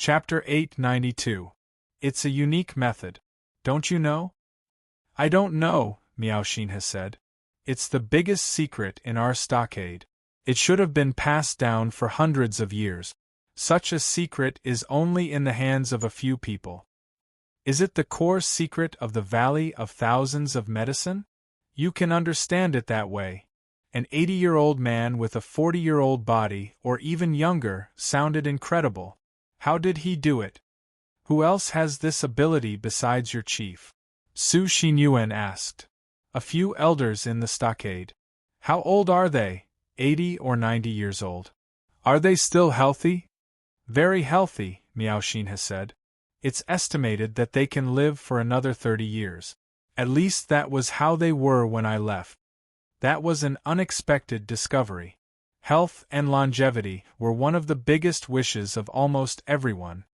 Chapter 892. It's a unique method. Don't you know? I don't know, Miaoxin has said. It's the biggest secret in our stockade. It should have been passed down for hundreds of years. Such a secret is only in the hands of a few people. Is it the core secret of the Valley of Thousands of Medicine? You can understand it that way. An 80-year-old man with a 40-year-old body, or even younger, sounded incredible. How did he do it? Who else has this ability besides your chief? Su Xinyuan asked. A few elders in the stockade. How old are they? 80 or 90 years old. Are they still healthy? Very healthy, Miaoxin has said. It's estimated that they can live for another 30 years. At least that was how they were when I left. That was an unexpected discovery. Health and longevity were one of the biggest wishes of almost everyone.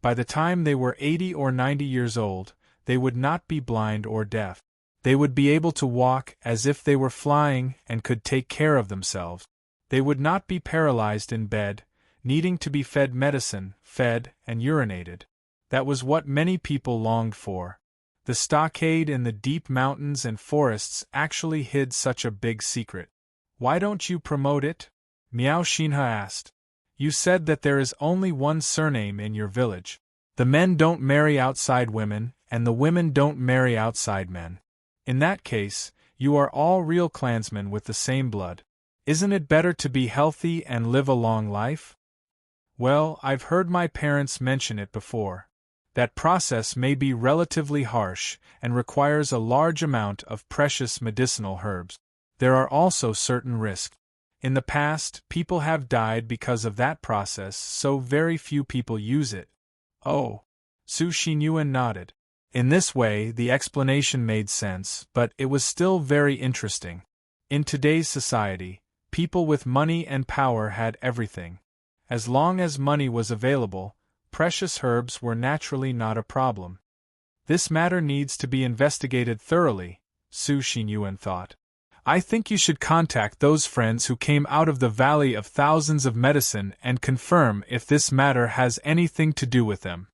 By the time they were 80 or 90 years old, they would not be blind or deaf. They would be able to walk as if they were flying and could take care of themselves. They would not be paralyzed in bed, needing to be fed medicine, fed and urinated. That was what many people longed for. The stockade in the deep mountains and forests actually hid such a big secret. Why don't you promote it? Miaoxin asked. You said that there is only one surname in your village. The men don't marry outside women, and the women don't marry outside men. In that case, you are all real clansmen with the same blood. Isn't it better to be healthy and live a long life? Well, I've heard my parents mention it before. That process may be relatively harsh and requires a large amount of precious medicinal herbs. There are also certain risks. In the past, people have died because of that process, so very few people use it. Oh. Su Xinyuan nodded. In this way, the explanation made sense, but it was still very interesting. In today's society, people with money and power had everything. As long as money was available, precious herbs were naturally not a problem. This matter needs to be investigated thoroughly, Su Xinyuan thought. I think you should contact those friends who came out of the Valley of Thousands of Medicine and confirm if this matter has anything to do with them.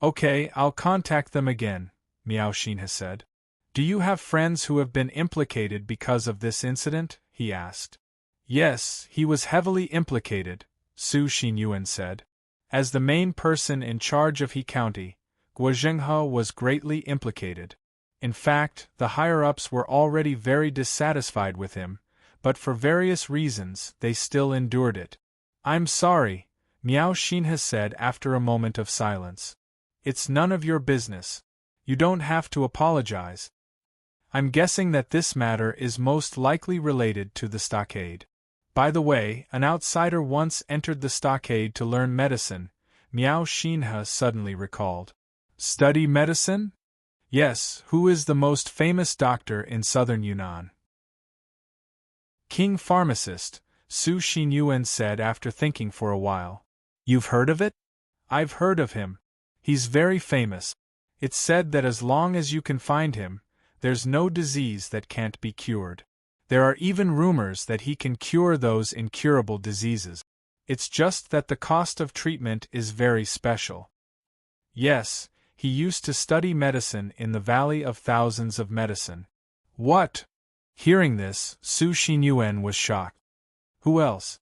Okay, I'll contact them again, Miaoxin has said. Do you have friends who have been implicated because of this incident? He asked. Yes, he was heavily implicated, Su Xinyuan said. As the main person in charge of He County, Guo Zhenghe was greatly implicated. In fact, the higher-ups were already very dissatisfied with him, but for various reasons they still endured it. I'm sorry, Miaoxin has said after a moment of silence. It's none of your business. You don't have to apologize. I'm guessing that this matter is most likely related to the stockade. By the way, an outsider once entered the stockade to learn medicine, Miaoxin suddenly recalled. Study medicine? Yes, who is the most famous doctor in southern Yunnan? King Pharmacist, Su Xinyuan said after thinking for a while. You've heard of it? I've heard of him. He's very famous. It's said that as long as you can find him, there's no disease that can't be cured. There are even rumors that he can cure those incurable diseases. It's just that the cost of treatment is very special. Yes, he used to study medicine in the Valley of Thousands of Medicine. What? Hearing this, Su Xinyuan was shocked. Who else?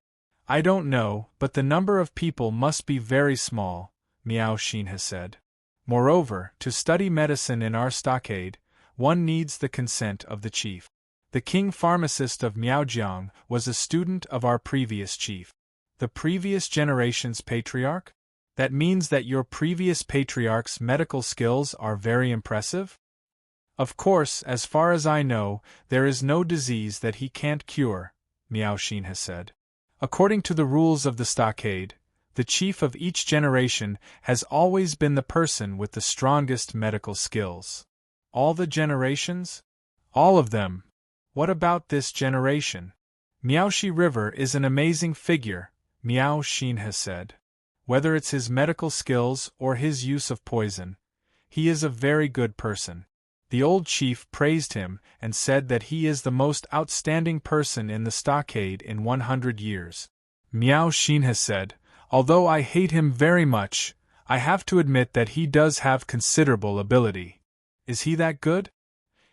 I don't know, but the number of people must be very small, Miaoxin has said. Moreover, to study medicine in our stockade, one needs the consent of the chief. The king pharmacist of Miaojiang was a student of our previous chief. The previous generation's patriarch? That means that your previous patriarch's medical skills are very impressive? Of course, as far as I know, there is no disease that he can't cure, Miaoxin has said. According to the rules of the stockade, the chief of each generation has always been the person with the strongest medical skills. All the generations? All of them. What about this generation? Miaoxi River is an amazing figure, Miaoxin has said. Whether it's his medical skills or his use of poison, he is a very good person. The old chief praised him and said that he is the most outstanding person in the stockade in 100 years. Miaoxin has said, although I hate him very much, I have to admit that he does have considerable ability. Is he that good?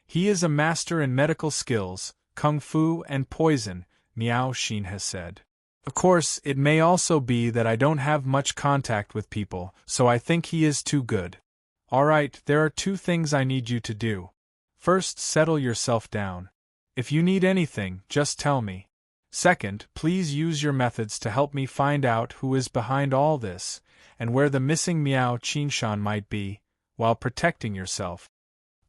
He is a master in medical skills, kung fu and poison, Miao Xin has said. Of course, it may also be that I don't have much contact with people, so I think he is too good. Alright, there are 2 things I need you to do. First, settle yourself down. If you need anything, just tell me. Second, please use your methods to help me find out who is behind all this, and where the missing Miao Qinshan might be, while protecting yourself.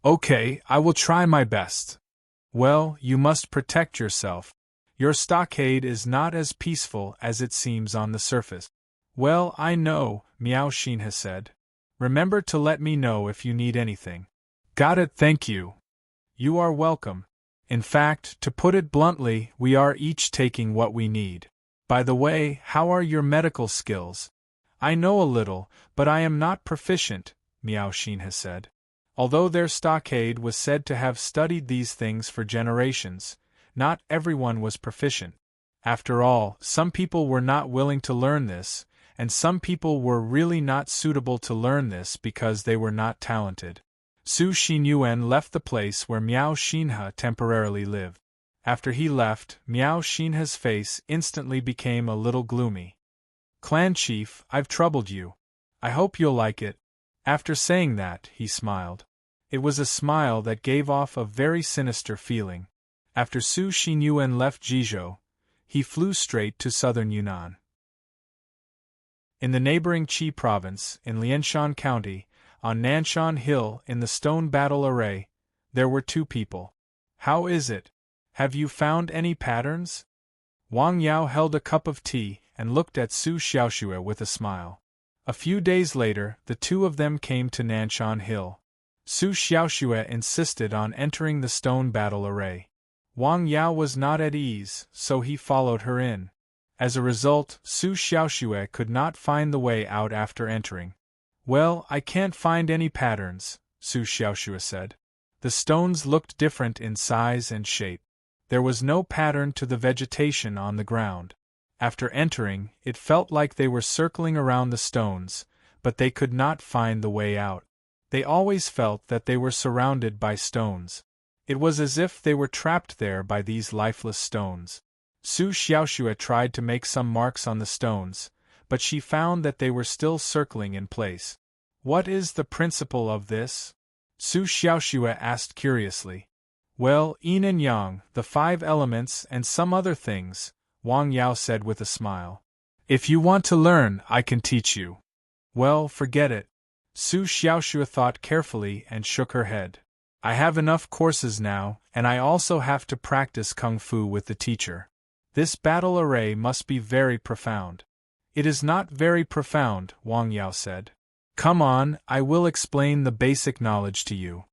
Okay, I will try my best. Well, you must protect yourself. Your stockade is not as peaceful as it seems on the surface. Well, I know, Miao Xin has said. Remember to let me know if you need anything. Got it, thank you. You are welcome. In fact, to put it bluntly, we are each taking what we need. By the way, how are your medical skills? I know a little, but I am not proficient, Miao Xin has said. Although their stockade was said to have studied these things for generations, not everyone was proficient. After all, some people were not willing to learn this, and some people were really not suitable to learn this because they were not talented. Su Xinyuan left the place where Miao Xinhe temporarily lived. After he left, Miao Xinhe's face instantly became a little gloomy. Clan Chief, I've troubled you. I hope you'll like it. After saying that, he smiled. It was a smile that gave off a very sinister feeling. After Su Xinyuan left Jizhou, he flew straight to southern Yunnan. In the neighboring Qi province, in Lianshan County, on Nanshan Hill in the stone battle array, there were 2 people. How is it? Have you found any patterns? Wang Yao held a cup of tea and looked at Su Xiaoxue with a smile. A few days later, the 2 of them came to Nanshan Hill. Su Xiaoxue insisted on entering the stone battle array. Wang Yao was not at ease, so he followed her in. As a result, Su Xiaoxue could not find the way out after entering. Well, I can't find any patterns, Su Xiaoxue said. The stones looked different in size and shape. There was no pattern to the vegetation on the ground. After entering, it felt like they were circling around the stones, but they could not find the way out. They always felt that they were surrounded by stones. It was as if they were trapped there by these lifeless stones. Su Xiaoxue tried to make some marks on the stones, but she found that they were still circling in place. What is the principle of this? Su Xiaoxue asked curiously. Well, yin and yang, the 5 elements and some other things, Wang Yao said with a smile. If you want to learn, I can teach you. Well, forget it. Su Xiaoxue thought carefully and shook her head. I have enough courses now, and I also have to practice kung fu with the teacher. This battle array must be very profound. It is not very profound, Wang Yao said. Come on, I will explain the basic knowledge to you.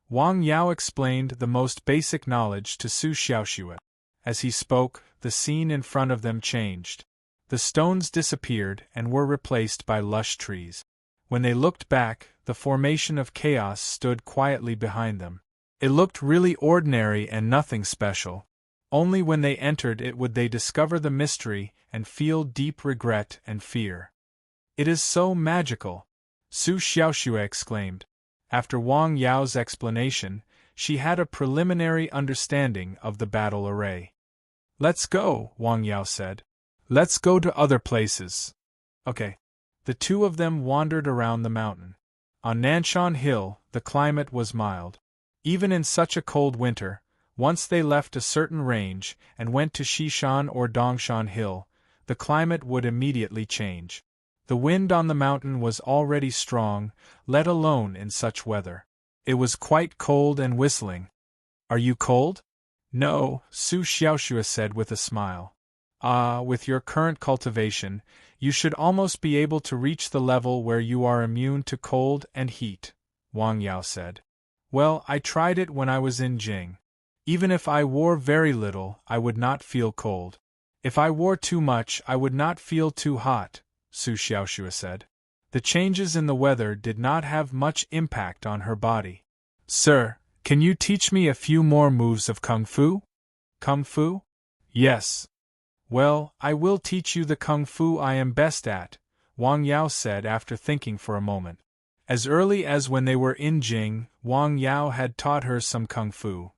Wang Yao explained the most basic knowledge to Su Xiaoxue. As he spoke, the scene in front of them changed. The stones disappeared and were replaced by lush trees. When they looked back, the formation of chaos stood quietly behind them. It looked really ordinary and nothing special. Only when they entered it would they discover the mystery and feel deep regret and fear. It is so magical, Su Xiaoxue exclaimed. After Wang Yao's explanation, she had a preliminary understanding of the battle array. Let's go, Wang Yao said. Let's go to other places. Okay. The 2 of them wandered around the mountain. On Nanshan Hill, the climate was mild. Even in such a cold winter, once they left a certain range and went to Xishan or Dongshan Hill, the climate would immediately change. The wind on the mountain was already strong, let alone in such weather. It was quite cold and whistling. Are you cold? No, Su Xiaoxue said with a smile. With your current cultivation, you should almost be able to reach the level where you are immune to cold and heat, Wang Yao said. Well, I tried it when I was in Jing. Even if I wore very little, I would not feel cold. If I wore too much, I would not feel too hot, Su Xiaoxue said. The changes in the weather did not have much impact on her body. Sir, can you teach me a few more moves of kung fu? Kung fu? Yes. Well, I will teach you the kung fu I am best at, Wang Yao said after thinking for a moment. As early as when they were in Jing, Wang Yao had taught her some kung fu.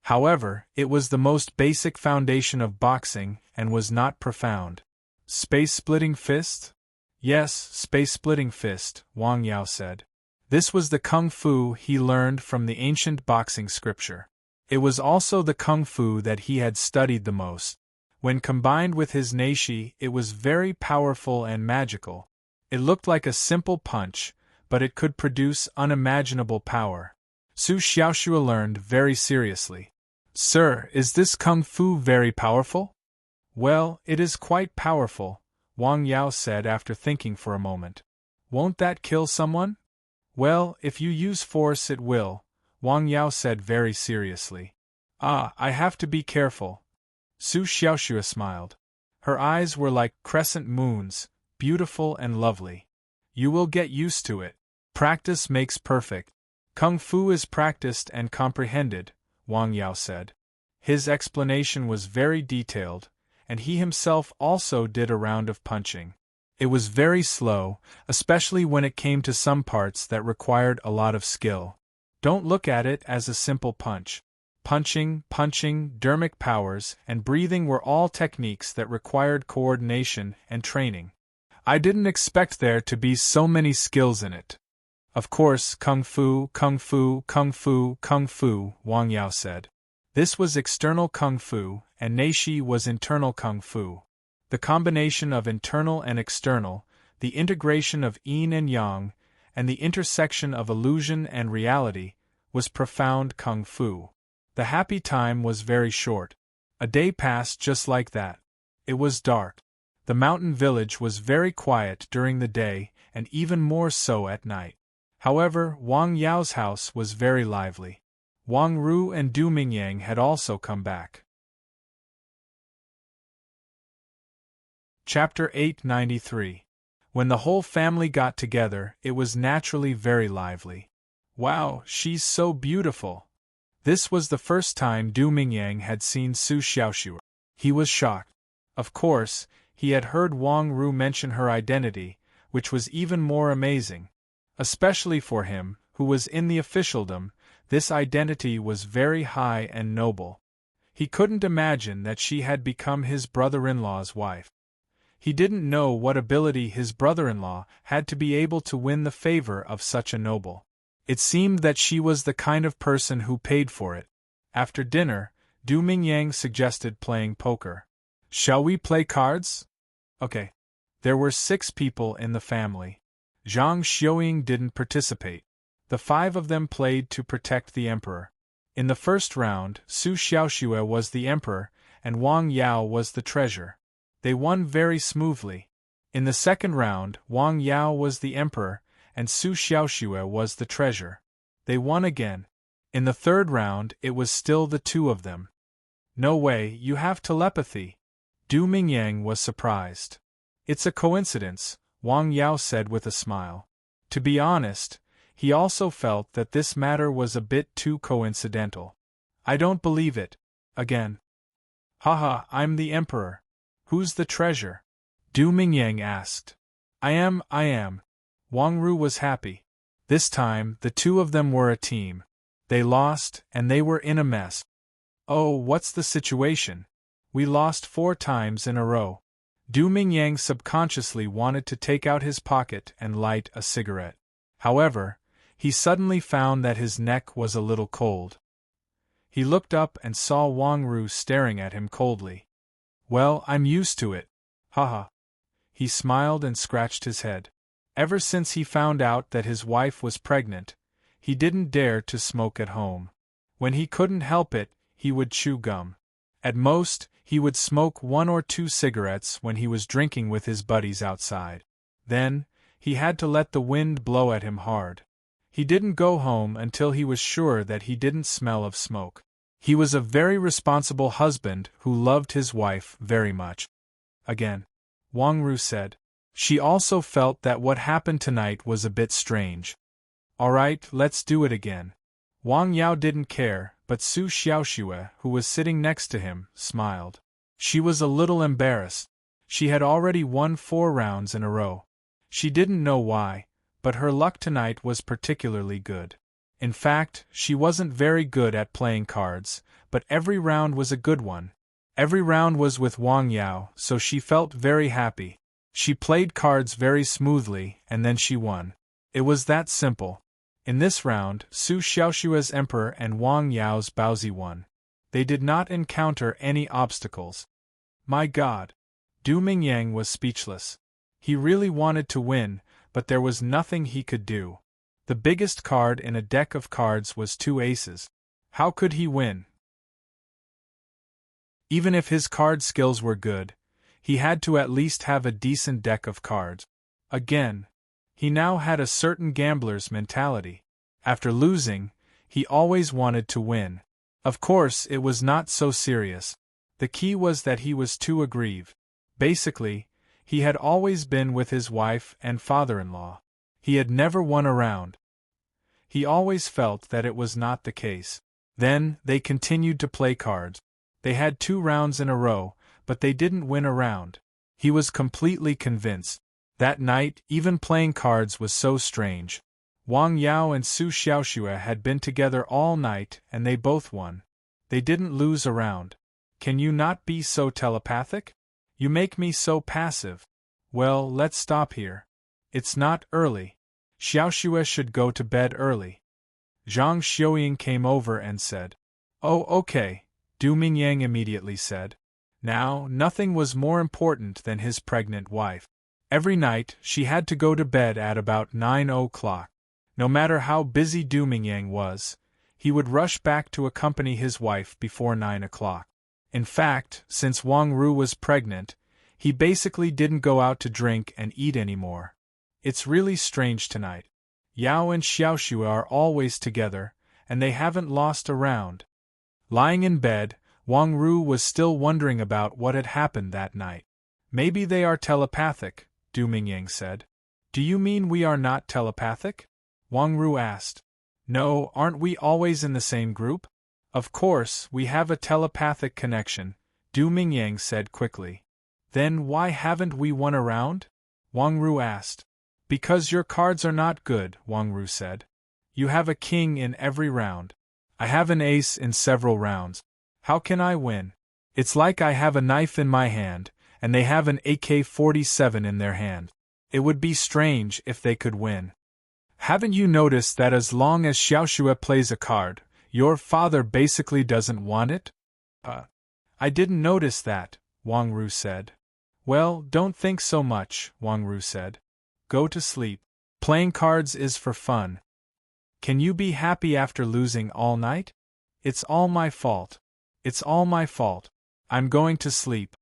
However, it was the most basic foundation of boxing and was not profound. Space-splitting fist? Yes, space-splitting fist, Wang Yao said. This was the kung fu he learned from the ancient boxing scripture. It was also the kung fu that he had studied the most. When combined with his neishi, it was very powerful and magical. It looked like a simple punch, but it could produce unimaginable power. Su Xiaoxue learned very seriously. Sir, is this kung fu very powerful? Well, it is quite powerful, Wang Yao said after thinking for a moment. Won't that kill someone? Well, if you use force it will, Wang Yao said very seriously. Ah, I have to be careful. Su Xiaoxue smiled. Her eyes were like crescent moons, beautiful and lovely. You will get used to it. Practice makes perfect. Kung fu is practiced and comprehended, Wang Yao said. His explanation was very detailed, and he himself also did a round of punching. It was very slow, especially when it came to some parts that required a lot of skill. Don't look at it as a simple punch. Punching, dermic powers, and breathing were all techniques that required coordination and training. I didn't expect there to be so many skills in it. Of course, kung fu, Wang Yao said. This was external kung fu, and neishi was internal kung fu. The combination of internal and external, the integration of yin and yang, and the intersection of illusion and reality, was profound kung fu. The happy time was very short. A day passed just like that. It was dark. The mountain village was very quiet during the day and even more so at night. However, Wang Yao's house was very lively. Wang Ru and Du Mingyang had also come back. Chapter 893. When the whole family got together, it was naturally very lively. Wow, she's so beautiful! This was the first time Du Mingyang had seen Su Xiaoxue. He was shocked. Of course, he had heard Wang Ru mention her identity, which was even more amazing. Especially for him, who was in the officialdom, this identity was very high and noble. He couldn't imagine that she had become his brother-in-law's wife. He didn't know what ability his brother-in-law had to be able to win the favor of such a noble. It seemed that she was the kind of person who paid for it. After dinner, Du Mingyang suggested playing poker. Shall we play cards? Okay. There were 6 people in the family. Zhang Xiuying didn't participate. The 5 of them played to protect the emperor. In the first round, Su Xiaoxue was the emperor, and Wang Yao was the treasure. They won very smoothly. In the second round, Wang Yao was the emperor, and Su Xiaoxue was the treasure. They won again. In the third round, it was still the 2 of them. No way, you have telepathy. Du Mingyang was surprised. It's a coincidence, Wang Yao said with a smile. To be honest, he also felt that this matter was a bit too coincidental. I don't believe it. Again. Haha, I'm the emperor. Who's the treasure? Du Mingyang asked. I am. Wang Ru was happy. This time, the 2 of them were a team. They lost, and they were in a mess. Oh, what's the situation? We lost 4 times in a row. Du Mingyang subconsciously wanted to take out his pocket and light a cigarette. However, he suddenly found that his neck was a little cold. He looked up and saw Wang Ru staring at him coldly. Well, I'm used to it. Haha. He smiled and scratched his head. Ever since he found out that his wife was pregnant, he didn't dare to smoke at home. When he couldn't help it, he would chew gum. At most, he would smoke 1 or 2 cigarettes when he was drinking with his buddies outside. Then, he had to let the wind blow at him hard. He didn't go home until he was sure that he didn't smell of smoke. He was a very responsible husband who loved his wife very much. Again. Wang Ru said. She also felt that what happened tonight was a bit strange. Alright, let's do it again. Wang Yao didn't care, but Su Xiaoxue, who was sitting next to him, smiled. She was a little embarrassed. She had already won 4 rounds in a row. She didn't know why, but her luck tonight was particularly good. In fact, she wasn't very good at playing cards, but every round was a good one. Every round was with Wang Yao, so she felt very happy. She played cards very smoothly, and then she won. It was that simple. In this round, Su Xiaoshua's Emperor and Wang Yao's Baozi won. They did not encounter any obstacles. My God! Du Mingyang was speechless. He really wanted to win, but there was nothing he could do. The biggest card in a deck of cards was 2 aces. How could he win? Even if his card skills were good, he had to at least have a decent deck of cards. Again, he now had a certain gambler's mentality. After losing, he always wanted to win. Of course, it was not so serious. The key was that he was too aggrieved. Basically, he had always been with his wife and father-in-law. He had never won a round. He always felt that it was not the case. Then, they continued to play cards. They had 2 rounds in a row, but they didn't win a round. He was completely convinced. That night, even playing cards was so strange. Wang Yao and Su Xiaoxue had been together all night and they both won. They didn't lose a round. Can you not be so telepathic? You make me so passive. Well, let's stop here. It's not early. Xiaoxue should go to bed early. Zhang Xiaoying came over and said. Oh, okay, Du Mingyang immediately said. Now, nothing was more important than his pregnant wife. Every night, she had to go to bed at about 9 o'clock. No matter how busy Du Mingyang was, he would rush back to accompany his wife before 9 o'clock. In fact, since Wang Ru was pregnant, he basically didn't go out to drink and eat anymore. It's really strange tonight. Yao and Xiaoxue are always together, and they haven't lost a round. Lying in bed, Wang Ru was still wondering about what had happened that night. Maybe they are telepathic, Du Mingyang said. Do you mean we are not telepathic? Wang Ru asked. No, aren't we always in the same group? Of course, we have a telepathic connection, Du Mingyang said quickly. Then why haven't we won a round? Wang Ru asked. Because your cards are not good, Wang Ru said. You have a king in every round. I have an ace in several rounds. How can I win? It's like I have a knife in my hand, and they have an AK-47 in their hand. It would be strange if they could win. Haven't you noticed that as long as Xiaoxue plays a card, your father basically doesn't want it? I didn't notice that, Wang Ru said. Well, don't think so much, Wang Ru said. Go to sleep. Playing cards is for fun. Can you be happy after losing all night? It's all my fault. It's all my fault. I'm going to sleep.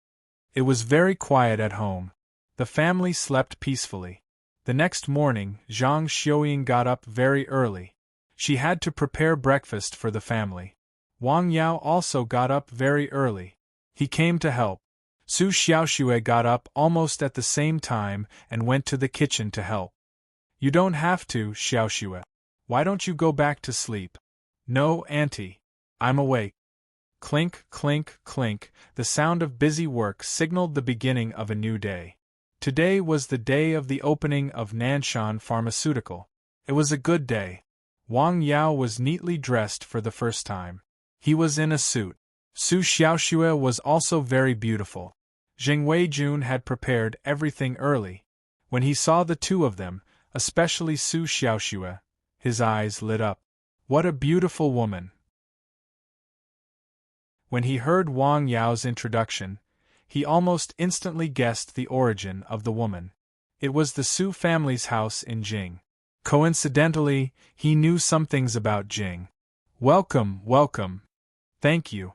It was very quiet at home. The family slept peacefully. The next morning, Zhang Xiaoying got up very early. She had to prepare breakfast for the family. Wang Yao also got up very early. He came to help. Su Xiaoxue got up almost at the same time and went to the kitchen to help. You don't have to, Xiaoxue. Why don't you go back to sleep? No, Auntie. I'm awake. Clink, clink, clink, the sound of busy work signaled the beginning of a new day. Today was the day of the opening of Nanshan Pharmaceutical. It was a good day. Wang Yao was neatly dressed for the first time. He was in a suit. Su Xiaoxue was also very beautiful. Zheng Weijun had prepared everything early. When he saw the two of them, especially Su Xiaoxue, his eyes lit up. What a beautiful woman! When he heard Wang Yao's introduction, he almost instantly guessed the origin of the woman. It was the Su family's house in Jing. Coincidentally, he knew some things about Jing. Welcome, welcome. Thank you.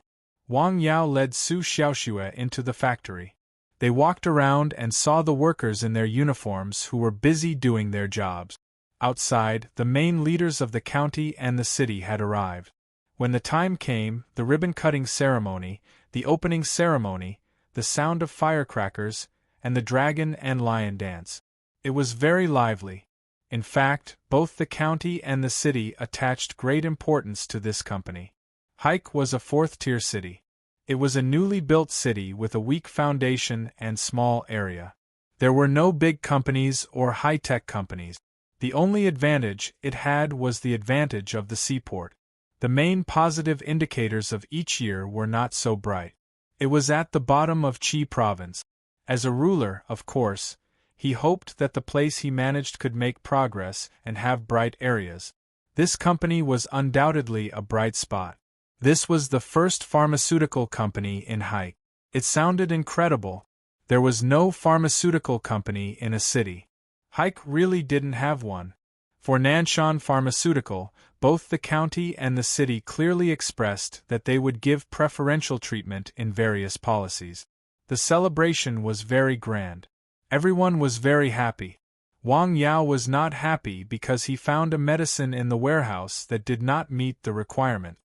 Wang Yao led Su Xiaoxue into the factory. They walked around and saw the workers in their uniforms who were busy doing their jobs. Outside, the main leaders of the county and the city had arrived. When the time came, the ribbon-cutting ceremony, the opening ceremony, the sound of firecrackers, and the dragon and lion dance. It was very lively. In fact, both the county and the city attached great importance to this company. Haik was a fourth-tier city. It was a newly built city with a weak foundation and small area. There were no big companies or high-tech companies. The only advantage it had was the advantage of the seaport. The main positive indicators of each year were not so bright. It was at the bottom of Qi province. As a ruler, of course, he hoped that the place he managed could make progress and have bright areas. This company was undoubtedly a bright spot. This was the first pharmaceutical company in Haik. It sounded incredible. There was no pharmaceutical company in a city. Haik really didn't have one. For Nanshan Pharmaceutical, both the county and the city clearly expressed that they would give preferential treatment in various policies. The celebration was very grand. Everyone was very happy. Wang Yao was not happy because he found a medicine in the warehouse that did not meet the requirement.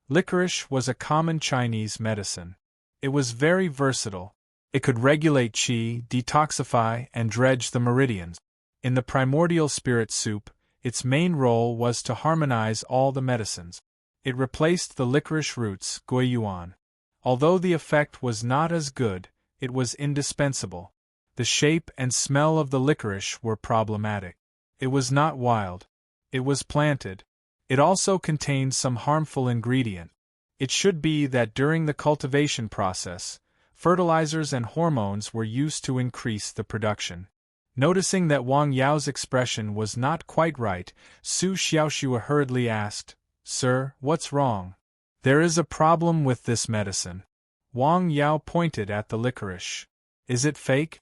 Licorice was a common Chinese medicine. It was very versatile. It could regulate qi, detoxify, and dredge the meridians. In the primordial spirit soup, its main role was to harmonize all the medicines. It replaced the licorice roots, guiyuan. Although the effect was not as good, it was indispensable. The shape and smell of the licorice were problematic. It was not wild. It was planted. It also contained some harmful ingredient. It should be that during the cultivation process, fertilizers and hormones were used to increase the production. Noticing that Wang Yao's expression was not quite right, Su Xiaoxua hurriedly asked, "Sir, what's wrong?" "There is a problem with this medicine." Wang Yao pointed at the licorice. "Is it fake?"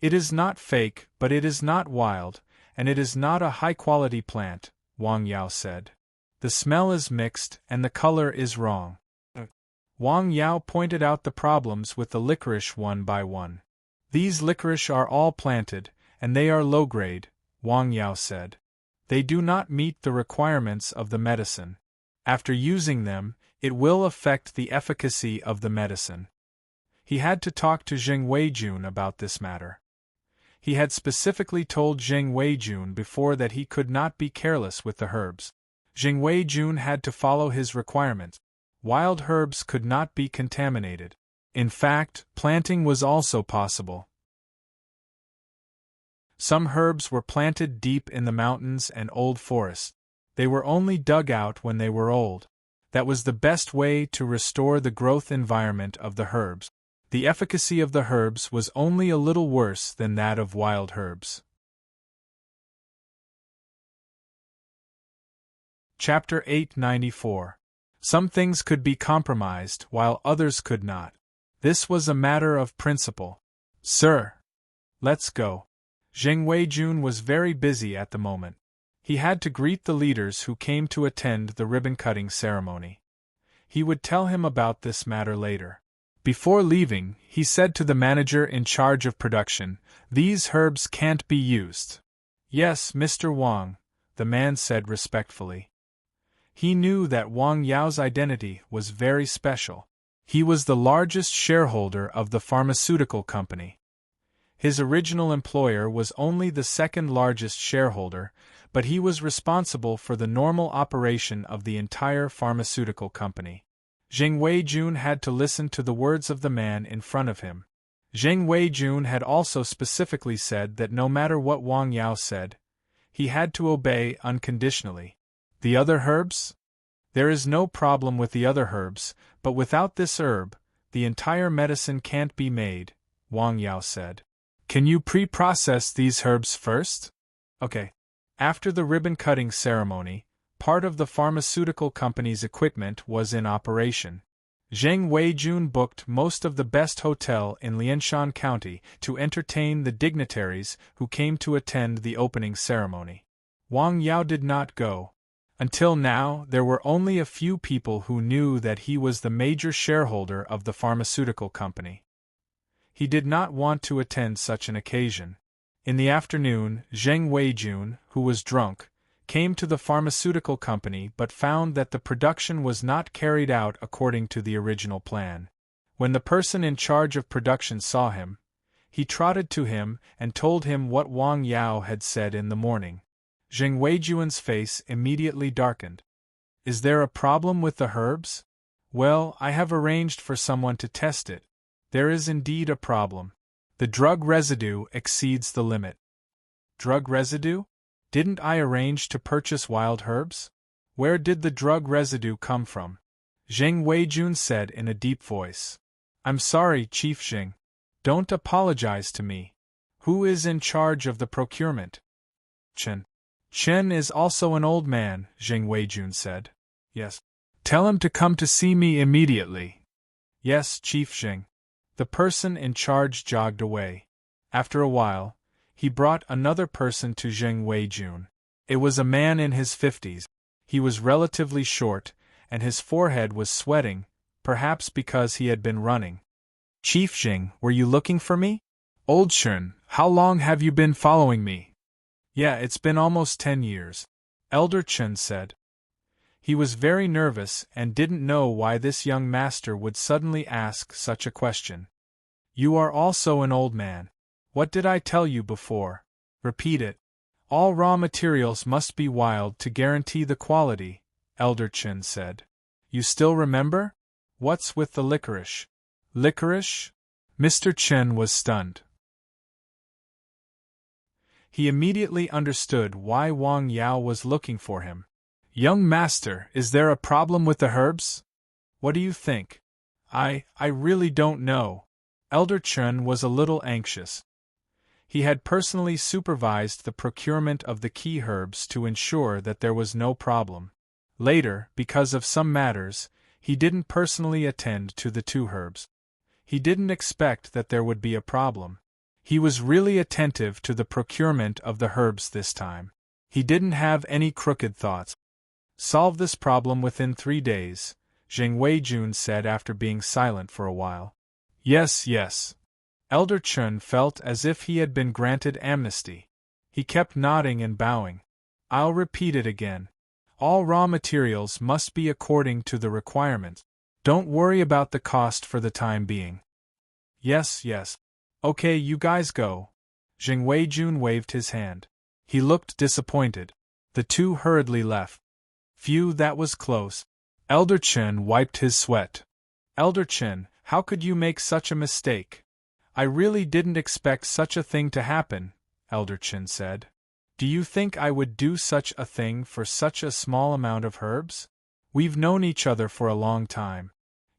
"It is not fake, but it is not wild, and it is not a high-quality plant," Wang Yao said. "The smell is mixed and the color is wrong." Wang Yao pointed out the problems with the licorice one by one. "These licorice are all planted, and they are low-grade," Wang Yao said. "They do not meet the requirements of the medicine. After using them, it will affect the efficacy of the medicine." He had to talk to Zheng Weijun about this matter. He had specifically told Zheng Weijun before that he could not be careless with the herbs. Zheng Weijun had to follow his requirements. Wild herbs could not be contaminated. In fact, planting was also possible. Some herbs were planted deep in the mountains and old forests. They were only dug out when they were old. That was the best way to restore the growth environment of the herbs. The efficacy of the herbs was only a little worse than that of wild herbs. Chapter 894. Some things could be compromised while others could not. This was a matter of principle. "Sir, let's go." Zheng Weijun was very busy at the moment. He had to greet the leaders who came to attend the ribbon-cutting ceremony. He would tell him about this matter later. Before leaving, he said to the manager in charge of production, "These herbs can't be used." "Yes, Mr. Wang," the man said respectfully. He knew that Wang Yao's identity was very special. He was the largest shareholder of the pharmaceutical company. His original employer was only the second largest shareholder, but he was responsible for the normal operation of the entire pharmaceutical company. Zheng Weijun had to listen to the words of the man in front of him. Zheng Weijun had also specifically said that no matter what Wang Yao said, he had to obey unconditionally. "The other herbs?" "There is no problem with the other herbs, but without this herb, the entire medicine can't be made," Wang Yao said. "Can you pre-process these herbs first?" "Okay." After the ribbon-cutting ceremony, part of the pharmaceutical company's equipment was in operation. Zheng Weijun booked most of the best hotel in Lianshan County to entertain the dignitaries who came to attend the opening ceremony. Wang Yao did not go. Until now, there were only a few people who knew that he was the major shareholder of the pharmaceutical company. He did not want to attend such an occasion. In the afternoon, Zheng Weijun, who was drunk, came to the pharmaceutical company but found that the production was not carried out according to the original plan. When the person in charge of production saw him, he trotted to him and told him what Wang Yao had said in the morning. Zheng Weijun's face immediately darkened. "Is there a problem with the herbs?" Well, I have arranged for someone to test it. There is indeed a problem. The drug residue exceeds the limit. Drug residue? Didn't I arrange to purchase wild herbs? Where did the drug residue come from? Zheng Weijun said in a deep voice. I'm sorry, Chief Zheng. Don't apologize to me. Who is in charge of the procurement? Chen. Chen is also an old man, Zheng Weijun said. Yes. Tell him to come to see me immediately. Yes, Chief Zheng. The person in charge jogged away. After a while, he brought another person to Zheng Weijun. It was a man in his 50s. He was relatively short, and his forehead was sweating, perhaps because he had been running. Chief Zheng, were you looking for me? Old Chen, how long have you been following me? Yeah, it's been almost 10 years. Elder Chen said. He was very nervous and didn't know why this young master would suddenly ask such a question. You are also an old man. What did I tell you before? Repeat it. All raw materials must be wild to guarantee the quality, Elder Chen said. You still remember? What's with the licorice? Licorice? Mr. Chen was stunned. He immediately understood why Wang Yao was looking for him. Young master, is there a problem with the herbs? What do you think? I really don't know. Elder Chen was a little anxious. He had personally supervised the procurement of the key herbs to ensure that there was no problem. Later, because of some matters, he didn't personally attend to the 2 herbs. He didn't expect that there would be a problem. He was really attentive to the procurement of the herbs this time. He didn't have any crooked thoughts. Solve this problem within 3 days, Zheng Weijun said after being silent for a while. Yes, yes. Elder Chen felt as if he had been granted amnesty. He kept nodding and bowing. I'll repeat it again. All raw materials must be according to the requirements. Don't worry about the cost for the time being. Yes, yes. Okay, you guys go. Zheng Weijun waved his hand. He looked disappointed. The 2 hurriedly left. Phew, that was close. Elder Chen wiped his sweat. Elder Chen, how could you make such a mistake? I really didn't expect such a thing to happen, Elder Chen said. Do you think I would do such a thing for such a small amount of herbs? We've known each other for a long time.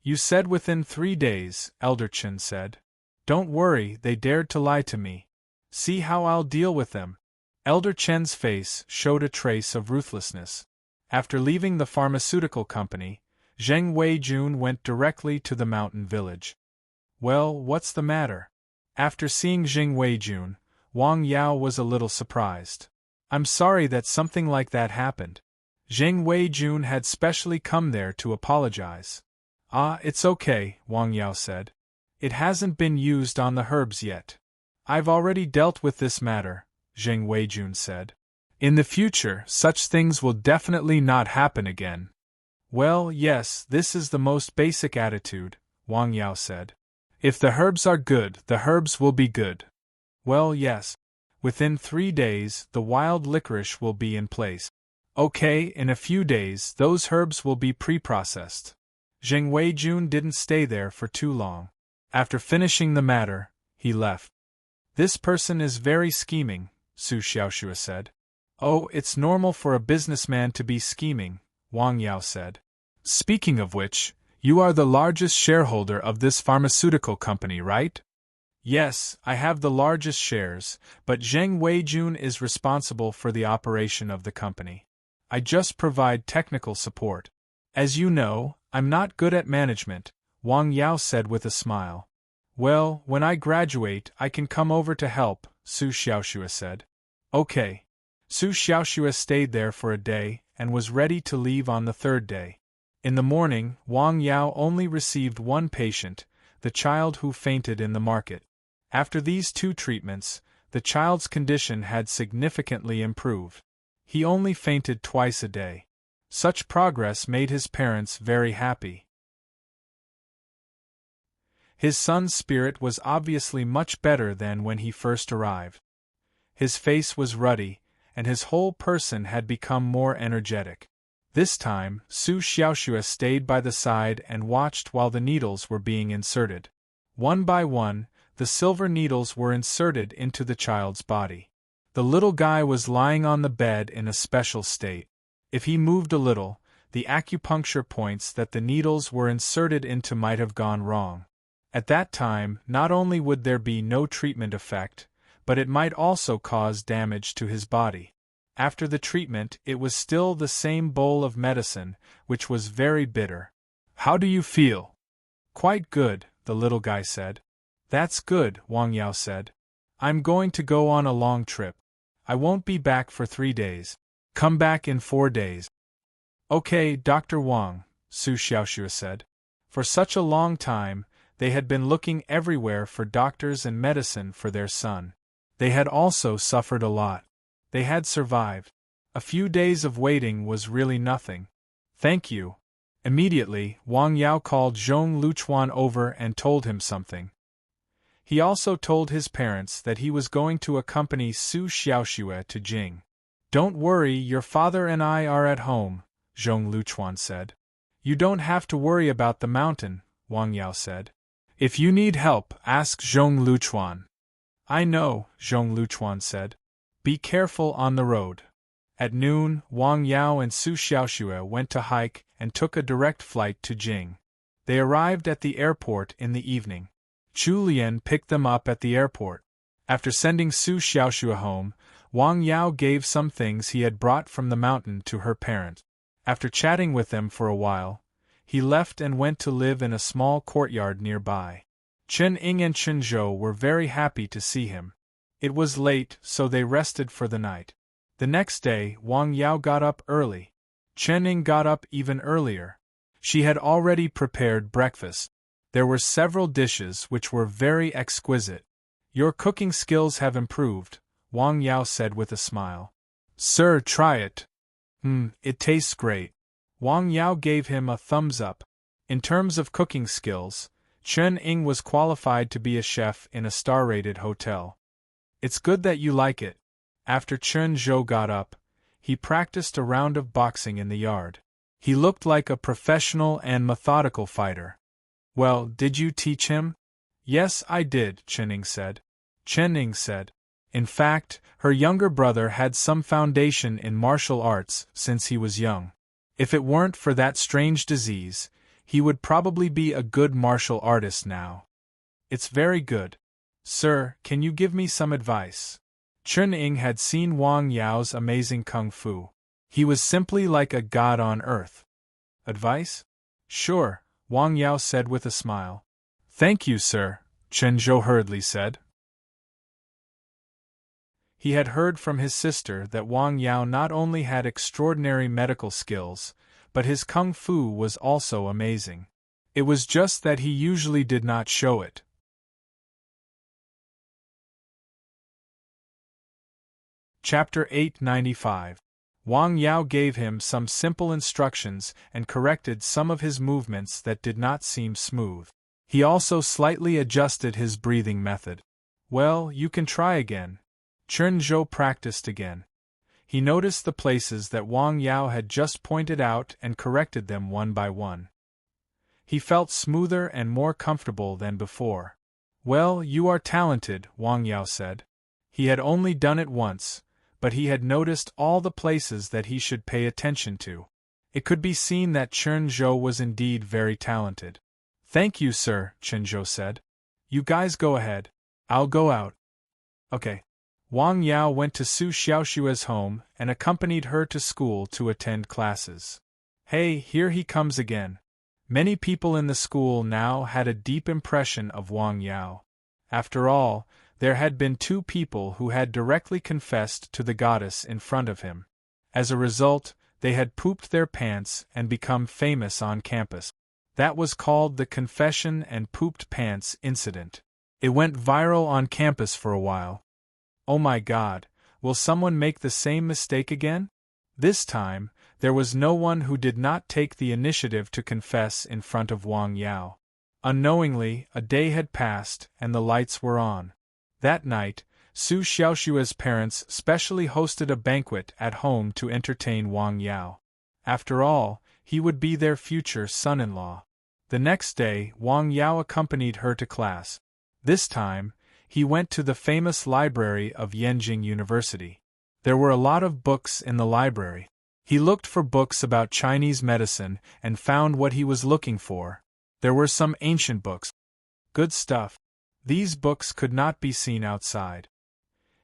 You said within 3 days, Elder Chen said. Don't worry, they dared to lie to me. See how I'll deal with them. Elder Chen's face showed a trace of ruthlessness. After leaving the pharmaceutical company, Zheng Weijun went directly to the mountain village. Well, what's the matter? After seeing Zheng Weijun, Wang Yao was a little surprised. I'm sorry that something like that happened. Zheng Weijun had specially come there to apologize. Ah, it's okay, Wang Yao said. It hasn't been used on the herbs yet. I've already dealt with this matter, Zheng Weijun said. In the future, such things will definitely not happen again. Well, yes, this is the most basic attitude, Wang Yao said. If the herbs are good, the herbs will be good. Well, yes. Within 3 days, the wild licorice will be in place. Okay, in a few days, those herbs will be pre-processed. Zheng Weijun didn't stay there for too long. After finishing the matter, he left. This person is very scheming, Su Xiaoxue said. Oh, it's normal for a businessman to be scheming, Wang Yao said. Speaking of which, you are the largest shareholder of this pharmaceutical company, right? Yes, I have the largest shares, but Zheng Weijun is responsible for the operation of the company. I just provide technical support. As you know, I'm not good at management, Wang Yao said with a smile. Well, when I graduate, I can come over to help, Su Xiaoxue said. Okay. Su Xiaoxue stayed there for a day and was ready to leave on the 3rd day. In the morning, Wang Yao only received 1 patient, the child who fainted in the market. After these 2 treatments, the child's condition had significantly improved. He only fainted twice a day. Such progress made his parents very happy. His son's spirit was obviously much better than when he first arrived. His face was ruddy, and his whole person had become more energetic. This time, Su Xiaoxue stayed by the side and watched while the needles were being inserted. One by one, the silver needles were inserted into the child's body. The little guy was lying on the bed in a special state. If he moved a little, the acupuncture points that the needles were inserted into might have gone wrong. At that time, not only would there be no treatment effect, but it might also cause damage to his body. After the treatment, it was still the same bowl of medicine, which was very bitter. "How do you feel?" "Quite good," the little guy said. "That's good," Wang Yao said. "I'm going to go on a long trip. I won't be back for 3 days. Come back in 4 days. Okay, Dr. Wang, Su Xiaoxue said. For such a long time, they had been looking everywhere for doctors and medicine for their son. They had also suffered a lot. They had survived. A few days of waiting was really nothing. Thank you. Immediately, Wang Yao called Zhong Luchuan over and told him something. He also told his parents that he was going to accompany Su Xiaoxue to Jing. Don't worry, your father and I are at home, Zhong Luchuan said. You don't have to worry about the mountain, Wang Yao said. If you need help, ask Zhong Luchuan. I know, Zhong Luchuan said. Be careful on the road. At noon, Wang Yao and Su Xiaoxue went to hike and took a direct flight to Jing. They arrived at the airport in the evening. Chu Lian picked them up at the airport. After sending Su Xiaoxue home, Wang Yao gave some things he had brought from the mountain to her parents. After chatting with them for a while, he left and went to live in a small courtyard nearby. Chen Ying and Chen Zhou were very happy to see him. It was late, so they rested for the night. The next day, Wang Yao got up early. Chen Ying got up even earlier. She had already prepared breakfast. There were several dishes which were very exquisite. Your cooking skills have improved, Wang Yao said with a smile. Sir, try it. It tastes great. Wang Yao gave him a thumbs up. In terms of cooking skills, Chen Ying was qualified to be a chef in a star-rated hotel. It's good that you like it. After Chen Zhou got up, he practiced a round of boxing in the yard. He looked like a professional and methodical fighter. Well, did you teach him? Yes, I did, Chen Ying said. Chen Ying said. In fact, her younger brother had some foundation in martial arts since he was young. If it weren't for that strange disease, he would probably be a good martial artist now. It's very good. Sir, can you give me some advice? Chen Ying had seen Wang Yao's amazing kung fu. He was simply like a god on earth. Advice? Sure, Wang Yao said with a smile. Thank you, sir, Chen Zhou hurriedly said. He had heard from his sister that Wang Yao not only had extraordinary medical skills, but his kung fu was also amazing. It was just that he usually did not show it. Chapter 895. Wang Yao gave him some simple instructions and corrected some of his movements that did not seem smooth. He also slightly adjusted his breathing method. Well, you can try again. Chen Zhou practiced again. He noticed the places that Wang Yao had just pointed out and corrected them one by one. He felt smoother and more comfortable than before. Well, you are talented, Wang Yao said. He had only done it once, but he had noticed all the places that he should pay attention to. It could be seen that Chen Zhou was indeed very talented. Thank you, sir, Chen Zhou said. You guys go ahead. I'll go out. Okay. Wang Yao went to Su Xiaoxue's home and accompanied her to school to attend classes. Hey, here he comes again. Many people in the school now had a deep impression of Wang Yao. After all, there had been 2 people who had directly confessed to the goddess in front of him. As a result, they had pooped their pants and become famous on campus. That was called the confession and pooped pants incident. It went viral on campus for a while. Oh my God, will someone make the same mistake again? This time, there was no one who did not take the initiative to confess in front of Wang Yao. Unknowingly, a day had passed and the lights were on. That night, Su Xiaoxue's parents specially hosted a banquet at home to entertain Wang Yao. After all, he would be their future son-in-law. The next day, Wang Yao accompanied her to class. This time, he went to the famous library of Yenjing University. There were a lot of books in the library. He looked for books about Chinese medicine and found what he was looking for. There were some ancient books. Good stuff. These books could not be seen outside.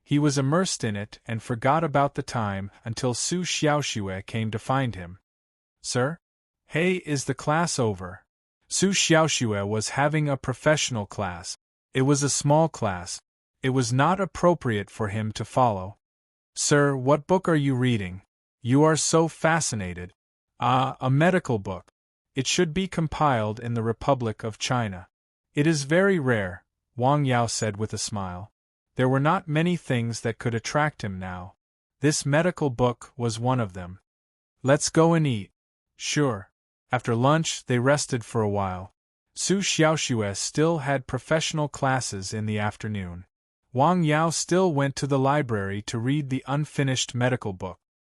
He was immersed in it and forgot about the time until Su Xiaoxue came to find him. Sir? Hey, is the class over? Su Xiaoxue was having a professional class. It was a small class. It was not appropriate for him to follow. Sir, what book are you reading? You are so fascinated. Ah, a medical book. It should be compiled in the Republic of China. It is very rare, Wang Yao said with a smile. There were not many things that could attract him now. This medical book was one of them. Let's go and eat. Sure. After lunch, they rested for a while. Su Xiaoxue still had professional classes in the afternoon. Wang Yao still went to the library to read the unfinished medical book.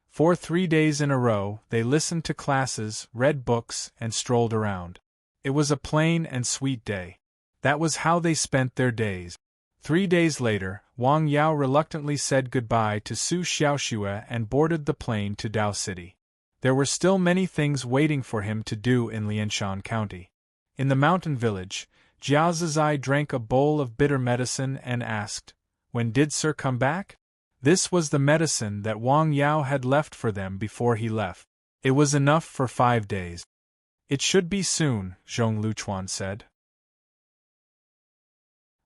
For 3 days in a row, they listened to classes, read books, and strolled around. It was a plain and sweet day. That was how they spent their days. 3 days later, Wang Yao reluctantly said goodbye to Su Xiaoxue and boarded the plane to Dao City. There were still many things waiting for him to do in Lianshan County. In the mountain village, Jiao Zizai drank a bowl of bitter medicine and asked, "When did Sir come back?" This was the medicine that Wang Yao had left for them before he left. It was enough for 5 days. It should be soon, Zhong Luchuan said.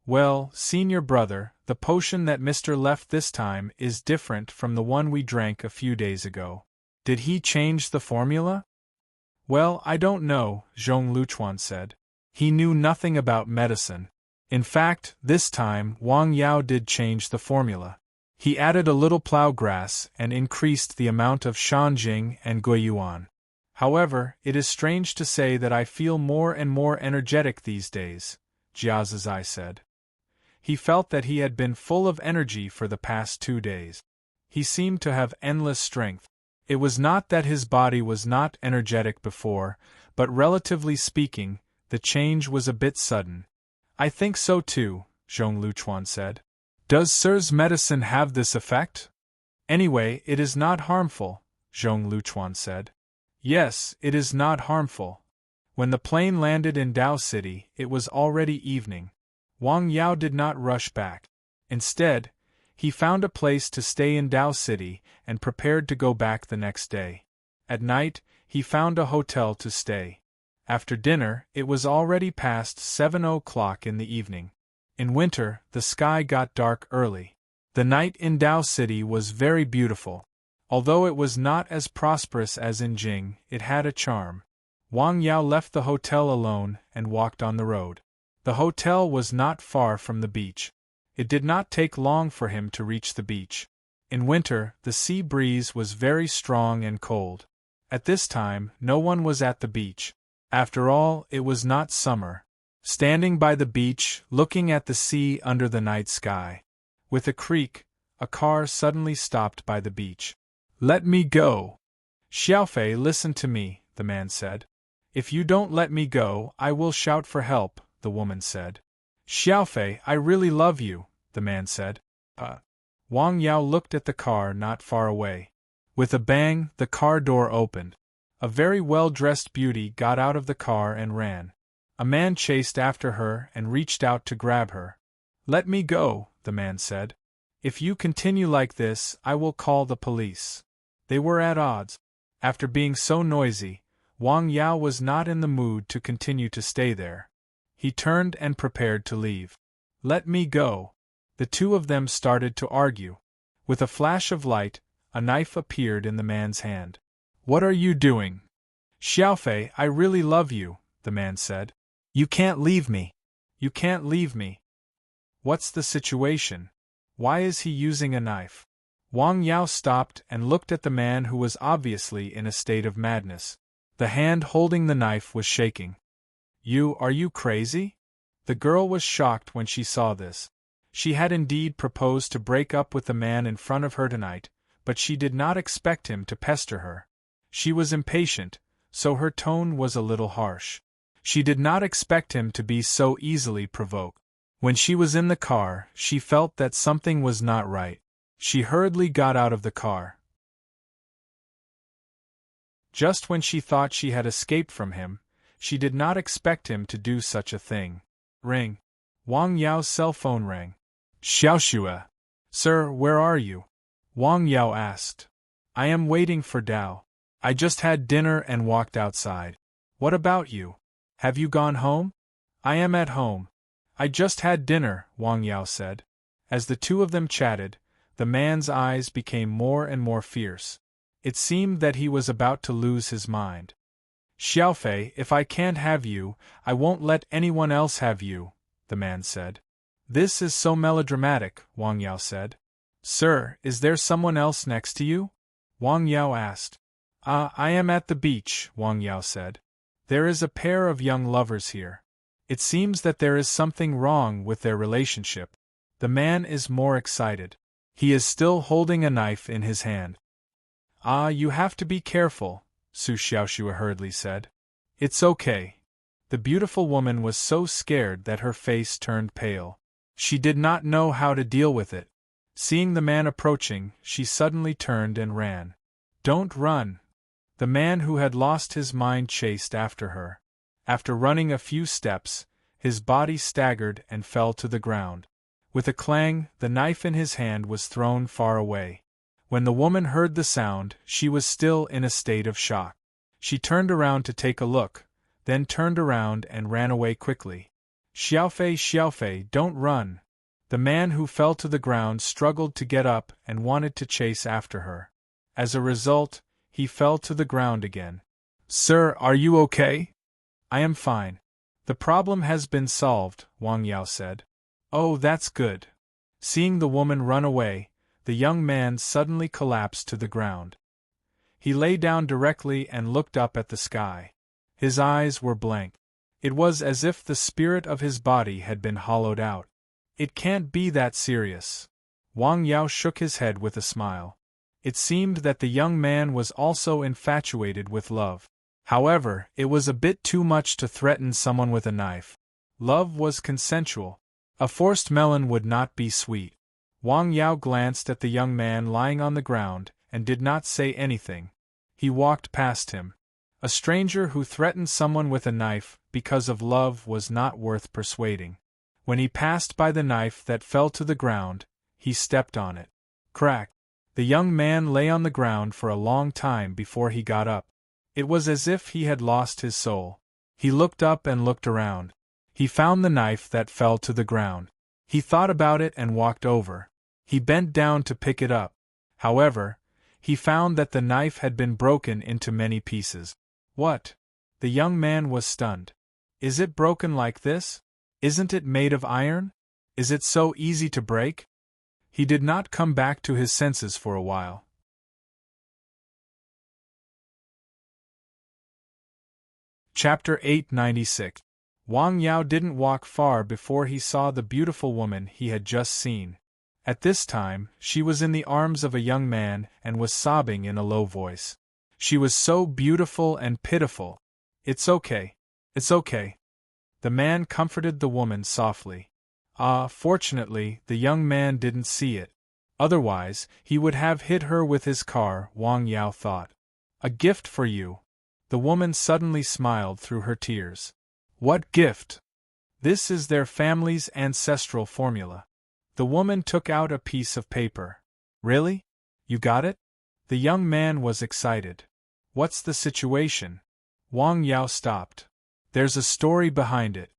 Well, senior brother, the potion that Mr. left this time is different from the one we drank a few days ago. Did he change the formula? Well, I don't know, Zhong Luchuan said. He knew nothing about medicine. In fact, this time Wang Yao did change the formula. He added a little plow grass and increased the amount of Shanjing and Guiyuan. However, it is strange to say that I feel more and more energetic these days, Jia Zizai said. He felt that he had been full of energy for the past 2 days. He seemed to have endless strength. It was not that his body was not energetic before, but relatively speaking, the change was a bit sudden. I think so too, Zhong Luchuan said. Does Sir's medicine have this effect? Anyway, it is not harmful, Zhong Luchuan said. Yes, it is not harmful. When the plane landed in Dao City, it was already evening. Wang Yao did not rush back. Instead, he found a place to stay in Dao City and prepared to go back the next day. At night, he found a hotel to stay. After dinner, it was already past 7 o'clock in the evening. In winter, the sky got dark early. The night in Dao City was very beautiful. Although it was not as prosperous as in Jing, it had a charm. Wang Yao left the hotel alone and walked on the road. The hotel was not far from the beach. It did not take long for him to reach the beach. In winter, the sea breeze was very strong and cold. At this time, no one was at the beach. After all, it was not summer. Standing by the beach, looking at the sea under the night sky. With a creak, a car suddenly stopped by the beach. Let me go. Xiaofei, listen to me, the man said. If you don't let me go, I will shout for help, the woman said. Xiaofei, I really love you, the man said. Wang Yao looked at the car not far away. With a bang, the car door opened. A very well-dressed beauty got out of the car and ran. A man chased after her and reached out to grab her. Let me go, the man said. If you continue like this, I will call the police. They were at odds. After being so noisy, Wang Yao was not in the mood to continue to stay there. He turned and prepared to leave. Let me go. The two of them started to argue. With a flash of light, a knife appeared in the man's hand. What are you doing? Xiaofei, I really love you, the man said. You can't leave me. You can't leave me. What's the situation? Why is he using a knife? Wang Yao stopped and looked at the man who was obviously in a state of madness. The hand holding the knife was shaking. Are you crazy? The girl was shocked when she saw this. She had indeed proposed to break up with the man in front of her tonight, but she did not expect him to pester her. She was impatient, so her tone was a little harsh. She did not expect him to be so easily provoked. When she was in the car, she felt that something was not right. She hurriedly got out of the car. Just when she thought she had escaped from him, she did not expect him to do such a thing. Ring. Wang Yao's cell phone rang. Xiaoxue. Sir, where are you? Wang Yao asked. I am waiting for Dao. I just had dinner and walked outside. What about you? Have you gone home? I am at home. I just had dinner, Wang Yao said. As the two of them chatted, the man's eyes became more and more fierce. It seemed that he was about to lose his mind. Xiaofei, if I can't have you, I won't let anyone else have you, the man said. This is so melodramatic, Wang Yao said. Sir, is there someone else next to you? Wang Yao asked. I am at the beach, Wang Yao said. There is a pair of young lovers here. It seems that there is something wrong with their relationship. The man is more excited. He is still holding a knife in his hand. You have to be careful, Su Xiaoxue hurriedly said. It's okay. The beautiful woman was so scared that her face turned pale. She did not know how to deal with it. Seeing the man approaching, she suddenly turned and ran. Don't run. The man who had lost his mind chased after her. After running a few steps, his body staggered and fell to the ground. With a clang, the knife in his hand was thrown far away. When the woman heard the sound, she was still in a state of shock. She turned around to take a look, then turned around and ran away quickly. Xiaofei, Xiaofei, don't run. The man who fell to the ground struggled to get up and wanted to chase after her. As a result, he fell to the ground again. Sir, are you okay? I am fine. The problem has been solved, Wang Yao said. Oh, that's good. Seeing the woman run away, the young man suddenly collapsed to the ground. He lay down directly and looked up at the sky. His eyes were blank. It was as if the spirit of his body had been hollowed out. It can't be that serious. Wang Yao shook his head with a smile. It seemed that the young man was also infatuated with love. However, it was a bit too much to threaten someone with a knife. Love was consensual. A forced melon would not be sweet. Wang Yao glanced at the young man lying on the ground and did not say anything. He walked past him. A stranger who threatened someone with a knife because of love was not worth persuading. When he passed by the knife that fell to the ground, he stepped on it. Crack! The young man lay on the ground for a long time before he got up. It was as if he had lost his soul. He looked up and looked around. He found the knife that fell to the ground. He thought about it and walked over. He bent down to pick it up. However, he found that the knife had been broken into many pieces. What? The young man was stunned. Is it broken like this? Isn't it made of iron? Is it so easy to break? He did not come back to his senses for a while. Chapter 896. Wang Yao didn't walk far before he saw the beautiful woman he had just seen. At this time, she was in the arms of a young man and was sobbing in a low voice. She was so beautiful and pitiful. It's okay. It's okay. The man comforted the woman softly. Fortunately, the young man didn't see it. Otherwise, he would have hit her with his car, Wang Yao thought. A gift for you. The woman suddenly smiled through her tears. What gift? This is their family's ancestral formula. The woman took out a piece of paper. Really? You got it? The young man was excited. What's the situation? Wang Yao stopped. There's a story behind it.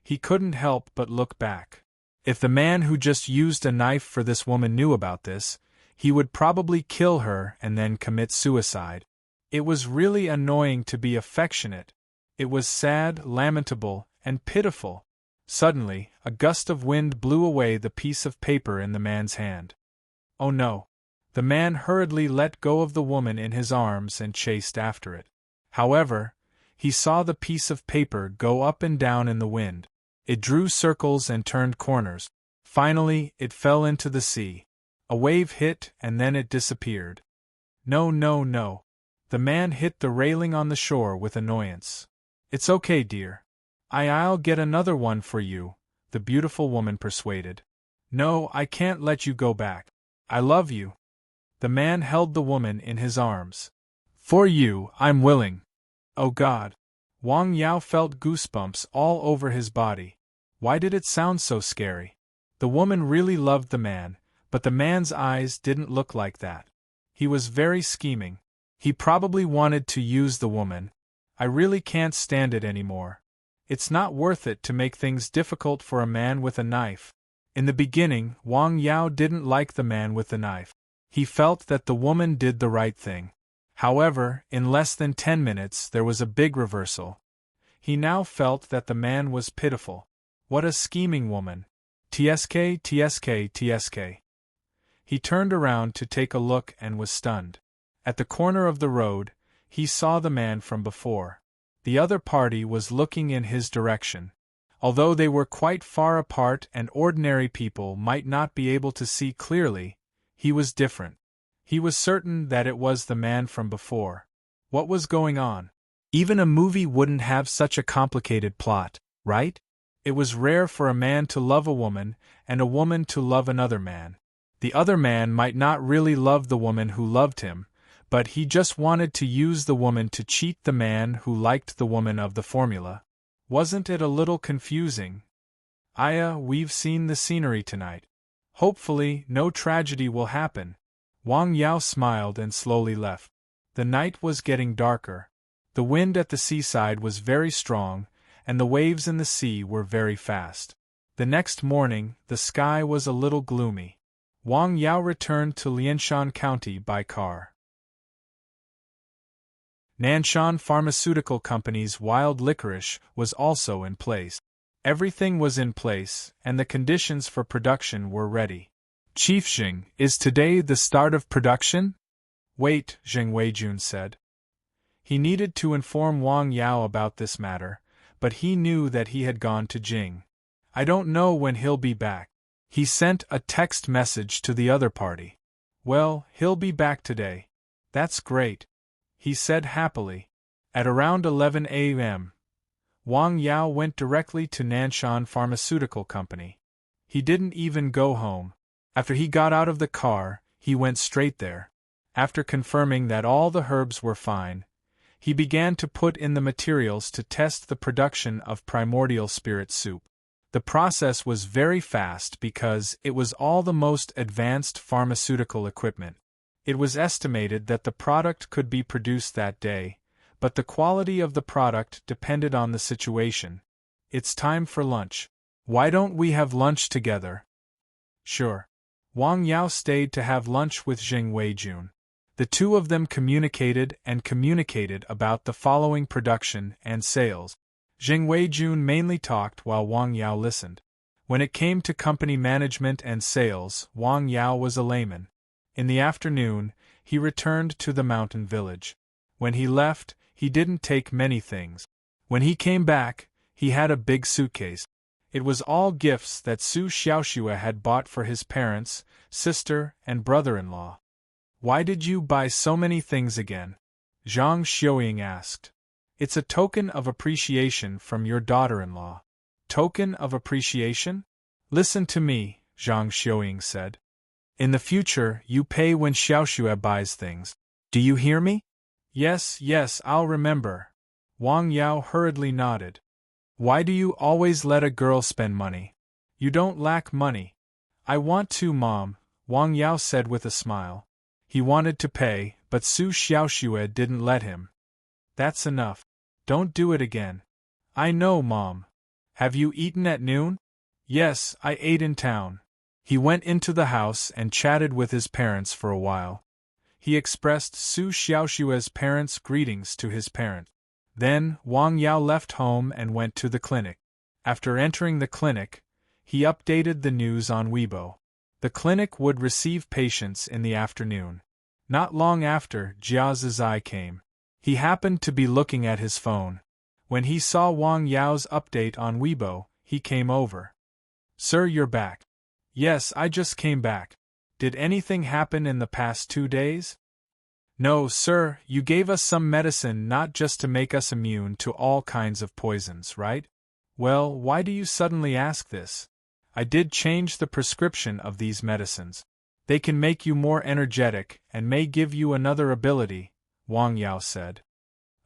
He couldn't help but look back. If the man who just used a knife for this woman knew about this, he would probably kill her and then commit suicide. It was really annoying to be affectionate. It was sad, lamentable, and pitiful. Suddenly, a gust of wind blew away the piece of paper in the man's hand. Oh no! The man hurriedly let go of the woman in his arms and chased after it. However, he saw the piece of paper go up and down in the wind. It drew circles and turned corners. Finally, it fell into the sea. A wave hit and then it disappeared. No, no, no. The man hit the railing on the shore with annoyance. It's okay, dear. I'll get another one for you, the beautiful woman persuaded. No, I can't let you go back. I love you. The man held the woman in his arms. For you, I'm willing. Oh God. Wang Yao felt goosebumps all over his body. Why did it sound so scary? The woman really loved the man, but the man's eyes didn't look like that. He was very scheming. He probably wanted to use the woman. I really can't stand it anymore. It's not worth it to make things difficult for a man with a knife. In the beginning, Wang Yao didn't like the man with the knife. He felt that the woman did the right thing. However, in less than 10 minutes there was a big reversal. He now felt that the man was pitiful. What a scheming woman. TSK, TSK, TSK. He turned around to take a look and was stunned. At the corner of the road, he saw the man from before. The other party was looking in his direction. Although they were quite far apart and ordinary people might not be able to see clearly, he was different. He was certain that it was the man from before. What was going on? Even a movie wouldn't have such a complicated plot, right? It was rare for a man to love a woman and a woman to love another man. The other man might not really love the woman who loved him, but he just wanted to use the woman to cheat the man who liked the woman of the formula. Wasn't it a little confusing? We've seen the scenery tonight. Hopefully, no tragedy will happen. Wang Yao smiled and slowly left. The night was getting darker. The wind at the seaside was very strong, and the waves in the sea were very fast. The next morning, the sky was a little gloomy. Wang Yao returned to Lianshan County by car. Nanshan Pharmaceutical Company's wild licorice was also in place. Everything was in place, and the conditions for production were ready. Chief Xing, is today the start of production? Wait, Zheng Weijun said. He needed to inform Wang Yao about this matter, but he knew that he had gone to Jing. I don't know when he'll be back. He sent a text message to the other party. Well, he'll be back today. That's great, he said happily. At around 11 a.m., Wang Yao went directly to Nanshan Pharmaceutical Company. He didn't even go home. After he got out of the car, he went straight there. After confirming that all the herbs were fine, he began to put in the materials to test the production of primordial spirit soup. The process was very fast because it was all the most advanced pharmaceutical equipment. It was estimated that the product could be produced that day, but the quality of the product depended on the situation. It's time for lunch. Why don't we have lunch together? Sure. Wang Yao stayed to have lunch with Zheng Weijun. The two of them communicated about the following production and sales. Zheng Weijun mainly talked while Wang Yao listened. When it came to company management and sales, Wang Yao was a layman. In the afternoon, he returned to the mountain village. When he left, he didn't take many things. When he came back, he had a big suitcase. It was all gifts that Su Xiaoxue had bought for his parents, sister, and brother-in-law. Why did you buy so many things again? Zhang Xiuying asked. It's a token of appreciation from your daughter-in-law. Token of appreciation? Listen to me, Zhang Xiuying said. In the future, you pay when Xiaoxue buys things. Do you hear me? Yes, I'll remember. Wang Yao hurriedly nodded. Why do you always let a girl spend money? You don't lack money. I want to, Mom, Wang Yao said with a smile. He wanted to pay, but Su Xiaoxue didn't let him. That's enough. Don't do it again. I know, Mom. Have you eaten at noon? Yes, I ate in town. He went into the house and chatted with his parents for a while. He expressed Su Xiaoxue's parents' greetings to his parent. Then, Wang Yao left home and went to the clinic. After entering the clinic, he updated the news on Weibo. The clinic would receive patients in the afternoon. Not long after, Jia Zizai came. He happened to be looking at his phone. When he saw Wang Yao's update on Weibo, he came over. Sir, you're back. Yes, I just came back. Did anything happen in the past 2 days? No, sir, you gave us some medicine not just to make us immune to all kinds of poisons, right? Well, why do you suddenly ask this? I did change the prescription of these medicines. They can make you more energetic and may give you another ability, Wang Yao said.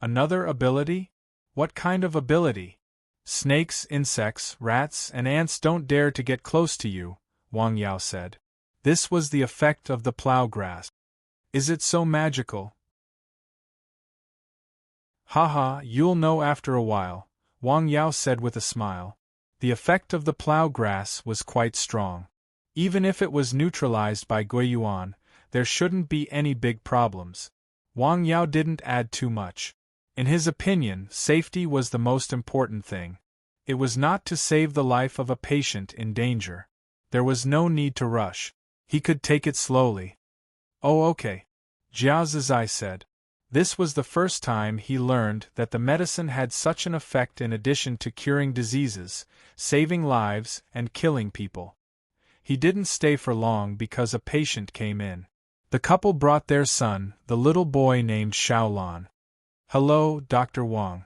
Another ability? What kind of ability? Snakes, insects, rats, and ants don't dare to get close to you, Wang Yao said. This was the effect of the plow grass. Is it so magical? Haha, you'll know after a while, Wang Yao said with a smile. The effect of the plow grass was quite strong. Even if it was neutralized by Guiyuan, there shouldn't be any big problems. Wang Yao didn't add too much. In his opinion, safety was the most important thing. It was not to save the life of a patient in danger. There was no need to rush. He could take it slowly. Oh, okay, Jiao Zizai said. This was the first time he learned that the medicine had such an effect in addition to curing diseases, saving lives, and killing people. He didn't stay for long because a patient came in. The couple brought their son, the little boy named Xiaolan. Hello, Dr. Wang.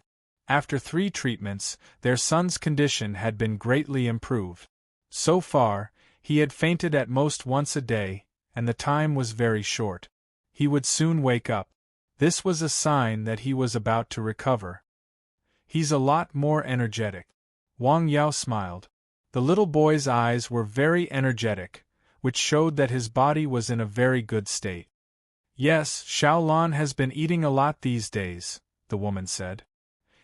After 3 treatments, their son's condition had been greatly improved. So far, he had fainted at most once a day, and the time was very short. He would soon wake up. This was a sign that he was about to recover. He's a lot more energetic. Wang Yao smiled. The little boy's eyes were very energetic, which showed that his body was in a very good state. Yes, Xiaolan has been eating a lot these days, the woman said.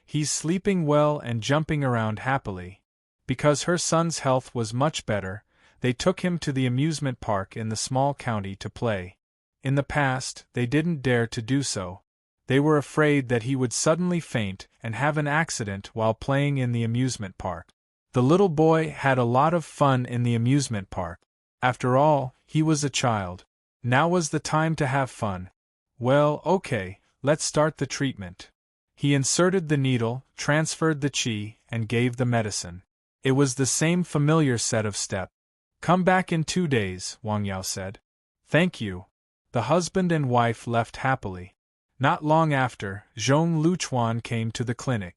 He's sleeping well and jumping around happily. Because her son's health was much better, they took him to the amusement park in the small county to play. In the past, they didn't dare to do so. They were afraid that he would suddenly faint and have an accident while playing in the amusement park. The little boy had a lot of fun in the amusement park. After all, he was a child. Now was the time to have fun. Well, okay, let's start the treatment. He inserted the needle, transferred the qi, and gave the medicine. It was the same familiar set of steps. Come back in 2 days, Wang Yao said. Thank you. The husband and wife left happily. Not long after, Zhong Luchuan came to the clinic.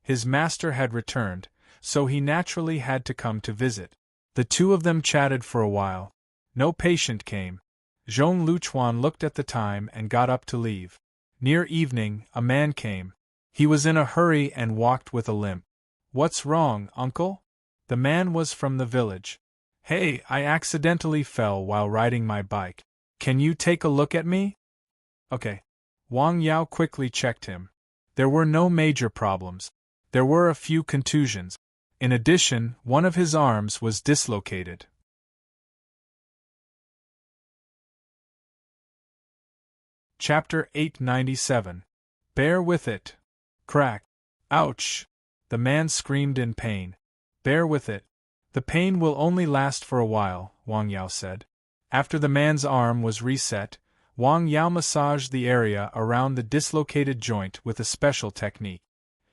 His master had returned, so he naturally had to come to visit. The two of them chatted for a while. No patient came. Zhong Luchuan looked at the time and got up to leave. Near evening, a man came. He was in a hurry and walked with a limp. What's wrong, uncle? The man was from the village. Hey, I accidentally fell while riding my bike. Can you take a look at me? Okay. Wang Yao quickly checked him. There were no major problems. There were a few contusions. In addition, one of his arms was dislocated. Chapter 897. Bear with it. Crack. Ouch! The man screamed in pain. Bear with it. The pain will only last for a while, Wang Yao said. After the man's arm was reset, Wang Yao massaged the area around the dislocated joint with a special technique.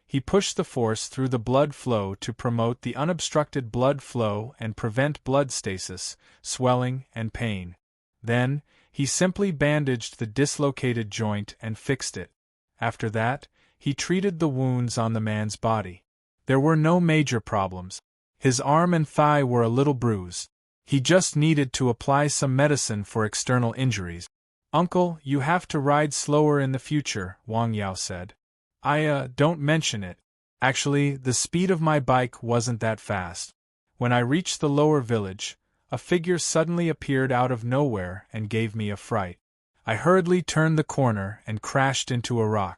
He pushed the force through the blood flow to promote the unobstructed blood flow and prevent blood stasis, swelling, and pain. Then, he simply bandaged the dislocated joint and fixed it. After that, he treated the wounds on the man's body. There were no major problems. His arm and thigh were a little bruised. He just needed to apply some medicine for external injuries. Uncle, you have to ride slower in the future, Wang Yao said. Don't mention it. Actually, the speed of my bike wasn't that fast. When I reached the lower village, a figure suddenly appeared out of nowhere and gave me a fright. I hurriedly turned the corner and crashed into a rock.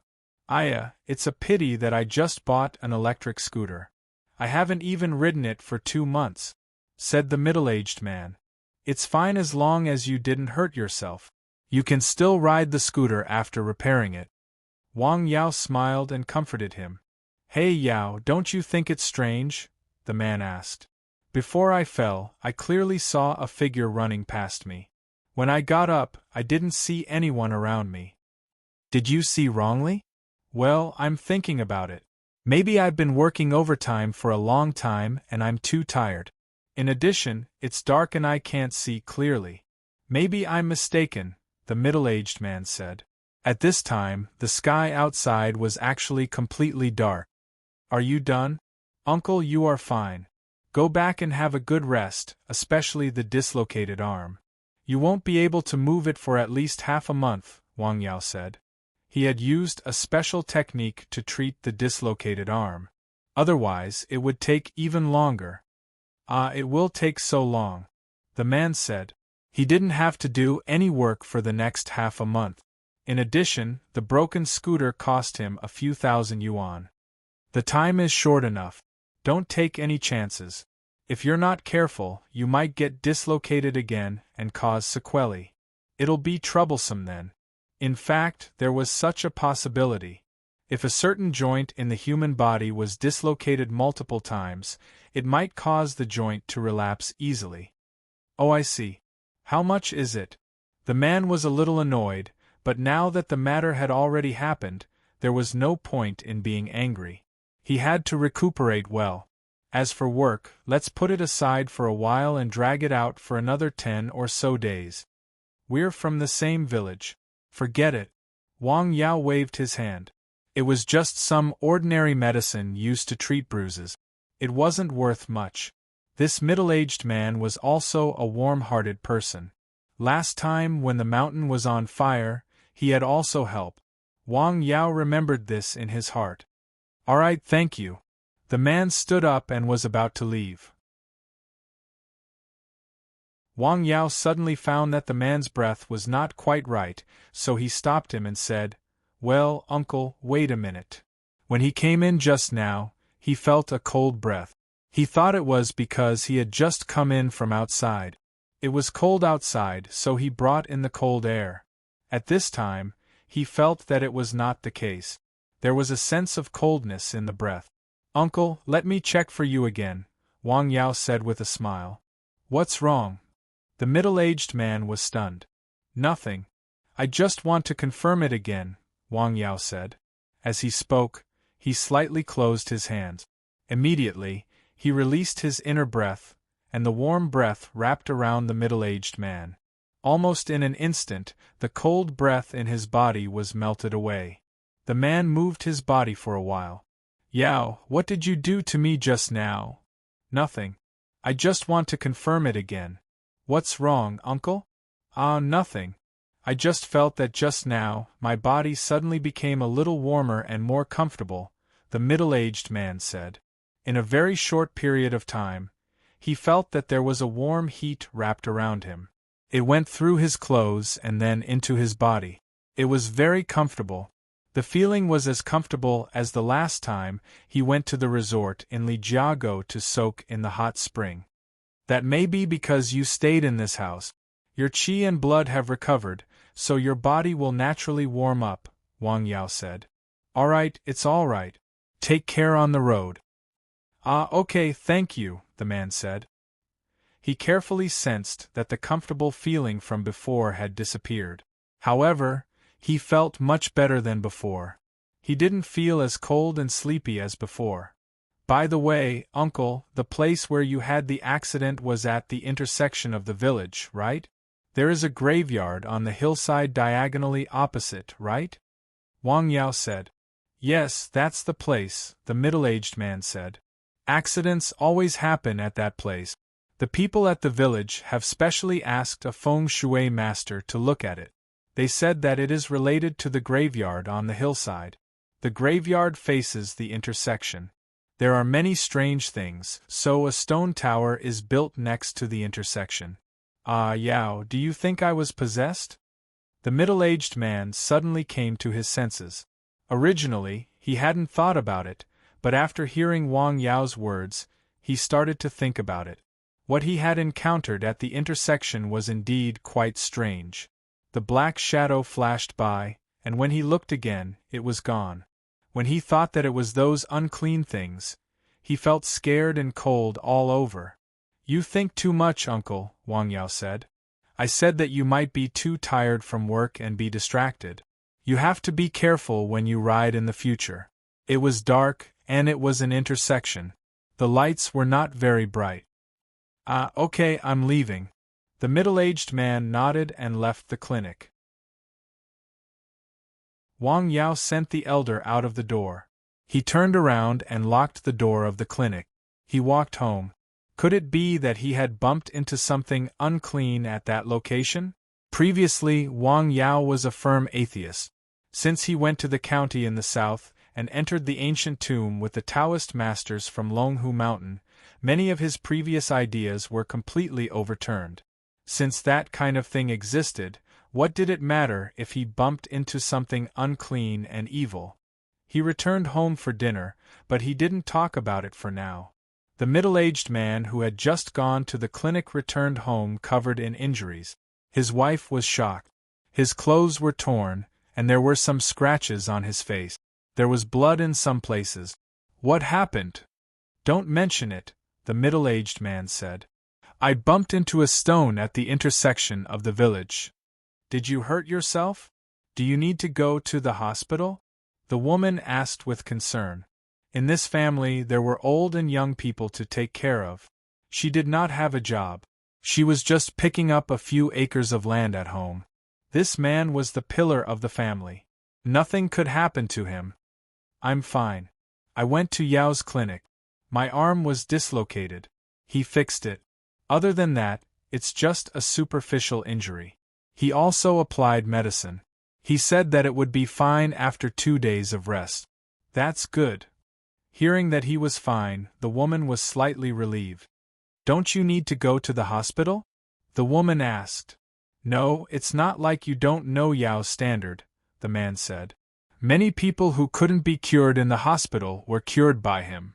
It's a pity that I just bought an electric scooter. I haven't even ridden it for 2 months, said the middle-aged man. It's fine as long as you didn't hurt yourself. You can still ride the scooter after repairing it. Wang Yao smiled and comforted him. Hey Yao, don't you think it's strange? The man asked. Before I fell, I clearly saw a figure running past me. When I got up, I didn't see anyone around me. Did you see wrongly? Well, I'm thinking about it. Maybe I've been working overtime for a long time and I'm too tired. In addition, it's dark and I can't see clearly. Maybe I'm mistaken, the middle-aged man said. At this time, the sky outside was actually completely dark. Are you done? Uncle, you are fine. Go back and have a good rest, especially the dislocated arm. You won't be able to move it for at least half a month, Wang Yao said. He had used a special technique to treat the dislocated arm. Otherwise, it would take even longer. Ah, it will take so long, the man said. He didn't have to do any work for the next half a month. In addition, the broken scooter cost him a few thousand yuan. The time is short enough. Don't take any chances. If you're not careful, you might get dislocated again and cause sequelae. It'll be troublesome then. In fact, there was such a possibility. If a certain joint in the human body was dislocated multiple times, it might cause the joint to relapse easily. Oh, I see. How much is it? The man was a little annoyed, but now that the matter had already happened, there was no point in being angry. He had to recuperate well. As for work, let's put it aside for a while and drag it out for another 10 or so days. We're from the same village. Forget it. Wang Yao waved his hand. It was just some ordinary medicine used to treat bruises. It wasn't worth much. This middle-aged man was also a warm-hearted person. Last time, when the mountain was on fire, he had also helped. Wang Yao remembered this in his heart. All right, thank you. The man stood up and was about to leave. Wang Yao suddenly found that the man's breath was not quite right, so he stopped him and said, Well, uncle, wait a minute. When he came in just now, he felt a cold breath. He thought it was because he had just come in from outside. It was cold outside, so he brought in the cold air. At this time, he felt that it was not the case. There was a sense of coldness in the breath. Uncle, let me check for you again, Wang Yao said with a smile. What's wrong? The middle-aged man was stunned. Nothing. I just want to confirm it again, Wang Yao said. As he spoke, he slightly closed his hands. Immediately, he released his inner breath, and the warm breath wrapped around the middle-aged man. Almost in an instant, the cold breath in his body was melted away. The man moved his body for a while. Yao, what did you do to me just now? Nothing. I just want to confirm it again. What's wrong, uncle? Ah, nothing. I just felt that just now, my body suddenly became a little warmer and more comfortable, the middle-aged man said. In a very short period of time, he felt that there was a warm heat wrapped around him. It went through his clothes and then into his body. It was very comfortable. The feeling was as comfortable as the last time he went to the resort in Lijiago to soak in the hot spring. That may be because you stayed in this house. Your qi and blood have recovered, so your body will naturally warm up, Wang Yao said. All right, it's all right. Take care on the road. Ah, okay, thank you, the man said. He carefully sensed that the comfortable feeling from before had disappeared. However, he felt much better than before. He didn't feel as cold and sleepy as before. By the way, uncle, the place where you had the accident was at the intersection of the village, right? There is a graveyard on the hillside diagonally opposite, right? Wang Yao said. Yes, that's the place, the middle-aged man said. Accidents always happen at that place. The people at the village have specially asked a feng shui master to look at it. They said that it is related to the graveyard on the hillside. The graveyard faces the intersection. There are many strange things, so a stone tower is built next to the intersection. Ah, Yao, do you think I was possessed? The middle-aged man suddenly came to his senses. Originally, he hadn't thought about it, but after hearing Wang Yao's words, he started to think about it. What he had encountered at the intersection was indeed quite strange. The black shadow flashed by, and when he looked again, it was gone. When he thought that it was those unclean things, he felt scared and cold all over. You think too much, uncle, Wang Yao said. I said that you might be too tired from work and be distracted. You have to be careful when you ride in the future. It was dark, and it was an intersection. The lights were not very bright. Ah, okay, I'm leaving. The middle-aged man nodded and left the clinic. Wang Yao sent the elder out of the door. He turned around and locked the door of the clinic. He walked home. Could it be that he had bumped into something unclean at that location? Previously, Wang Yao was a firm atheist. Since he went to the county in the south and entered the ancient tomb with the Taoist masters from Longhu Mountain, many of his previous ideas were completely overturned. Since that kind of thing existed, what did it matter if he bumped into something unclean and evil? He returned home for dinner, but he didn't talk about it for now. The middle-aged man who had just gone to the clinic returned home covered in injuries. His wife was shocked. His clothes were torn, and there were some scratches on his face. There was blood in some places. What happened? Don't mention it, the middle-aged man said. I bumped into a stone at the intersection of the village. Did you hurt yourself? Do you need to go to the hospital? The woman asked with concern. In this family there were old and young people to take care of. She did not have a job. She was just picking up a few acres of land at home. This man was the pillar of the family. Nothing could happen to him. I'm fine. I went to Yao's clinic. My arm was dislocated. He fixed it. Other than that, it's just a superficial injury. He also applied medicine. He said that it would be fine after 2 days of rest. That's good. Hearing that he was fine, the woman was slightly relieved. Don't you need to go to the hospital? The woman asked. No, it's not like you don't know Yao's standard, the man said. Many people who couldn't be cured in the hospital were cured by him.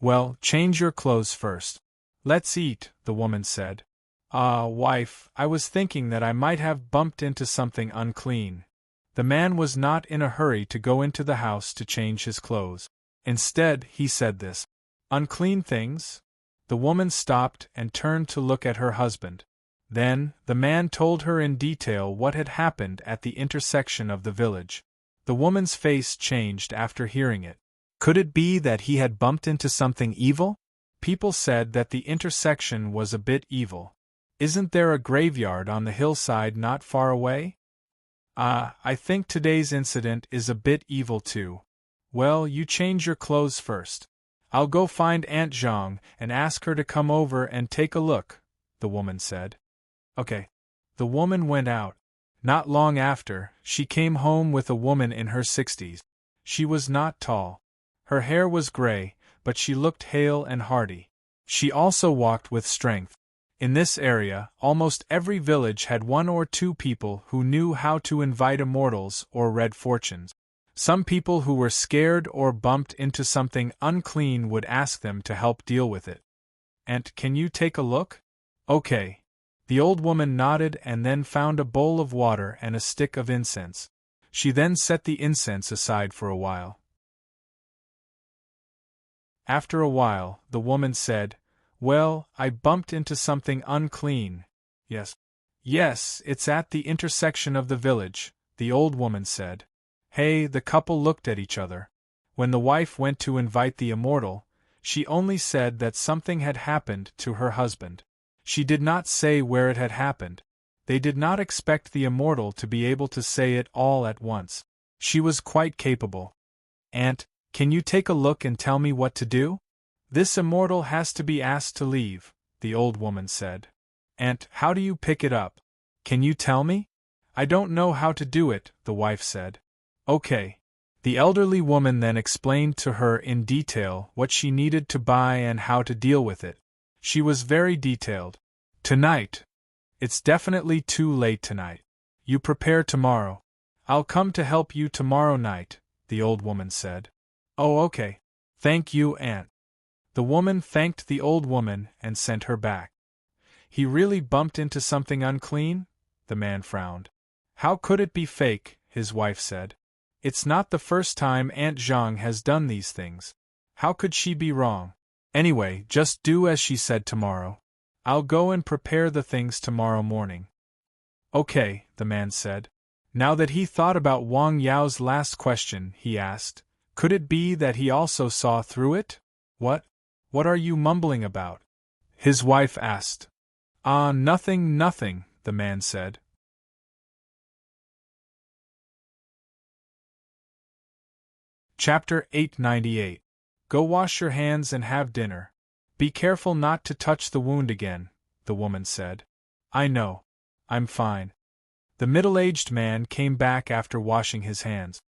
Well, change your clothes first. Let's eat, the woman said. Wife, I was thinking that I might have bumped into something unclean. The man was not in a hurry to go into the house to change his clothes. Instead, he said this. Unclean things? The woman stopped and turned to look at her husband. Then, the man told her in detail what had happened at the intersection of the village. The woman's face changed after hearing it. Could it be that he had bumped into something evil? People said that the intersection was a bit evil. Isn't there a graveyard on the hillside not far away? I think today's incident is a bit evil too. Well, you change your clothes first. I'll go find Aunt Zhang and ask her to come over and take a look, the woman said. Okay. The woman went out. Not long after, she came home with a woman in her 60s. She was not tall. Her hair was gray, but she looked hale and hearty. She also walked with strength. In this area, almost every village had 1 or 2 people who knew how to invite immortals or read fortunes. Some people who were scared or bumped into something unclean would ask them to help deal with it. "Aunt, can you take a look?" "Okay." The old woman nodded and then found a bowl of water and a stick of incense. She then set the incense aside for a while. After a while, the woman said, "Well, I bumped into something unclean." "Yes. Yes, it's at the intersection of the village," the old woman said. Hey, the couple looked at each other. When the wife went to invite the immortal, she only said that something had happened to her husband. She did not say where it had happened. They did not expect the immortal to be able to say it all at once. She was quite capable. "Aunt, can you take a look and tell me what to do?" "This immortal has to be asked to leave," the old woman said. "Aunt, how do you pick it up? Can you tell me?" "I don't know how to do it," the wife said. "Okay." The elderly woman then explained to her in detail what she needed to buy and how to deal with it. She was very detailed. "Tonight. It's definitely too late tonight. You prepare tomorrow. I'll come to help you tomorrow night," the old woman said. "Oh, okay. Thank you, Aunt." The woman thanked the old woman and sent her back. "He really bumped into something unclean?" The man frowned. "How could it be fake?" his wife said. "It's not the first time Aunt Zhang has done these things. How could she be wrong? Anyway, just do as she said tomorrow. I'll go and prepare the things tomorrow morning." "Okay," the man said. Now that he thought about Wang Yao's last question, he asked, "Could it be that he also saw through it?" What are you mumbling about?" his wife asked. Nothing, nothing," the man said. Chapter 898. Go wash your hands and have dinner. Be careful not to touch the wound again, the woman said. I know. I'm fine. The middle-aged man came back after washing his hands.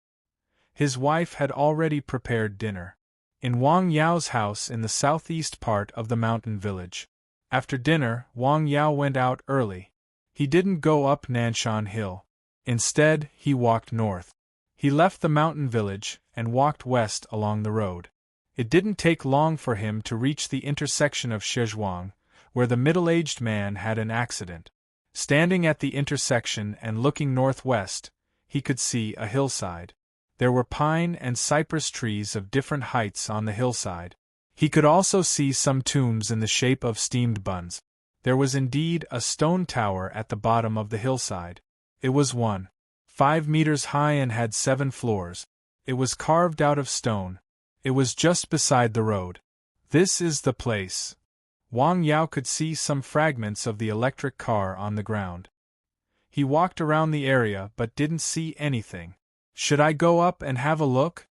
His wife had already prepared dinner. In Wang Yao's house in the southeast part of the mountain village. After dinner, Wang Yao went out early. He didn't go up Nanshan Hill. Instead, he walked north. He left the mountain village and walked west along the road. It didn't take long for him to reach the intersection of Shizhuang, where the middle-aged man had an accident. Standing at the intersection and looking northwest, he could see a hillside. There were pine and cypress trees of different heights on the hillside. He could also see some tombs in the shape of steamed buns. There was indeed a stone tower at the bottom of the hillside. It was 1.5 meters high and had 7 floors. It was carved out of stone. It was just beside the road. This is the place. Wang Yao could see some fragments of the electric car on the ground. He walked around the area but didn't see anything. Should I go up and have a look?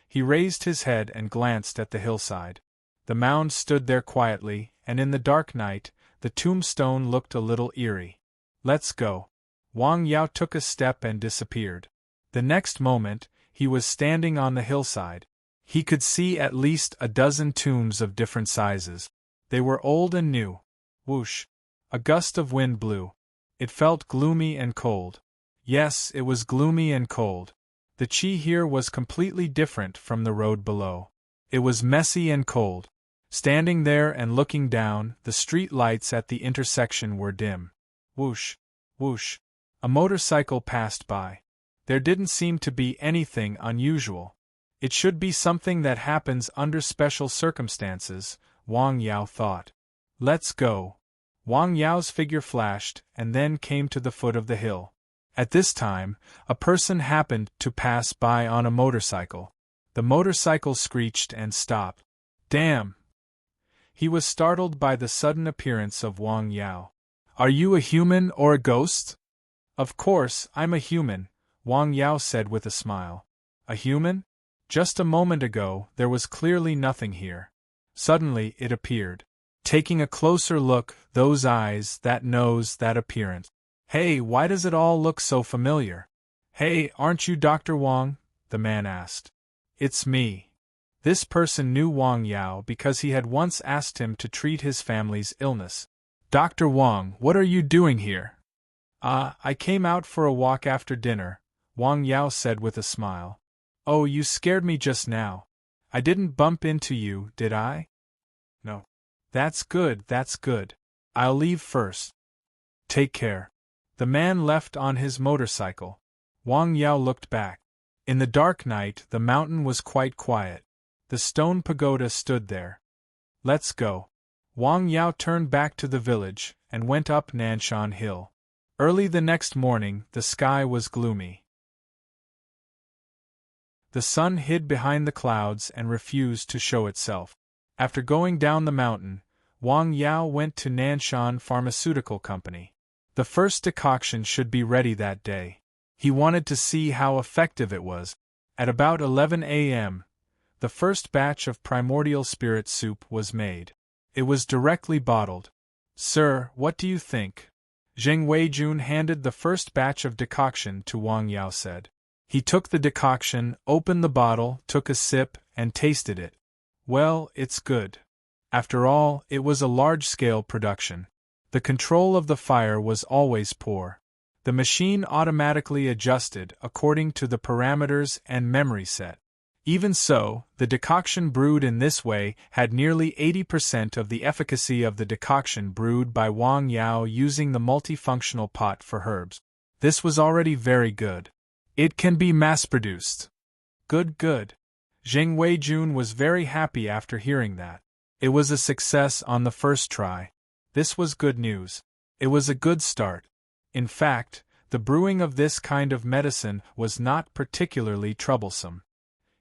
He raised his head and glanced at the hillside. The mound stood there quietly, and in the dark night, the tombstone looked a little eerie. Let's go. Wang Yao took a step and disappeared. The next moment, he was standing on the hillside. He could see at least a dozen tombs of different sizes. They were old and new. Whoosh! A gust of wind blew. It felt gloomy and cold. Yes, it was gloomy and cold. The qi here was completely different from the road below. It was messy and cold. Standing there and looking down, the street lights at the intersection were dim. Whoosh! Whoosh! A motorcycle passed by. There didn't seem to be anything unusual. It should be something that happens under special circumstances, Wang Yao thought. Let's go. Wang Yao's figure flashed and then came to the foot of the hill. At this time, a person happened to pass by on a motorcycle. The motorcycle screeched and stopped. Damn! He was startled by the sudden appearance of Wang Yao. Are you a human or a ghost? Of course, I'm a human, Wang Yao said with a smile. A human? Just a moment ago, there was clearly nothing here. Suddenly, it appeared. Taking a closer look, those eyes, that nose, that appearance. Hey, why does it all look so familiar? Hey, aren't you Dr. Wang? The man asked. It's me. This person knew Wang Yao because he had once asked him to treat his family's illness. Dr. Wang, what are you doing here? I came out for a walk after dinner, Wang Yao said with a smile. Oh, you scared me just now. I didn't bump into you, did I? No. That's good, that's good. I'll leave first. Take care. The man left on his motorcycle. Wang Yao looked back. In the dark night, the mountain was quite quiet. The stone pagoda stood there. Let's go. Wang Yao turned back to the village and went up Nanshan Hill. Early the next morning, the sky was gloomy. The sun hid behind the clouds and refused to show itself. After going down the mountain, Wang Yao went to Nanshan Pharmaceutical Company. The first decoction should be ready that day. He wanted to see how effective it was. At about 11 a.m., the first batch of primordial spirit soup was made. It was directly bottled. Sir, what do you think? Zheng Weijun handed the first batch of decoction to Wang Yao said. He took the decoction, opened the bottle, took a sip, and tasted it. Well, it's good. After all, it was a large-scale production. The control of the fire was always poor. The machine automatically adjusted according to the parameters and memory set. Even so, the decoction brewed in this way had nearly 80% of the efficacy of the decoction brewed by Wang Yao using the multifunctional pot for herbs. This was already very good. It can be mass-produced. Good, good. Zheng Weijun was very happy after hearing that. It was a success on the first try. This was good news. It was a good start. In fact, the brewing of this kind of medicine was not particularly troublesome.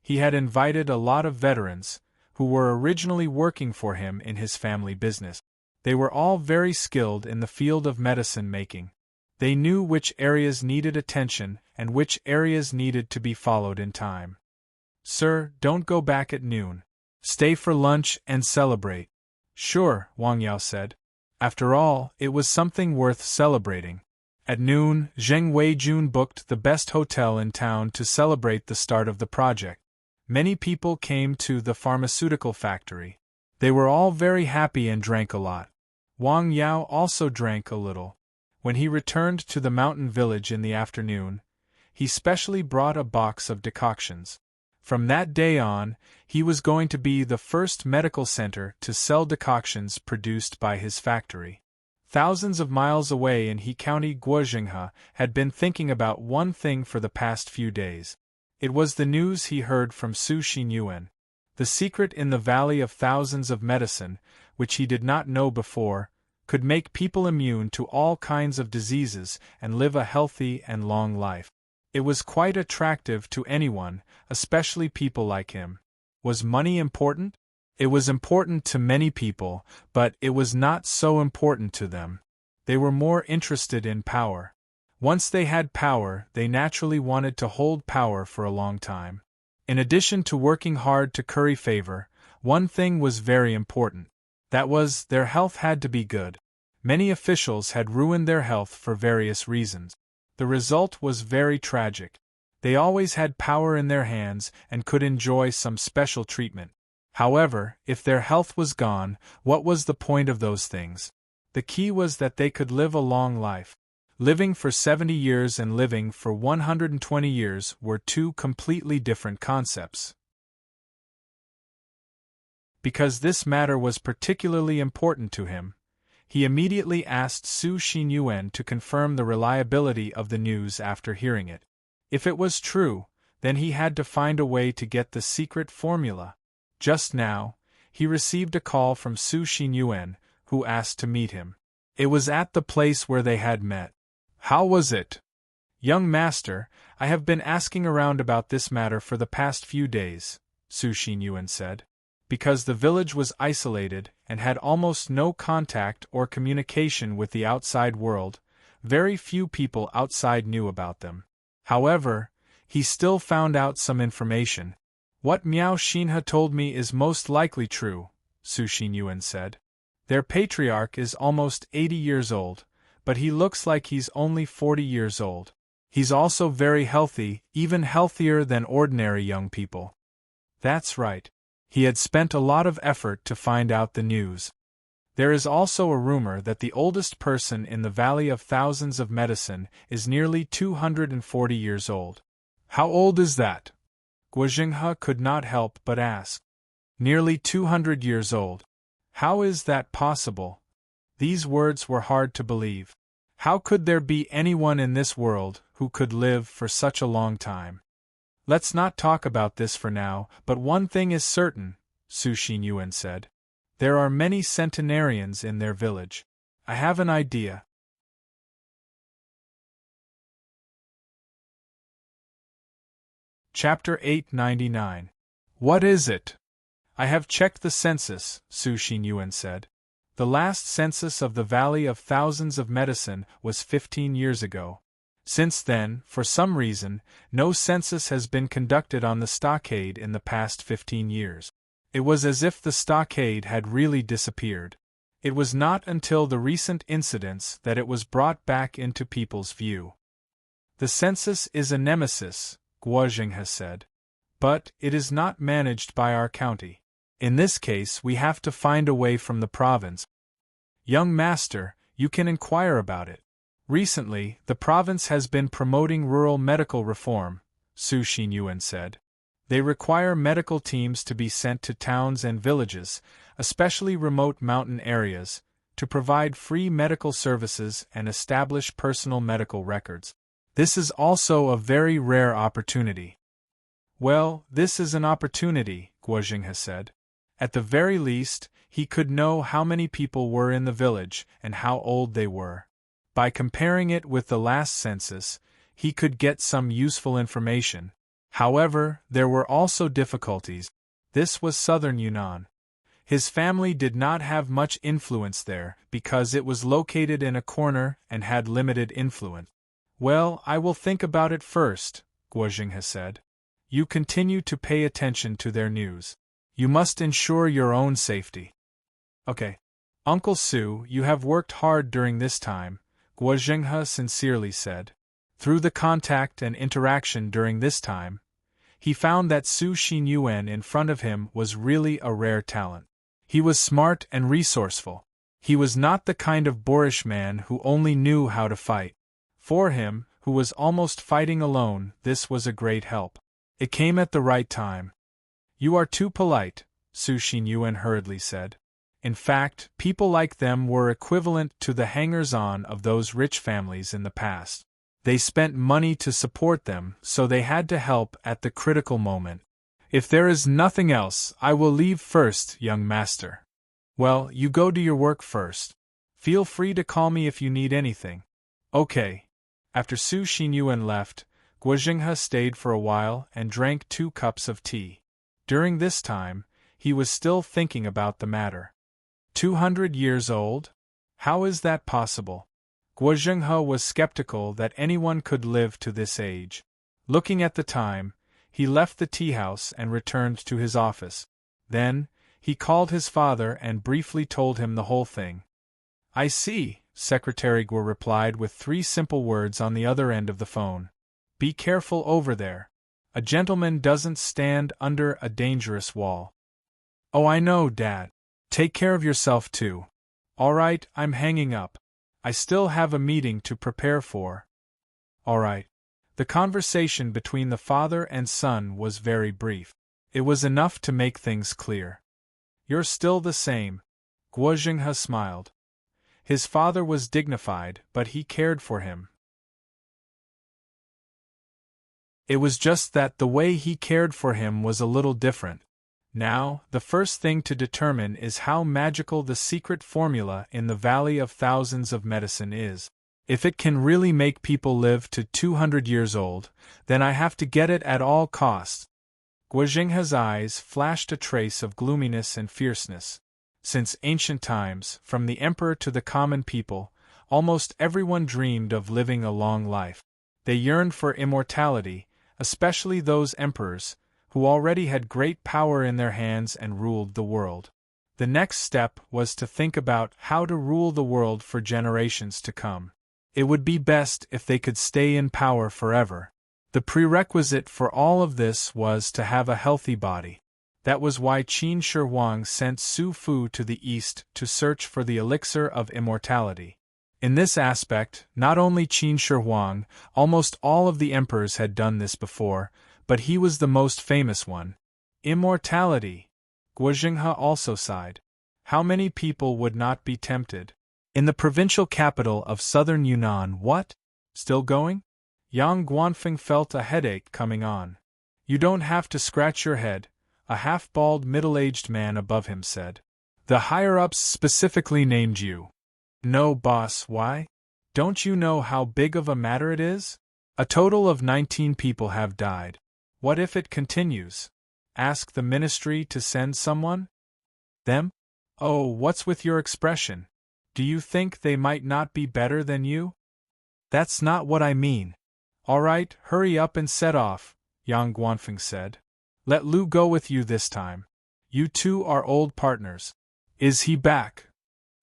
He had invited a lot of veterans, who were originally working for him in his family business. They were all very skilled in the field of medicine making. They knew which areas needed attention and which areas needed to be followed in time. Sir, don't go back at noon. Stay for lunch and celebrate. Sure, Wang Yao said. After all, it was something worth celebrating. At noon, Zheng Weijun booked the best hotel in town to celebrate the start of the project. Many people came to the pharmaceutical factory. They were all very happy and drank a lot. Wang Yao also drank a little. When he returned to the mountain village in the afternoon, he specially brought a box of decoctions. From that day on, he was going to be the first medical center to sell decoctions produced by his factory. Thousands of miles away in He County, Guozhenghe had been thinking about one thing for the past few days. It was the news he heard from Su Xinyuan. The secret in the Valley of Thousands of Medicine, which he did not know before, could make people immune to all kinds of diseases and live a healthy and long life. It was quite attractive to anyone, especially people like him. Was money important? It was important to many people, but it was not so important to them. They were more interested in power. Once they had power, they naturally wanted to hold power for a long time. In addition to working hard to curry favor, one thing was very important. That was, their health had to be good. Many officials had ruined their health for various reasons. The result was very tragic. They always had power in their hands and could enjoy some special treatment. However, if their health was gone, what was the point of those things? The key was that they could live a long life. Living for 70 years and living for 120 years were two completely different concepts. Because this matter was particularly important to him, he immediately asked Su Xinyuan to confirm the reliability of the news after hearing it. If it was true, then he had to find a way to get the secret formula. Just now, he received a call from Su Xinyuan, who asked to meet him. It was at the place where they had met. How was it? Young master, I have been asking around about this matter for the past few days, Su Xinyuan said. Because the village was isolated and had almost no contact or communication with the outside world, very few people outside knew about them. However, he still found out some information. What Miao Xinhe told me is most likely true, Su Xinyuan said. Their patriarch is almost 80 years old, but he looks like he's only 40 years old. He's also very healthy, even healthier than ordinary young people. That's right. He had spent a lot of effort to find out the news. There is also a rumor that the oldest person in the Valley of Thousands of Medicine is nearly 240 years old. How old is that? Guozhenghe could not help but ask. Nearly 200 years old. How is that possible? These words were hard to believe. How could there be anyone in this world who could live for such a long time? Let's not talk about this for now, but one thing is certain, Su Xinyuan said. There are many centenarians in their village. I have an idea. Chapter 899. What is it? I have checked the census, Su Xinyuan said. The last census of the Valley of Thousands of Medicine was 15 years ago. Since then, for some reason, no census has been conducted on the stockade in the past 15 years. It was as if the stockade had really disappeared. It was not until the recent incidents that it was brought back into people's view. The census is a nemesis, Guozhenghe said. But it is not managed by our county. In this case, we have to find a way from the province. Young master, you can inquire about it. Recently, the province has been promoting rural medical reform, Su Xinyuan said. They require medical teams to be sent to towns and villages, especially remote mountain areas, to provide free medical services and establish personal medical records. This is also a very rare opportunity. Well, this is an opportunity, Guozhenghe said. At the very least, he could know how many people were in the village and how old they were. By comparing it with the last census, he could get some useful information. However, there were also difficulties. This was southern Yunnan. His family did not have much influence there because it was located in a corner and had limited influence. Well, I will think about it first, Guozhenghe said. You continue to pay attention to their news. You must ensure your own safety. Okay. Uncle Su, you have worked hard during this time, Guo Zhenghe sincerely said. Through the contact and interaction during this time, he found that Su Xinyuan in front of him was really a rare talent. He was smart and resourceful. He was not the kind of boorish man who only knew how to fight. For him, who was almost fighting alone, this was a great help. It came at the right time. You are too polite, Su Xinyuan hurriedly said. In fact, people like them were equivalent to the hangers-on of those rich families in the past. They spent money to support them, so they had to help at the critical moment. If there is nothing else, I will leave first, young master. Well, you go to your work first. Feel free to call me if you need anything. Okay. After Su Xinyuan left, Guo Zhenghe stayed for a while and drank 2 cups of tea. During this time, he was still thinking about the matter. 200 years old? How is that possible? Guo Zhenghe was skeptical that anyone could live to this age. Looking at the time, he left the tea house and returned to his office. Then, he called his father and briefly told him the whole thing. I see, Secretary Guo replied with 3 simple words on the other end of the phone. Be careful over there. A gentleman doesn't stand under a dangerous wall. Oh, I know, Dad. Take care of yourself too. All right, I'm hanging up. I still have a meeting to prepare for. All right. The conversation between the father and son was very brief. It was enough to make things clear. You're still the same. Guo Zhenghe smiled. His father was dignified, but he cared for him. It was just that the way he cared for him was a little different. Now, the first thing to determine is how magical the secret formula in the Valley of Thousands of Medicine is. If it can really make people live to 200 years old, then I have to get it at all costs. Guo Zhenghe's eyes flashed a trace of gloominess and fierceness. Since ancient times, from the emperor to the common people, almost everyone dreamed of living a long life. They yearned for immortality, especially those emperors, who already had great power in their hands and ruled the world. The next step was to think about how to rule the world for generations to come. It would be best if they could stay in power forever. The prerequisite for all of this was to have a healthy body. That was why Qin Shi Huang sent Su Fu to the east to search for the elixir of immortality. In this aspect, not only Qin Shi Huang, almost all of the emperors had done this before, but he was the most famous one. Immortality! Guo Zhenghe also sighed. How many people would not be tempted? In the provincial capital of southern Yunnan, what? Still going? Yang Guanfeng felt a headache coming on. You don't have to scratch your head, a half-bald middle-aged man above him said. The higher-ups specifically named you. No, boss, why? Don't you know how big of a matter it is? A total of 19 people have died. What if it continues? Ask the ministry to send someone? Them? Oh, what's with your expression? Do you think they might not be better than you? That's not what I mean. All right, hurry up and set off, Yang Guanfeng said. Let Lu go with you this time. You two are old partners. Is he back?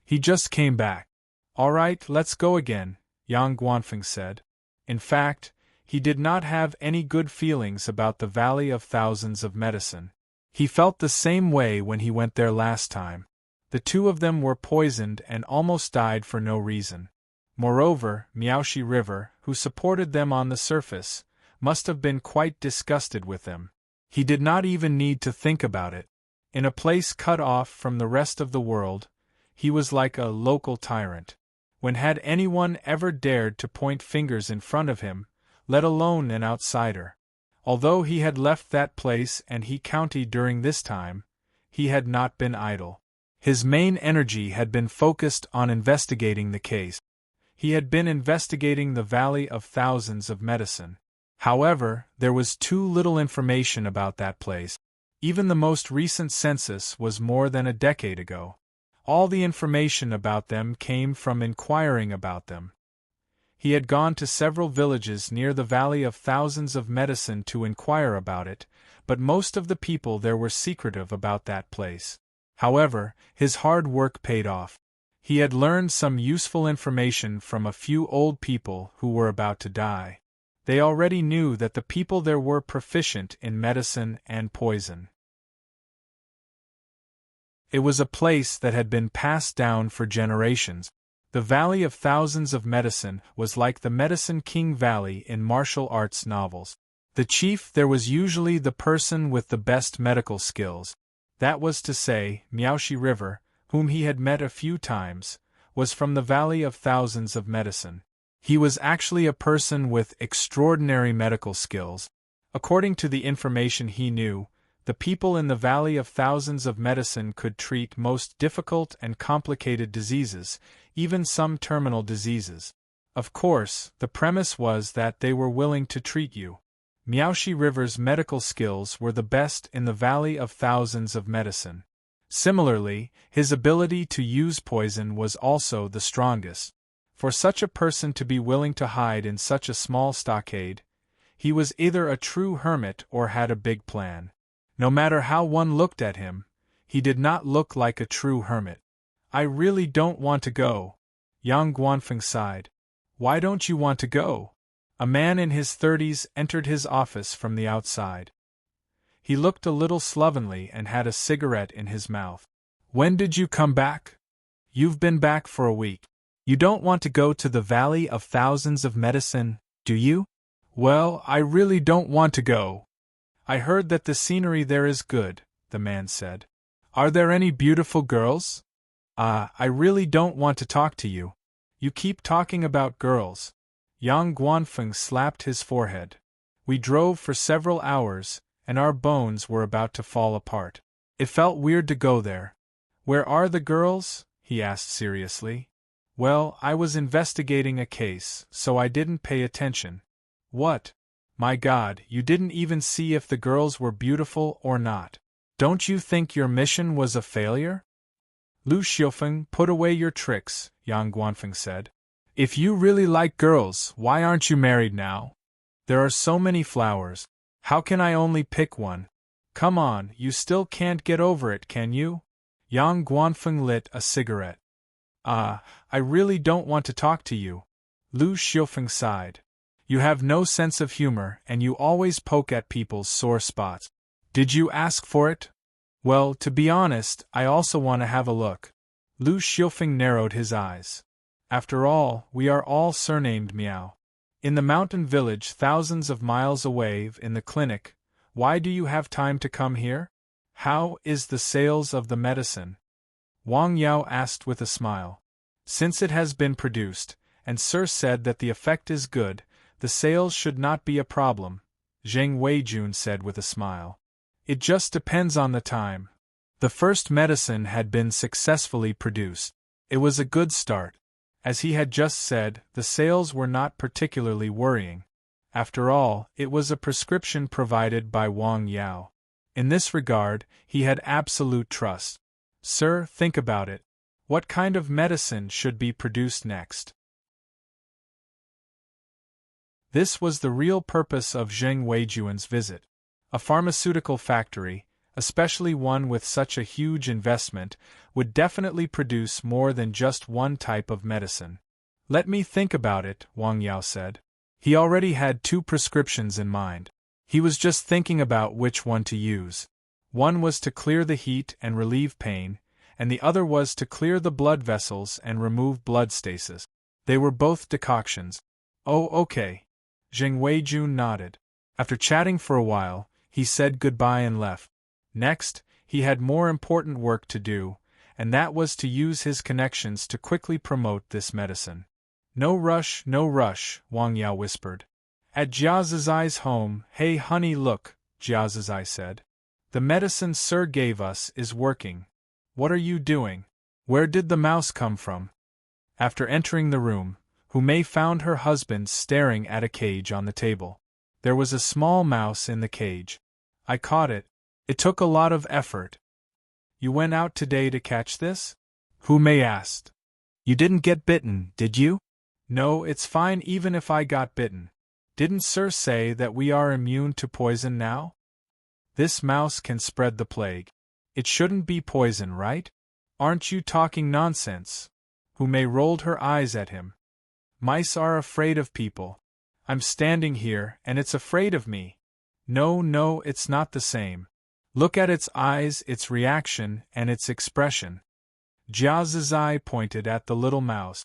He just came back. All right, let's go again, Yang Guanfeng said. In fact, he did not have any good feelings about the Valley of Thousands of Medicine. He felt the same way when he went there last time. The 2 of them were poisoned and almost died for no reason. Moreover, Miaoxi River, who supported them on the surface, must have been quite disgusted with them. He did not even need to think about it. In a place cut off from the rest of the world, he was like a local tyrant. When had anyone ever dared to point fingers in front of him, let alone an outsider? Although he had left that place and he county during this time, he had not been idle. His main energy had been focused on investigating the case. He had been investigating the Valley of Thousands of Medicine. However, there was too little information about that place. Even the most recent census was more than a decade ago. All the information about them came from inquiring about them. He had gone to several villages near the Valley of Thousands of Medicine to inquire about it, but most of the people there were secretive about that place. However, his hard work paid off. He had learned some useful information from a few old people who were about to die. They already knew that the people there were proficient in medicine and poison. It was a place that had been passed down for generations. The Valley of Thousands of Medicine was like the Medicine King Valley in martial arts novels. The chief there was usually the person with the best medical skills. That was to say, Miaoshi River, whom he had met a few times, was from the Valley of Thousands of Medicine. He was actually a person with extraordinary medical skills. According to the information he knew, the people in the Valley of Thousands of Medicine could treat most difficult and complicated diseases, even some terminal diseases. Of course, the premise was that they were willing to treat you. Miaoshi River's medical skills were the best in the Valley of Thousands of Medicine. Similarly, his ability to use poison was also the strongest. For such a person to be willing to hide in such a small stockade, he was either a true hermit or had a big plan. No matter how one looked at him, he did not look like a true hermit. I really don't want to go. Yang Guanfeng sighed. Why don't you want to go? A man in his 30s entered his office from the outside. He looked a little slovenly and had a cigarette in his mouth. When did you come back? You've been back for a week. You don't want to go to the Valley of Thousands of Medicine, do you? Well, I really don't want to go. I heard that the scenery there is good, the man said. Are there any beautiful girls? I really don't want to talk to you. You keep talking about girls. Yang Guanfeng slapped his forehead. We drove for several hours, and our bones were about to fall apart. It felt weird to go there. Where are the girls? He asked seriously. Well, I was investigating a case, so I didn't pay attention. What? My God, you didn't even see if the girls were beautiful or not. Don't you think your mission was a failure? Lu Xiufeng, put away your tricks, Yang Guanfeng said. If you really like girls, why aren't you married now? There are so many flowers. How can I only pick one? Come on, you still can't get over it, can you? Yang Guanfeng lit a cigarette. I really don't want to talk to you. Lu Xiufeng sighed. You have no sense of humor and you always poke at people's sore spots. Did you ask for it? Well, to be honest, I also want to have a look. Lu Xiufeng narrowed his eyes. After all, we are all surnamed Miao. In the mountain village thousands of miles away in the clinic, why do you have time to come here? How is the sales of the medicine? Wang Yao asked with a smile. Since it has been produced, and Sir said that the effect is good, the sales should not be a problem, Zheng Weijun said with a smile. It just depends on the time. The first medicine had been successfully produced. It was a good start. As he had just said, the sales were not particularly worrying. After all, it was a prescription provided by Wang Yao. In this regard, he had absolute trust. Sir, think about it. What kind of medicine should be produced next? This was the real purpose of Zheng Weijun's visit. A pharmaceutical factory, especially one with such a huge investment, would definitely produce more than just one type of medicine. Let me think about it, Wang Yao said. He already had 2 prescriptions in mind. He was just thinking about which one to use. One was to clear the heat and relieve pain, and the other was to clear the blood vessels and remove blood stasis. They were both decoctions. Oh, okay. Zheng Weijun nodded. After chatting for a while, he said goodbye and left. Next, he had more important work to do, and that was to use his connections to quickly promote this medicine. No rush, Wang Yao whispered. At Jia Zizai's home, hey honey look, Jia Zizai said. The medicine Sir gave us is working. What are you doing? Where did the mouse come from? After entering the room, Hu Mei found her husband staring at a cage on the table. There was a small mouse in the cage. I caught it. It took a lot of effort. You went out today to catch this? Hu Mei asked. You didn't get bitten, did you? No, it's fine even if I got bitten. Didn't Sir say that we are immune to poison now? This mouse can spread the plague. It shouldn't be poison, right? Aren't you talking nonsense? Hume rolled her eyes at him. Mice are afraid of people. I'm standing here, and it's afraid of me. No, it's not the same. Look at its eyes, its reaction, and its expression. Jia Zizai pointed at the little mouse.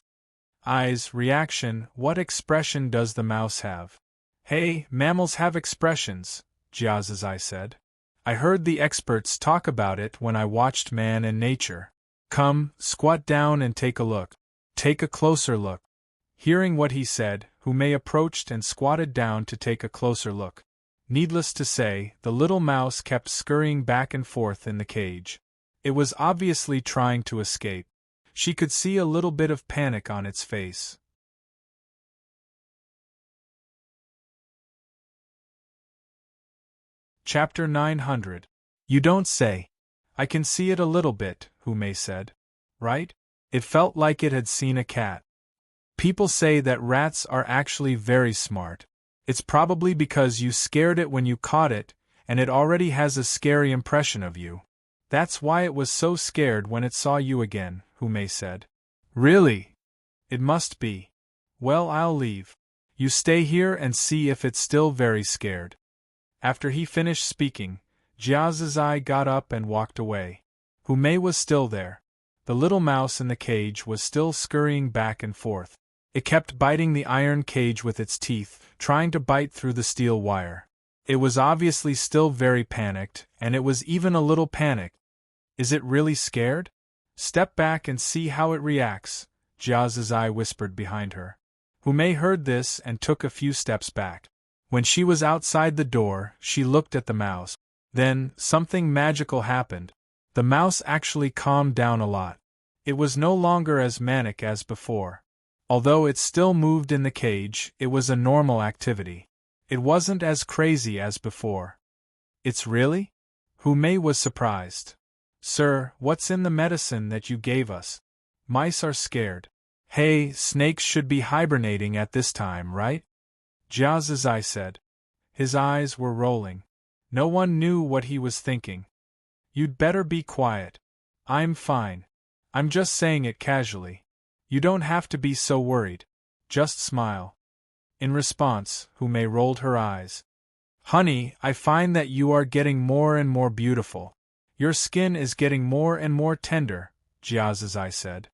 Eyes, reaction, what expression does the mouse have? Hey, mammals have expressions, Jia Zizai said. I heard the experts talk about it when I watched Man and Nature. Come, squat down and take a look. Take a closer look. Hearing what he said, Hume approached and squatted down to take a closer look. Needless to say, the little mouse kept scurrying back and forth in the cage. It was obviously trying to escape. She could see a little bit of panic on its face. Chapter 900. You don't say. I can see it a little bit, Hume said. Right? It felt like it had seen a cat. People say that rats are actually very smart. It's probably because you scared it when you caught it, and it already has a scary impression of you. That's why it was so scared when it saw you again, Hume said. Really? It must be. Well, I'll leave. You stay here and see if it's still very scared. After he finished speaking, Jia Zizai got up and walked away. Hume was still there. The little mouse in the cage was still scurrying back and forth. It kept biting the iron cage with its teeth, trying to bite through the steel wire. It was obviously still very panicked, and it was even a little panicked. Is it really scared? Step back and see how it reacts, Jia Zizai whispered behind her. Hume heard this and took a few steps back. When she was outside the door, she looked at the mouse. Then, something magical happened. The mouse actually calmed down a lot. It was no longer as manic as before. Although it still moved in the cage, it was a normal activity. It wasn't as crazy as before. It's really? Hume was surprised. Sir, what's in the medicine that you gave us? Mice are scared. Hey, snakes should be hibernating at this time, right? Jia Zizai said. His eyes were rolling. No one knew what he was thinking. You'd better be quiet. I'm fine. I'm just saying it casually. You don't have to be so worried. Just smile. In response, Hume rolled her eyes. Honey, I find that you are getting more and more beautiful. Your skin is getting more and more tender, Jia Zizai said.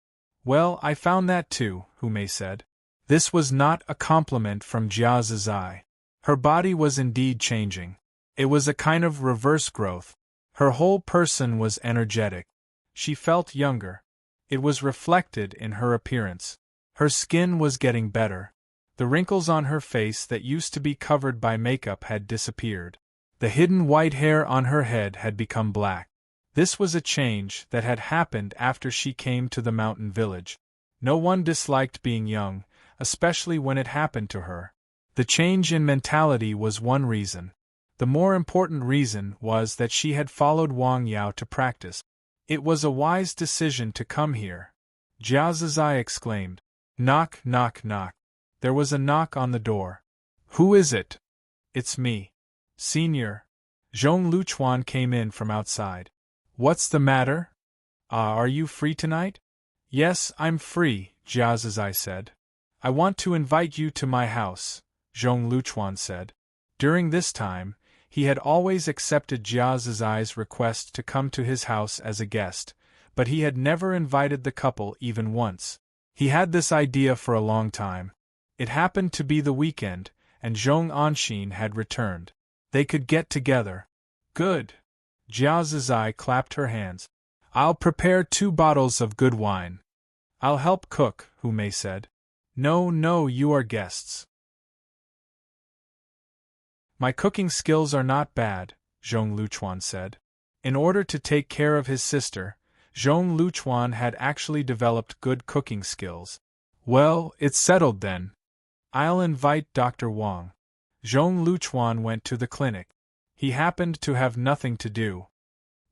Well, I found that too, Hume said. This was not a compliment from Jia Zizai. Her body was indeed changing. It was a kind of reverse growth. Her whole person was energetic. She felt younger. It was reflected in her appearance. Her skin was getting better. The wrinkles on her face that used to be covered by makeup had disappeared. The hidden white hair on her head had become black. This was a change that had happened after she came to the mountain village. No one disliked being young, especially when it happened to her. The change in mentality was one reason. The more important reason was that she had followed Wang Yao to practice. It was a wise decision to come here. Jia Zizai exclaimed. Knock, knock, knock. There was a knock on the door. Who is it? It's me. Senior. Zhong Luchuan came in from outside. What's the matter? Are you free tonight? Yes, I'm free, Jia Zizai said. I want to invite you to my house, Zhong Luchuan said. During this time, he had always accepted Jia Zizai's request to come to his house as a guest, but he had never invited the couple even once. He had this idea for a long time. It happened to be the weekend, and Zhong Anxin had returned. They could get together. Good. Jia Zizai clapped her hands. I'll prepare 2 bottles of good wine. I'll help cook, Hume said. No, you are guests. My cooking skills are not bad, Zhong Luchuan said. In order to take care of his sister, Zhong Luchuan had actually developed good cooking skills. Well, it's settled then. I'll invite Dr. Wang. Zhong Luchuan went to the clinic. He happened to have nothing to do.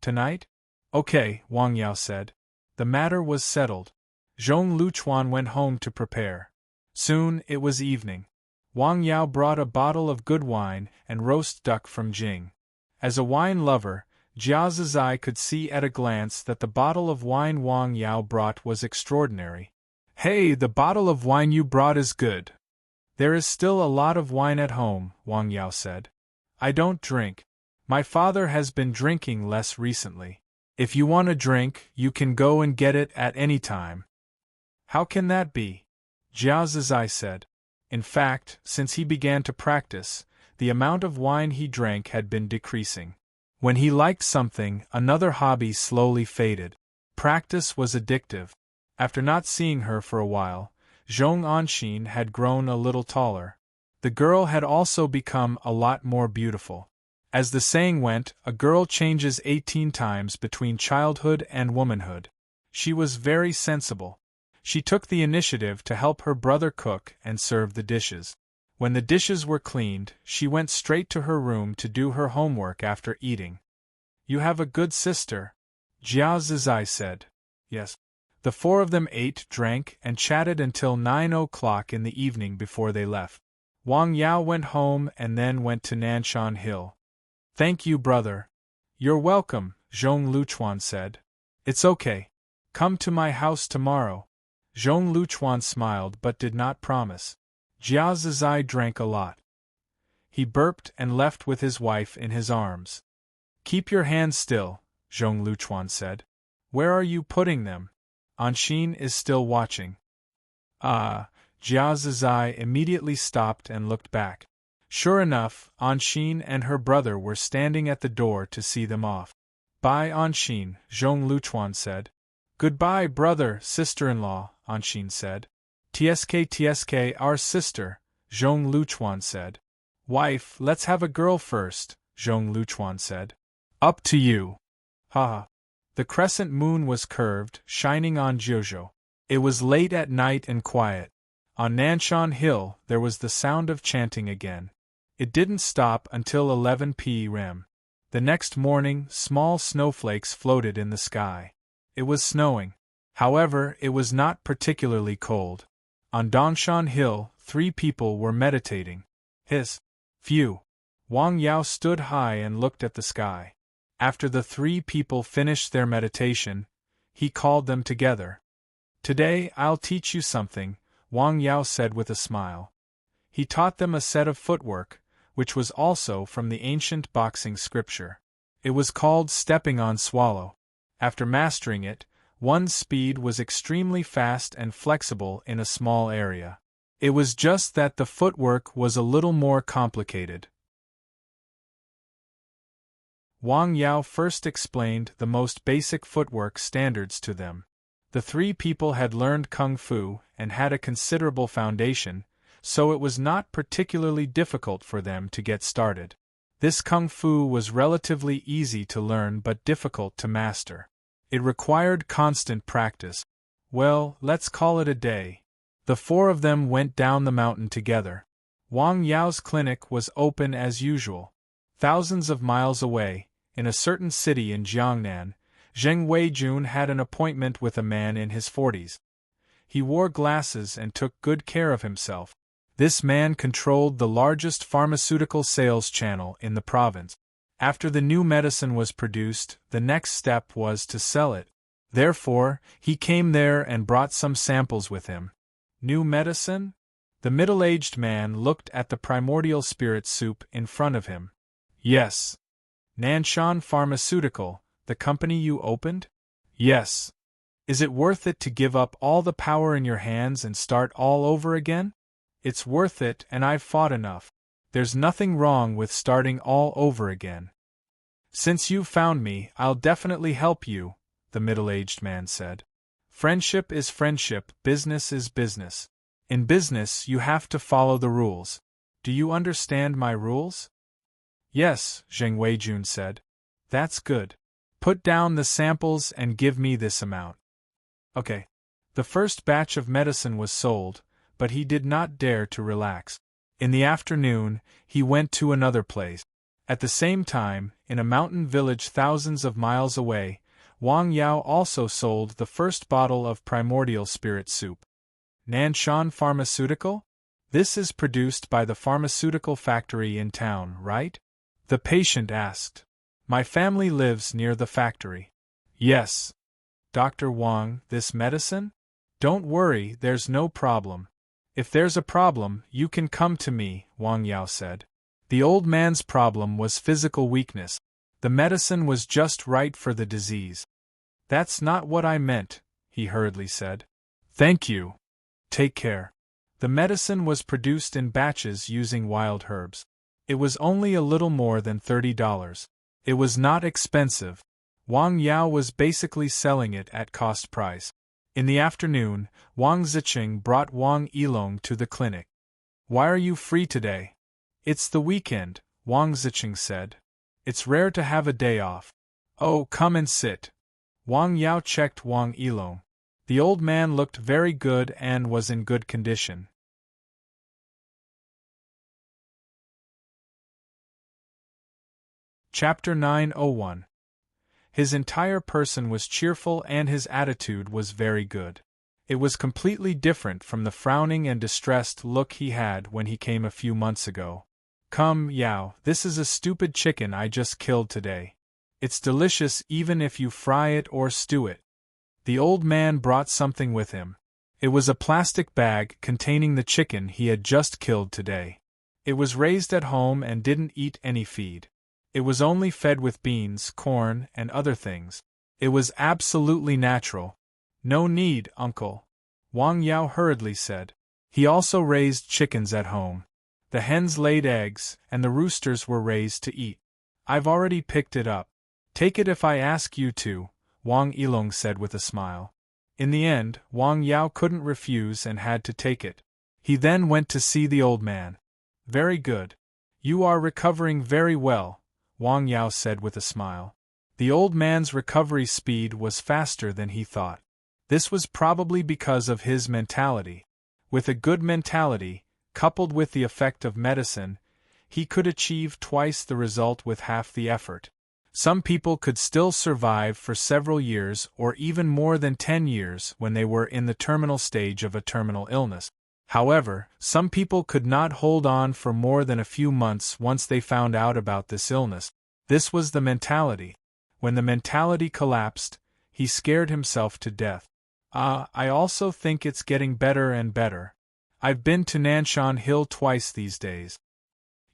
Tonight? Okay, Wang Yao said. The matter was settled. Zhong Luchuan went home to prepare. Soon it was evening. Wang Yao brought a bottle of good wine and roast duck from Jing. As a wine lover, Jia Zizai could see at a glance that the bottle of wine Wang Yao brought was extraordinary. "Hey, the bottle of wine you brought is good. There is still a lot of wine at home," Wang Yao said. "I don't drink. My father has been drinking less recently. If you want a drink, you can go and get it at any time." "How can that be?" Jia Zizai said. In fact, since he began to practice, the amount of wine he drank had been decreasing. When he liked something, another hobby slowly faded. Practice was addictive. After not seeing her for a while, Zhong Anxin had grown a little taller. The girl had also become a lot more beautiful. As the saying went, a girl changes 18 times between childhood and womanhood. She was very sensible. She took the initiative to help her brother cook and serve the dishes. When the dishes were cleaned, she went straight to her room to do her homework after eating. "You have a good sister," Jia Zizai said. "Yes." The four of them ate, drank, and chatted until 9 o'clock in the evening before they left. Wang Yao went home and then went to Nanshan Hill. "Thank you, brother." "You're welcome," Zhong Luchuan said. "It's okay. Come to my house tomorrow." Zhong Luchuan smiled but did not promise. Jia Zizai drank a lot. He burped and left with his wife in his arms. "Keep your hands still," Zhong Luchuan said. "Where are you putting them?" Anxin is still watching. Jia Zizai immediately stopped and looked back. Sure enough, Anxin and her brother were standing at the door to see them off. "Bye, Anxin," Zhong Luchuan said. "Goodbye, brother, sister-in-law," Anxin said. "TSK, our sister," Zhong Luchuan said. "Wife, let's have a girl first," Zhong Luchuan said. "Up to you." Ha. The crescent moon was curved, shining on Jiuzhou. It was late at night and quiet. On Nanshan Hill, there was the sound of chanting again. It didn't stop until 11 p.m. The next morning, small snowflakes floated in the sky. It was snowing. However, it was not particularly cold. On Dongshan Hill, 3 people were meditating. Phew. Wang Yao stood high and looked at the sky. After the 3 people finished their meditation, he called them together. "Today I'll teach you something," Wang Yao said with a smile. He taught them a set of footwork, which was also from the ancient boxing scripture. It was called stepping on swallow. After mastering it, one's speed was extremely fast and flexible in a small area. It was just that the footwork was a little more complicated. Wang Yao first explained the most basic footwork standards to them. The 3 people had learned kung fu and had a considerable foundation, so it was not particularly difficult for them to get started. This kung fu was relatively easy to learn but difficult to master. It required constant practice. Well, let's call it a day. The 4 of them went down the mountain together. Wang Yao's clinic was open as usual. Thousands of miles away, in a certain city in Jiangnan, Zheng Weijun had an appointment with a man in his 40s. He wore glasses and took good care of himself. This man controlled the largest pharmaceutical sales channel in the province. After the new medicine was produced, the next step was to sell it. Therefore, he came there and brought some samples with him. New medicine? The middle-aged man looked at the primordial spirit soup in front of him. Yes. Nanshan Pharmaceutical, the company you opened? Yes. Is it worth it to give up all the power in your hands and start all over again? It's worth it, and I've fought enough. There's nothing wrong with starting all over again. Since you've found me, I'll definitely help you, the middle-aged man said. Friendship is friendship, business is business. In business, you have to follow the rules. Do you understand my rules? Yes, Zheng Weijun said. That's good. Put down the samples and give me this amount. Okay. The first batch of medicine was sold, but he did not dare to relax. In the afternoon, he went to another place. At the same time, in a mountain village thousands of miles away, Wang Yao also sold the first bottle of primordial spirit soup. Nanshan Pharmaceutical? This is produced by the pharmaceutical factory in town, right? The patient asked. My family lives near the factory. Yes. Dr. Wang, this medicine? Don't worry, there's no problem. If there's a problem, you can come to me, Wang Yao said. The old man's problem was physical weakness. The medicine was just right for the disease. That's not what I meant, he hurriedly said. Thank you. Take care. The medicine was produced in batches using wild herbs. It was only a little more than $30. It was not expensive. Wang Yao was basically selling it at cost price. In the afternoon, Wang Ziqing brought Wang Yilong to the clinic. Why are you free today? It's the weekend, Wang Ziqing said. It's rare to have a day off. Oh, come and sit. Wang Yao checked Wang Yilong. The old man looked very good and was in good condition. Chapter 901. His entire person was cheerful and his attitude was very good. It was completely different from the frowning and distressed look he had when he came a few months ago. Come, Yao, this is a stupid chicken I just killed today. It's delicious even if you fry it or stew it. The old man brought something with him. It was a plastic bag containing the chicken he had just killed today. It was raised at home and didn't eat any feed. It was only fed with beans, corn, and other things. It was absolutely natural. No need, uncle. Wang Yao hurriedly said. He also raised chickens at home. The hens laid eggs, and the roosters were raised to eat. I've already picked it up. Take it if I ask you to, Wang Yilong said with a smile. In the end, Wang Yao couldn't refuse and had to take it. He then went to see the old man. Very good. You are recovering very well, Wang Yao said with a smile. The old man's recovery speed was faster than he thought. This was probably because of his mentality. With a good mentality, coupled with the effect of medicine, he could achieve twice the result with half the effort. Some people could still survive for several years or even more than 10 years when they were in the terminal stage of a terminal illness. However, some people could not hold on for more than a few months once they found out about this illness. This was the mentality. When the mentality collapsed, he scared himself to death. I also think it's getting better and better. I've been to Nanshan Hill twice these days.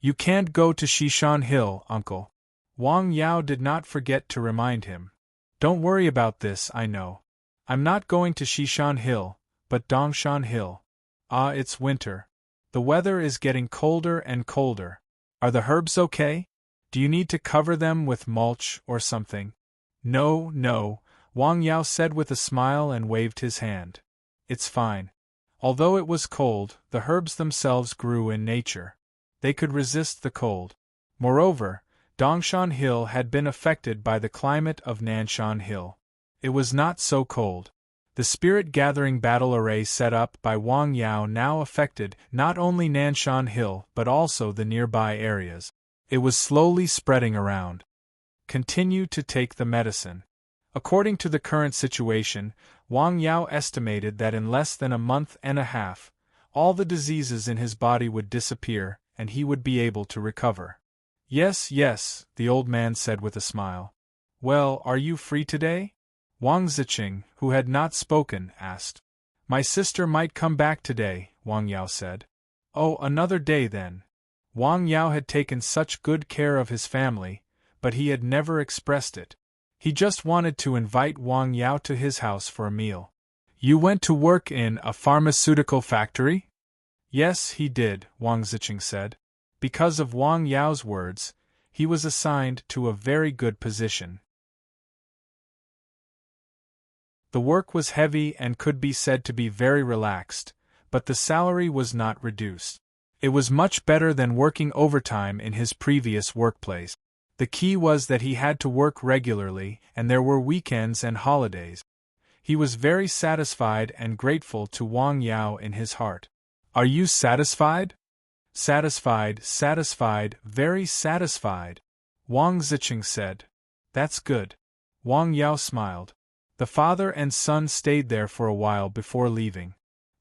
You can't go to Shishan Hill, uncle. Wang Yao did not forget to remind him. Don't worry about this, I know. I'm not going to Shishan Hill, but Dongshan Hill. It's winter. The weather is getting colder and colder. Are the herbs okay? Do you need to cover them with mulch or something? No, Wang Yao said with a smile and waved his hand. It's fine. Although it was cold, the herbs themselves grew in nature. They could resist the cold. Moreover, Dongshan Hill had been affected by the climate of Nanshan Hill. It was not so cold. The spirit-gathering battle array set up by Wang Yao now affected not only Nanshan Hill but also the nearby areas. It was slowly spreading around. Continue to take the medicine. According to the current situation, Wang Yao estimated that in less than a month and a half, all the diseases in his body would disappear and he would be able to recover. Yes, the old man said with a smile. Well, are you free today? Wang Ziqing, who had not spoken, asked. My sister might come back today, Wang Yao said. Oh, another day then. Wang Yao had taken such good care of his family, but he had never expressed it. He just wanted to invite Wang Yao to his house for a meal. You went to work in a pharmaceutical factory? Yes, he did, Wang Ziqing said. Because of Wang Yao's words, he was assigned to a very good position. The work was heavy and could be said to be very relaxed, but the salary was not reduced. It was much better than working overtime in his previous workplace. The key was that he had to work regularly and there were weekends and holidays. He was very satisfied and grateful to Wang Yao in his heart. Are you satisfied? Satisfied, very satisfied. Wang Ziqing said. That's good. Wang Yao smiled. The father and son stayed there for a while before leaving.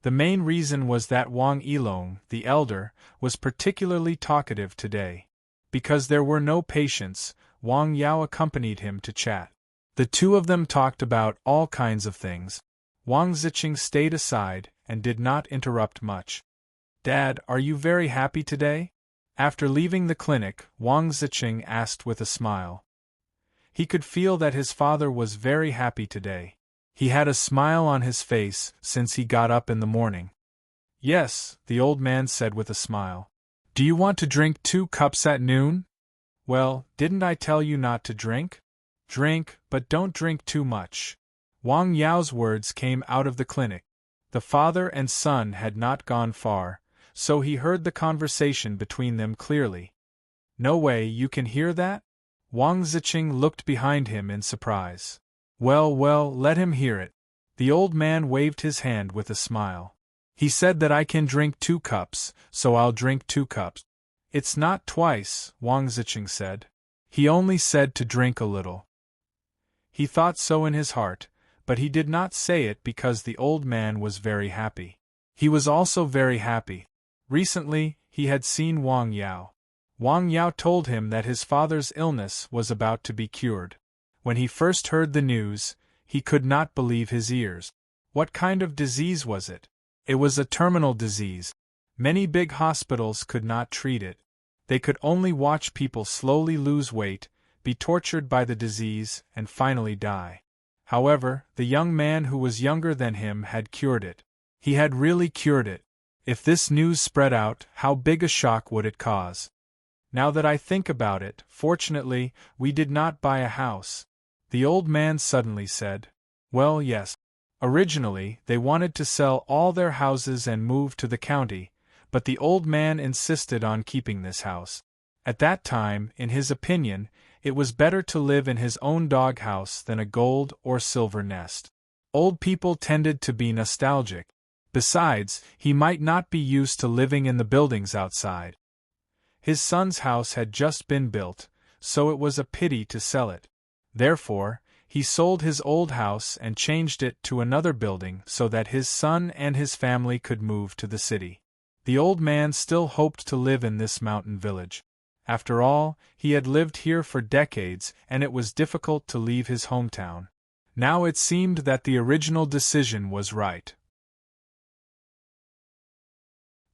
The main reason was that Wang Yilong, the elder, was particularly talkative today. Because there were no patients, Wang Yao accompanied him to chat. The two of them talked about all kinds of things. Wang Ziqing stayed aside and did not interrupt much. "Dad, are you very happy today?" After leaving the clinic, Wang Ziqing asked with a smile. He could feel that his father was very happy today. He had a smile on his face since he got up in the morning. "Yes," the old man said with a smile. "Do you want to drink 2 cups at noon?" "Well, didn't I tell you not to drink?" "Drink, but don't drink too much." Wang Yao's words came out of the clinic. The father and son had not gone far, so he heard the conversation between them clearly. "No way, you can hear that?" Wang Ziqing looked behind him in surprise. Well, let him hear it." The old man waved his hand with a smile. "He said that I can drink 2 cups, so I'll drink 2 cups. "It's not twice," Wang Ziqing said. "He only said to drink a little." He thought so in his heart, but he did not say it because the old man was very happy. He was also very happy. Recently, he had seen Wang Yao. Wang Yao told him that his father's illness was about to be cured. When he first heard the news, he could not believe his ears. What kind of disease was it? It was a terminal disease. Many big hospitals could not treat it. They could only watch people slowly lose weight, be tortured by the disease, and finally die. However, the young man who was younger than him had cured it. He had really cured it. If this news spread out, how big a shock would it cause? Now that I think about it, fortunately, we did not buy a house. The old man suddenly said. Well, yes. Originally, they wanted to sell all their houses and move to the county, but the old man insisted on keeping this house. At that time, in his opinion, it was better to live in his own doghouse than a gold or silver nest. Old people tended to be nostalgic. Besides, he might not be used to living in the buildings outside. His son's house had just been built, so it was a pity to sell it. Therefore, he sold his old house and changed it to another building so that his son and his family could move to the city. The old man still hoped to live in this mountain village. After all, he had lived here for decades and it was difficult to leave his hometown. Now it seemed that the original decision was right.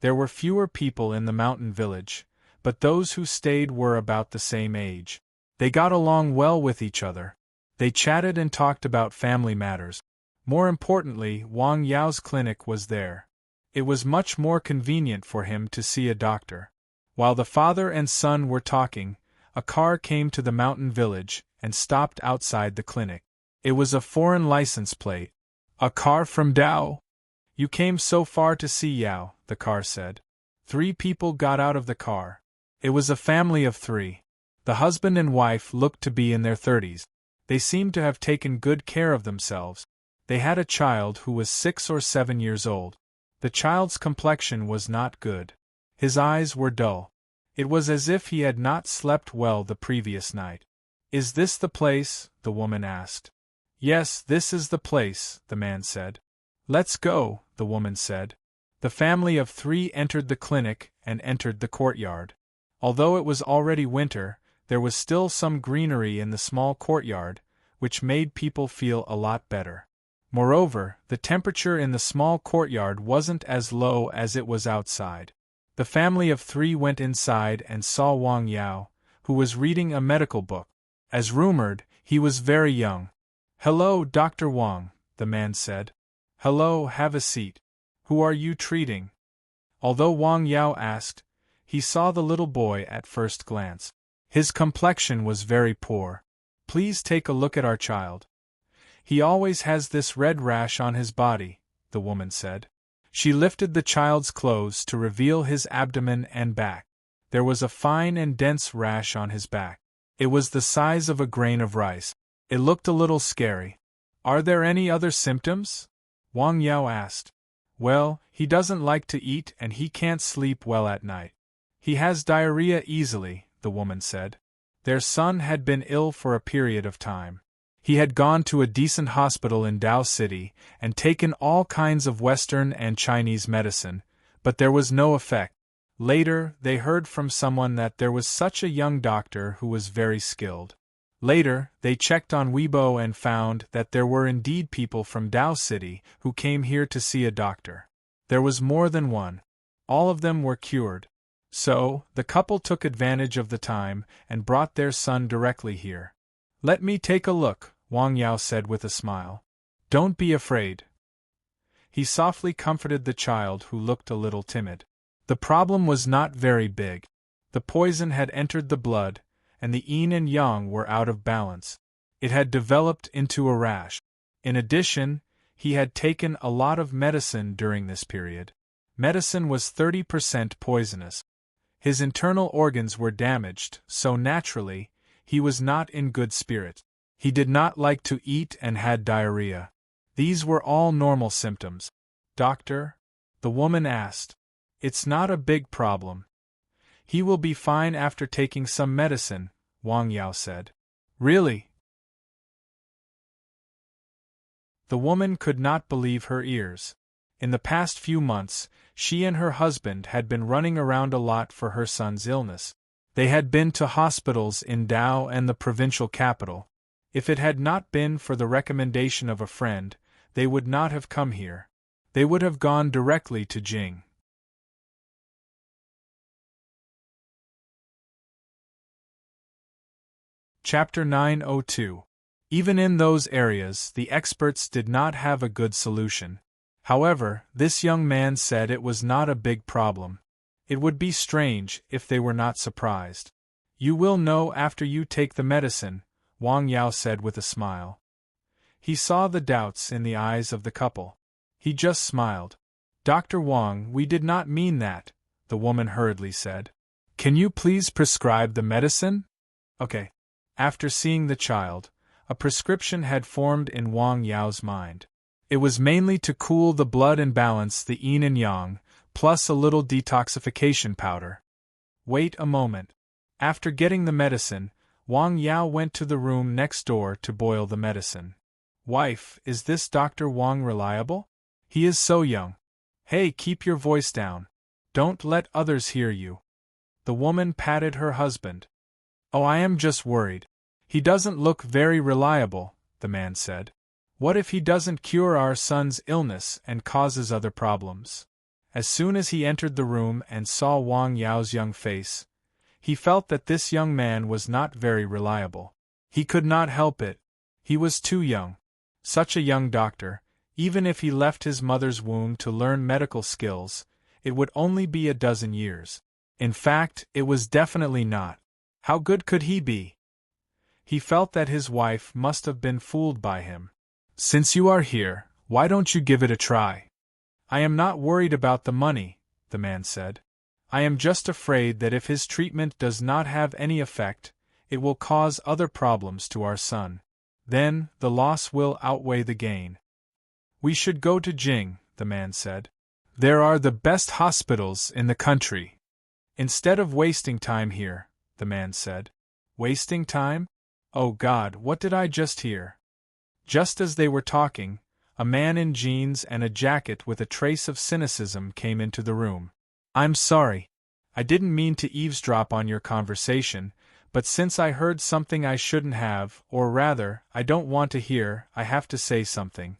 There were fewer people in the mountain village, but those who stayed were about the same age. They got along well with each other. They chatted and talked about family matters. More importantly, Wang Yao's clinic was there. It was much more convenient for him to see a doctor. While the father and son were talking, a car came to the mountain village and stopped outside the clinic. It was a foreign license plate. A car from Dao? You came so far to see Yao, the car said. 3 people got out of the car. It was a family of 3. The husband and wife looked to be in their 30s. They seemed to have taken good care of themselves. They had a child who was 6 or 7 years old. The child's complexion was not good. His eyes were dull. It was as if he had not slept well the previous night. Is this the place? The woman asked. Yes, this is the place, the man said. Let's go, the woman said. The family of 3 entered the clinic and entered the courtyard. Although it was already winter, there was still some greenery in the small courtyard, which made people feel a lot better. Moreover, the temperature in the small courtyard wasn't as low as it was outside. The family of 3 went inside and saw Wang Yao, who was reading a medical book. As rumored, he was very young. Hello, Dr. Wang, the man said. Hello, have a seat. Who are you treating? Although Wang Yao asked, he saw the little boy at first glance. His complexion was very poor. Please take a look at our child. He always has this red rash on his body, the woman said. She lifted the child's clothes to reveal his abdomen and back. There was a fine and dense rash on his back. It was the size of a grain of rice. It looked a little scary. Are there any other symptoms? Wang Yao asked. Well, he doesn't like to eat and he can't sleep well at night. He has diarrhea easily, the woman said. Their son had been ill for a period of time. He had gone to a decent hospital in Tao City and taken all kinds of Western and Chinese medicine, but there was no effect. Later, they heard from someone that there was such a young doctor who was very skilled. Later, they checked on Weibo and found that there were indeed people from Tao City who came here to see a doctor. There was more than one. All of them were cured. So, the couple took advantage of the time and brought their son directly here. "Let me take a look," Wang Yao said with a smile. "Don't be afraid." He softly comforted the child who looked a little timid. The problem was not very big. The poison had entered the blood, and the yin and yang were out of balance. It had developed into a rash. In addition, he had taken a lot of medicine during this period. Medicine was 30% poisonous. His internal organs were damaged, so naturally, he was not in good spirits. He did not like to eat and had diarrhea. These were all normal symptoms. "Doctor?" the woman asked. "It's not a big problem. He will be fine after taking some medicine," Wang Yao said. "Really?" The woman could not believe her ears. In the past few months, she and her husband had been running around a lot for her son's illness. They had been to hospitals in Tao and the provincial capital. If it had not been for the recommendation of a friend, they would not have come here. They would have gone directly to Jing. Chapter 902. Even in those areas, the experts did not have a good solution. However, this young man said it was not a big problem. It would be strange if they were not surprised. "You will know after you take the medicine," Wang Yao said with a smile. He saw the doubts in the eyes of the couple. He just smiled. "Dr. Wang, we did not mean that," the woman hurriedly said. "Can you please prescribe the medicine?" "Okay." After seeing the child, a prescription had formed in Wang Yao's mind. It was mainly to cool the blood and balance the yin and yang, plus a little detoxification powder. Wait a moment. After getting the medicine, Wang Yao went to the room next door to boil the medicine. "Wife, is this Dr. Wang reliable? He is so young." "Hey, keep your voice down. Don't let others hear you." The woman patted her husband. "Oh, I am just worried. He doesn't look very reliable," the man said. "What if he doesn't cure our son's illness and causes other problems?" As soon as he entered the room and saw Wang Yao's young face, he felt that this young man was not very reliable. He could not help it. He was too young. Such a young doctor, even if he left his mother's womb to learn medical skills, it would only be a dozen years. In fact, it was definitely not. How good could he be? He felt that his wife must have been fooled by him. "Since you are here, why don't you give it a try?" "I am not worried about the money," the man said. "I am just afraid that if his treatment does not have any effect, it will cause other problems to our son. Then, the loss will outweigh the gain." "We should go to Jing," the man said. "There are the best hospitals in the country." "Instead of wasting time here," the man said. "Wasting time? Oh God, what did I just hear?" Just as they were talking, a man in jeans and a jacket with a trace of cynicism came into the room. "I'm sorry. I didn't mean to eavesdrop on your conversation, but since I heard something I shouldn't have, or rather, I don't want to hear, I have to say something."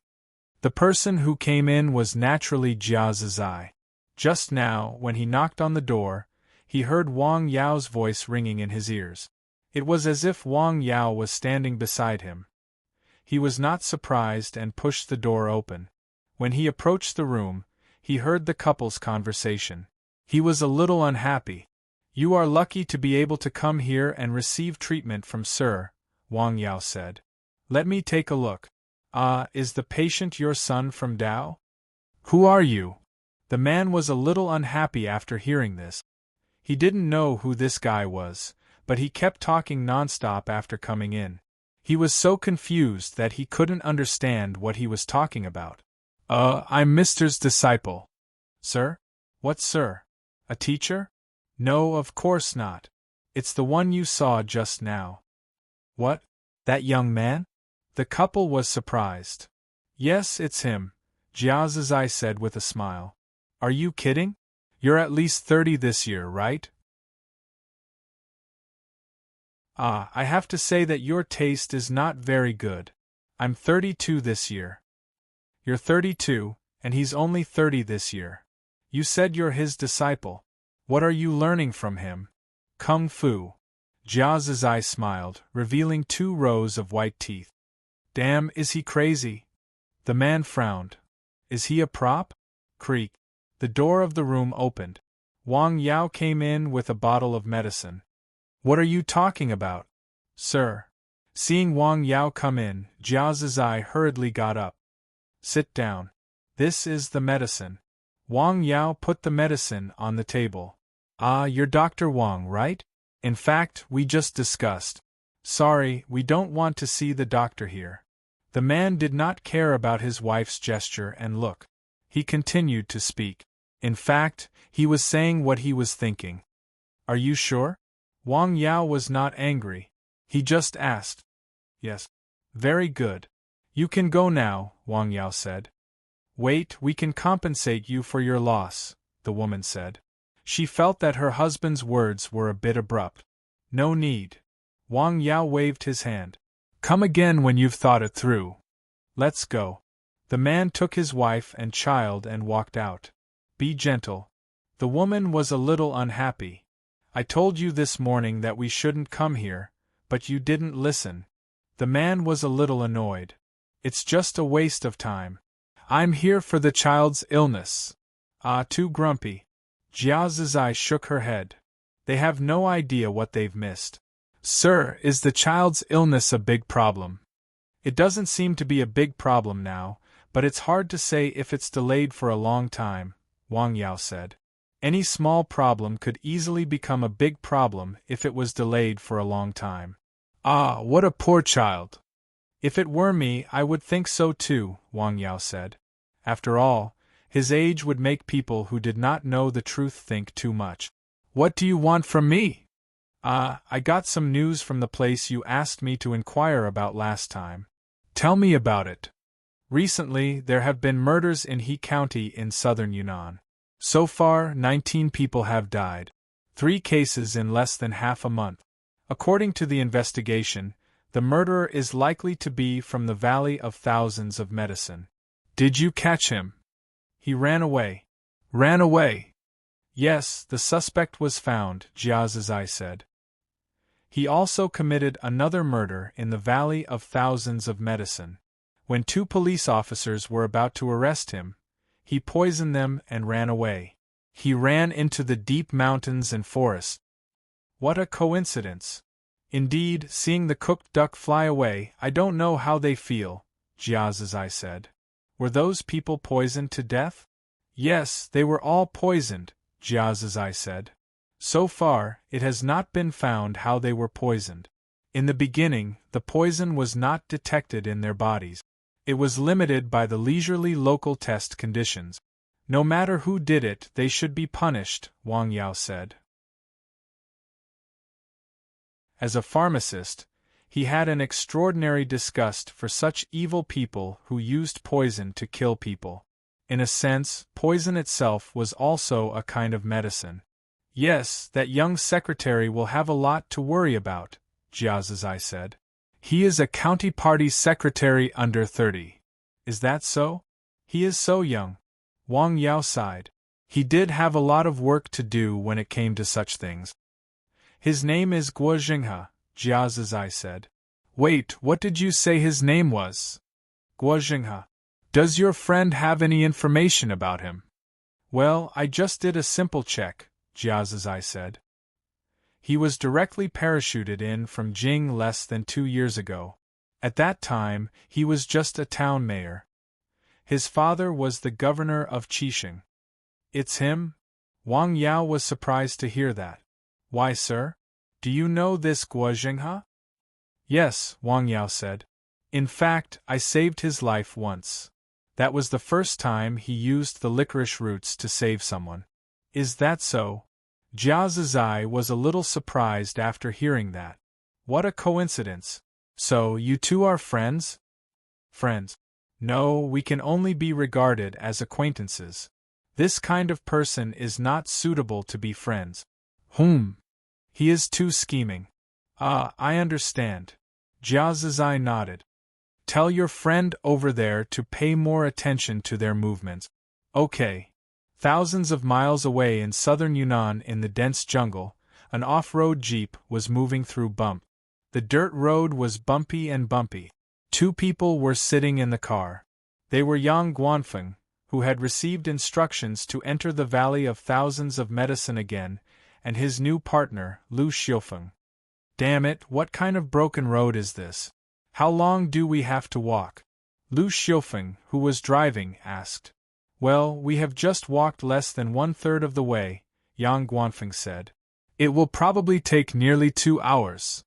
The person who came in was naturally Jia Zizai. Just now, when he knocked on the door, he heard Wang Yao's voice ringing in his ears. It was as if Wang Yao was standing beside him. He was not surprised and pushed the door open. When he approached the room, he heard the couple's conversation. He was a little unhappy. "You are lucky to be able to come here and receive treatment from Sir," Wang Yao said. "Let me take a look. Is the patient your son from Tao?" "Who are you?" The man was a little unhappy after hearing this. He didn't know who this guy was, but he kept talking nonstop after coming in. He was so confused that he couldn't understand what he was talking about. I'm Mr.'s disciple." "Sir? What sir? A teacher?" "No, of course not. It's the one you saw just now." "What? That young man?" The couple was surprised. Yes, it's him, Jia Zizai said with a smile. Are you kidding? You're at least 30 this year, right? Ah, I have to say that your taste is not very good. I'm 32 this year. You're 32, and he's only 30 this year. You said you're his disciple. What are you learning from him? Kung Fu. Jia Zizai smiled, revealing 2 rows of white teeth. Damn, is he crazy? The man frowned. Is he a prop? Creak. The door of the room opened. Wang Yao came in with a bottle of medicine. What are you talking about, sir? Seeing Wang Yao come in, Jia Zizai hurriedly got up. Sit down. This is the medicine. Wang Yao put the medicine on the table. Ah, you're Dr. Wang, right? In fact, we just discussed. Sorry, we don't want to see the doctor here. The man did not care about his wife's gesture and look. He continued to speak. In fact, he was saying what he was thinking. Are you sure? Wang Yao was not angry. He just asked. Yes. Very good. You can go now, Wang Yao said. Wait, we can compensate you for your loss, the woman said. She felt that her husband's words were a bit abrupt. No need. Wang Yao waved his hand. Come again when you've thought it through. Let's go. The man took his wife and child and walked out. Be gentle. The woman was a little unhappy. I told you this morning that we shouldn't come here, but you didn't listen. The man was a little annoyed. It's just a waste of time. I'm here for the child's illness. Ah, too grumpy. Jia Zizai shook her head. They have no idea what they've missed. Sir, is the child's illness a big problem? It doesn't seem to be a big problem now, but it's hard to say if it's delayed for a long time, Wang Yao said. Any small problem could easily become a big problem if it was delayed for a long time. Ah, what a poor child! If it were me, I would think so too, Wang Yao said. After all, his age would make people who did not know the truth think too much. What do you want from me? I got some news from the place you asked me to inquire about last time. Tell me about it. Recently, there have been murders in He County in southern Yunnan. So far, 19 people have died. 3 cases in less than half a month. According to the investigation, the murderer is likely to be from the Valley of Thousands of Medicine. Did you catch him? He ran away. Ran away? Yes, the suspect was found, Jia Zizai said. He also committed another murder in the Valley of Thousands of Medicine. When 2 police officers were about to arrest him, he poisoned them and ran away. He ran into the deep mountains and forests. What a coincidence! Indeed, seeing the cooked duck fly away, I don't know how they feel, Jia Zizai said. Were those people poisoned to death? Yes, they were all poisoned, Jia Zizai said. So far, it has not been found how they were poisoned. In the beginning, the poison was not detected in their bodies. It was limited by the leisurely local test conditions. No matter who did it, they should be punished, Wang Yao said. As a pharmacist, he had an extraordinary disgust for such evil people who used poison to kill people. In a sense, poison itself was also a kind of medicine. Yes, that young secretary will have a lot to worry about, Jia Zizai said. He is a county party secretary under 30. Is that so? He is so young. Wang Yao sighed. He did have a lot of work to do when it came to such things. His name is Guo Jinghe, Jia Zizai said. Wait, what did you say his name was? Guo Jinghe. Does your friend have any information about him? Well, I just did a simple check, Jia Zizai said. He was directly parachuted in from Jing less than 2 years ago. At that time, he was just a town mayor. His father was the governor of Qixing. It's him? Wang Yao was surprised to hear that. Why, sir? Do you know this Guo Jinghe? Yes, Wang Yao said. In fact, I saved his life once. That was the first time he used the licorice roots to save someone. Is that so? Jia Zizai was a little surprised after hearing that. What a coincidence. So, you two are friends? Friends? No, we can only be regarded as acquaintances. This kind of person is not suitable to be friends. He is too scheming. Ah, I understand. Jia Zizai nodded. Tell your friend over there to pay more attention to their movements. Okay. Thousands of miles away in southern Yunnan in the dense jungle, an off-road jeep was moving through bump. The dirt road was bumpy and bumpy. 2 people were sitting in the car. They were Yang Guanfeng, who had received instructions to enter the Valley of Thousands of Medicine again, and his new partner, Lu Xiufeng. Damn it, what kind of broken road is this? How long do we have to walk? Lu Xiufeng, who was driving, asked. Well, we have just walked less than 1/3 of the way, Yang Guanfeng said. It will probably take nearly 2 hours.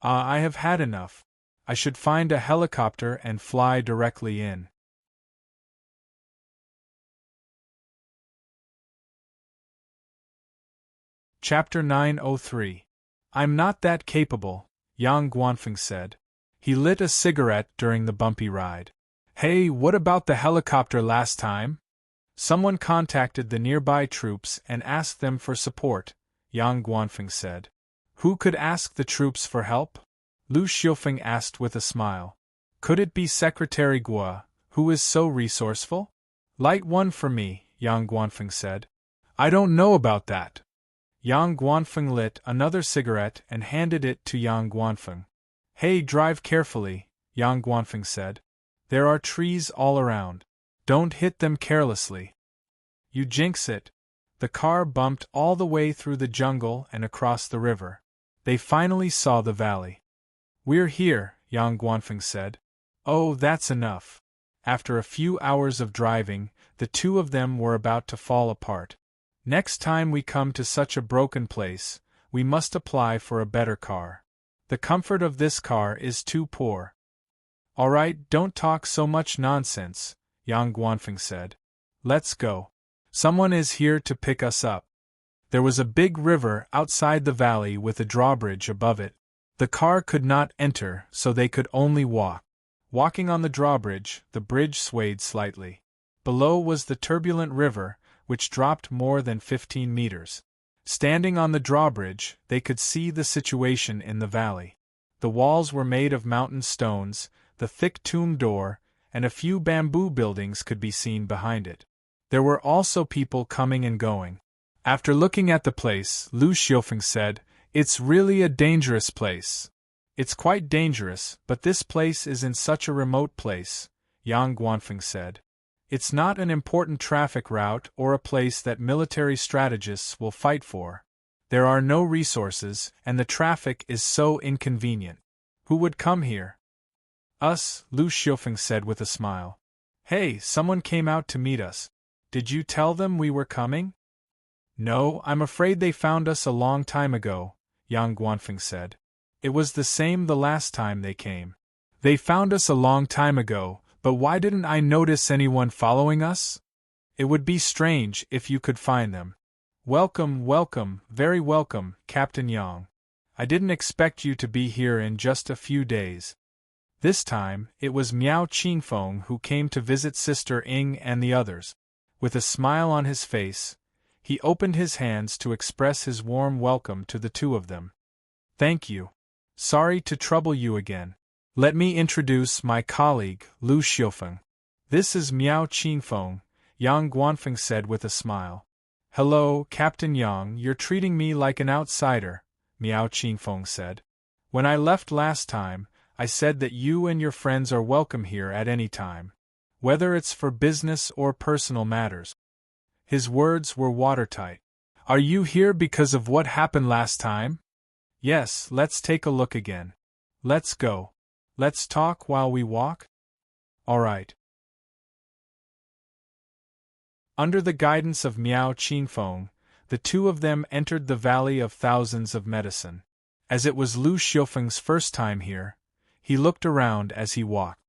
I have had enough. I should find a helicopter and fly directly in. Chapter 903. I'm not that capable, Yang Guanfeng said. He lit a cigarette during the bumpy ride. Hey, what about the helicopter last time? Someone contacted the nearby troops and asked them for support, Yang Guanfeng said. Who could ask the troops for help? Lu Xiufeng asked with a smile. Could it be Secretary Gua, who is so resourceful? Light one for me, Yang Guanfeng said. I don't know about that. Yang Guanfeng lit another cigarette and handed it to Yang Guanfeng. Hey, drive carefully, Yang Guanfeng said. There are trees all around. Don't hit them carelessly. You jinx it. The car bumped all the way through the jungle and across the river. They finally saw the valley. We're here, Yang Guanfeng said. Oh, that's enough. After a few hours of driving, the 2 of them were about to fall apart. Next time we come to such a broken place, we must apply for a better car. The comfort of this car is too poor. All right, don't talk so much nonsense, Yang Guanfeng said. Let's go. Someone is here to pick us up. There was a big river outside the valley with a drawbridge above it. The car could not enter, so they could only walk. Walking on the drawbridge, the bridge swayed slightly. Below was the turbulent river, which dropped more than 15 meters. Standing on the drawbridge, they could see the situation in the valley. The walls were made of mountain stones, the thick tomb door, and a few bamboo buildings could be seen behind it. There were also people coming and going. After looking at the place, Lu Xiufeng said, It's really a dangerous place. It's quite dangerous, but this place is in such a remote place, Yang Guanfeng said. It's not an important traffic route or a place that military strategists will fight for. There are no resources, and the traffic is so inconvenient. Who would come here? Us, Lu Xiufeng said with a smile. Hey, someone came out to meet us. Did you tell them we were coming? No, I'm afraid they found us a long time ago, Yang Guanfeng said. It was the same the last time they came. They found us a long time ago, but why didn't I notice anyone following us? It would be strange if you could find them. Welcome, welcome, very welcome, Captain Yang. I didn't expect you to be here in just a few days. This time, it was Miao Qingfeng who came to visit Sister Ying and the others. With a smile on his face, he opened his hands to express his warm welcome to the 2 of them. Thank you. Sorry to trouble you again. Let me introduce my colleague, Lu Xiufeng. This is Miao Qingfeng, Yang Guanfeng said with a smile. Hello, Captain Yang, you're treating me like an outsider, Miao Qingfeng said. When I left last time, I said that you and your friends are welcome here at any time, whether it's for business or personal matters. His words were watertight. Are you here because of what happened last time? Yes, let's take a look again. Let's go. Let's talk while we walk? All right. Under the guidance of Miao Qingfeng, the 2 of them entered the Valley of Thousands of Medicine. As it was Lu Xiufeng's first time here, he looked around as he walked.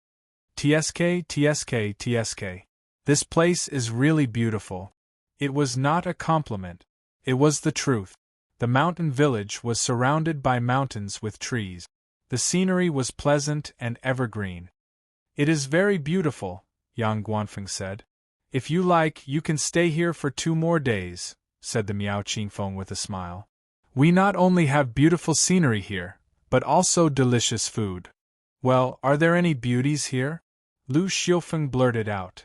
TSK, TSK, TSK. This place is really beautiful. It was not a compliment. It was the truth. The mountain village was surrounded by mountains with trees. The scenery was pleasant and evergreen. It is very beautiful, Yang Guanfeng said. If you like, you can stay here for 2 more days, said the Miao Qingfeng with a smile. We not only have beautiful scenery here, but also delicious food. Well, are there any beauties here? Lu Xiufeng blurted out.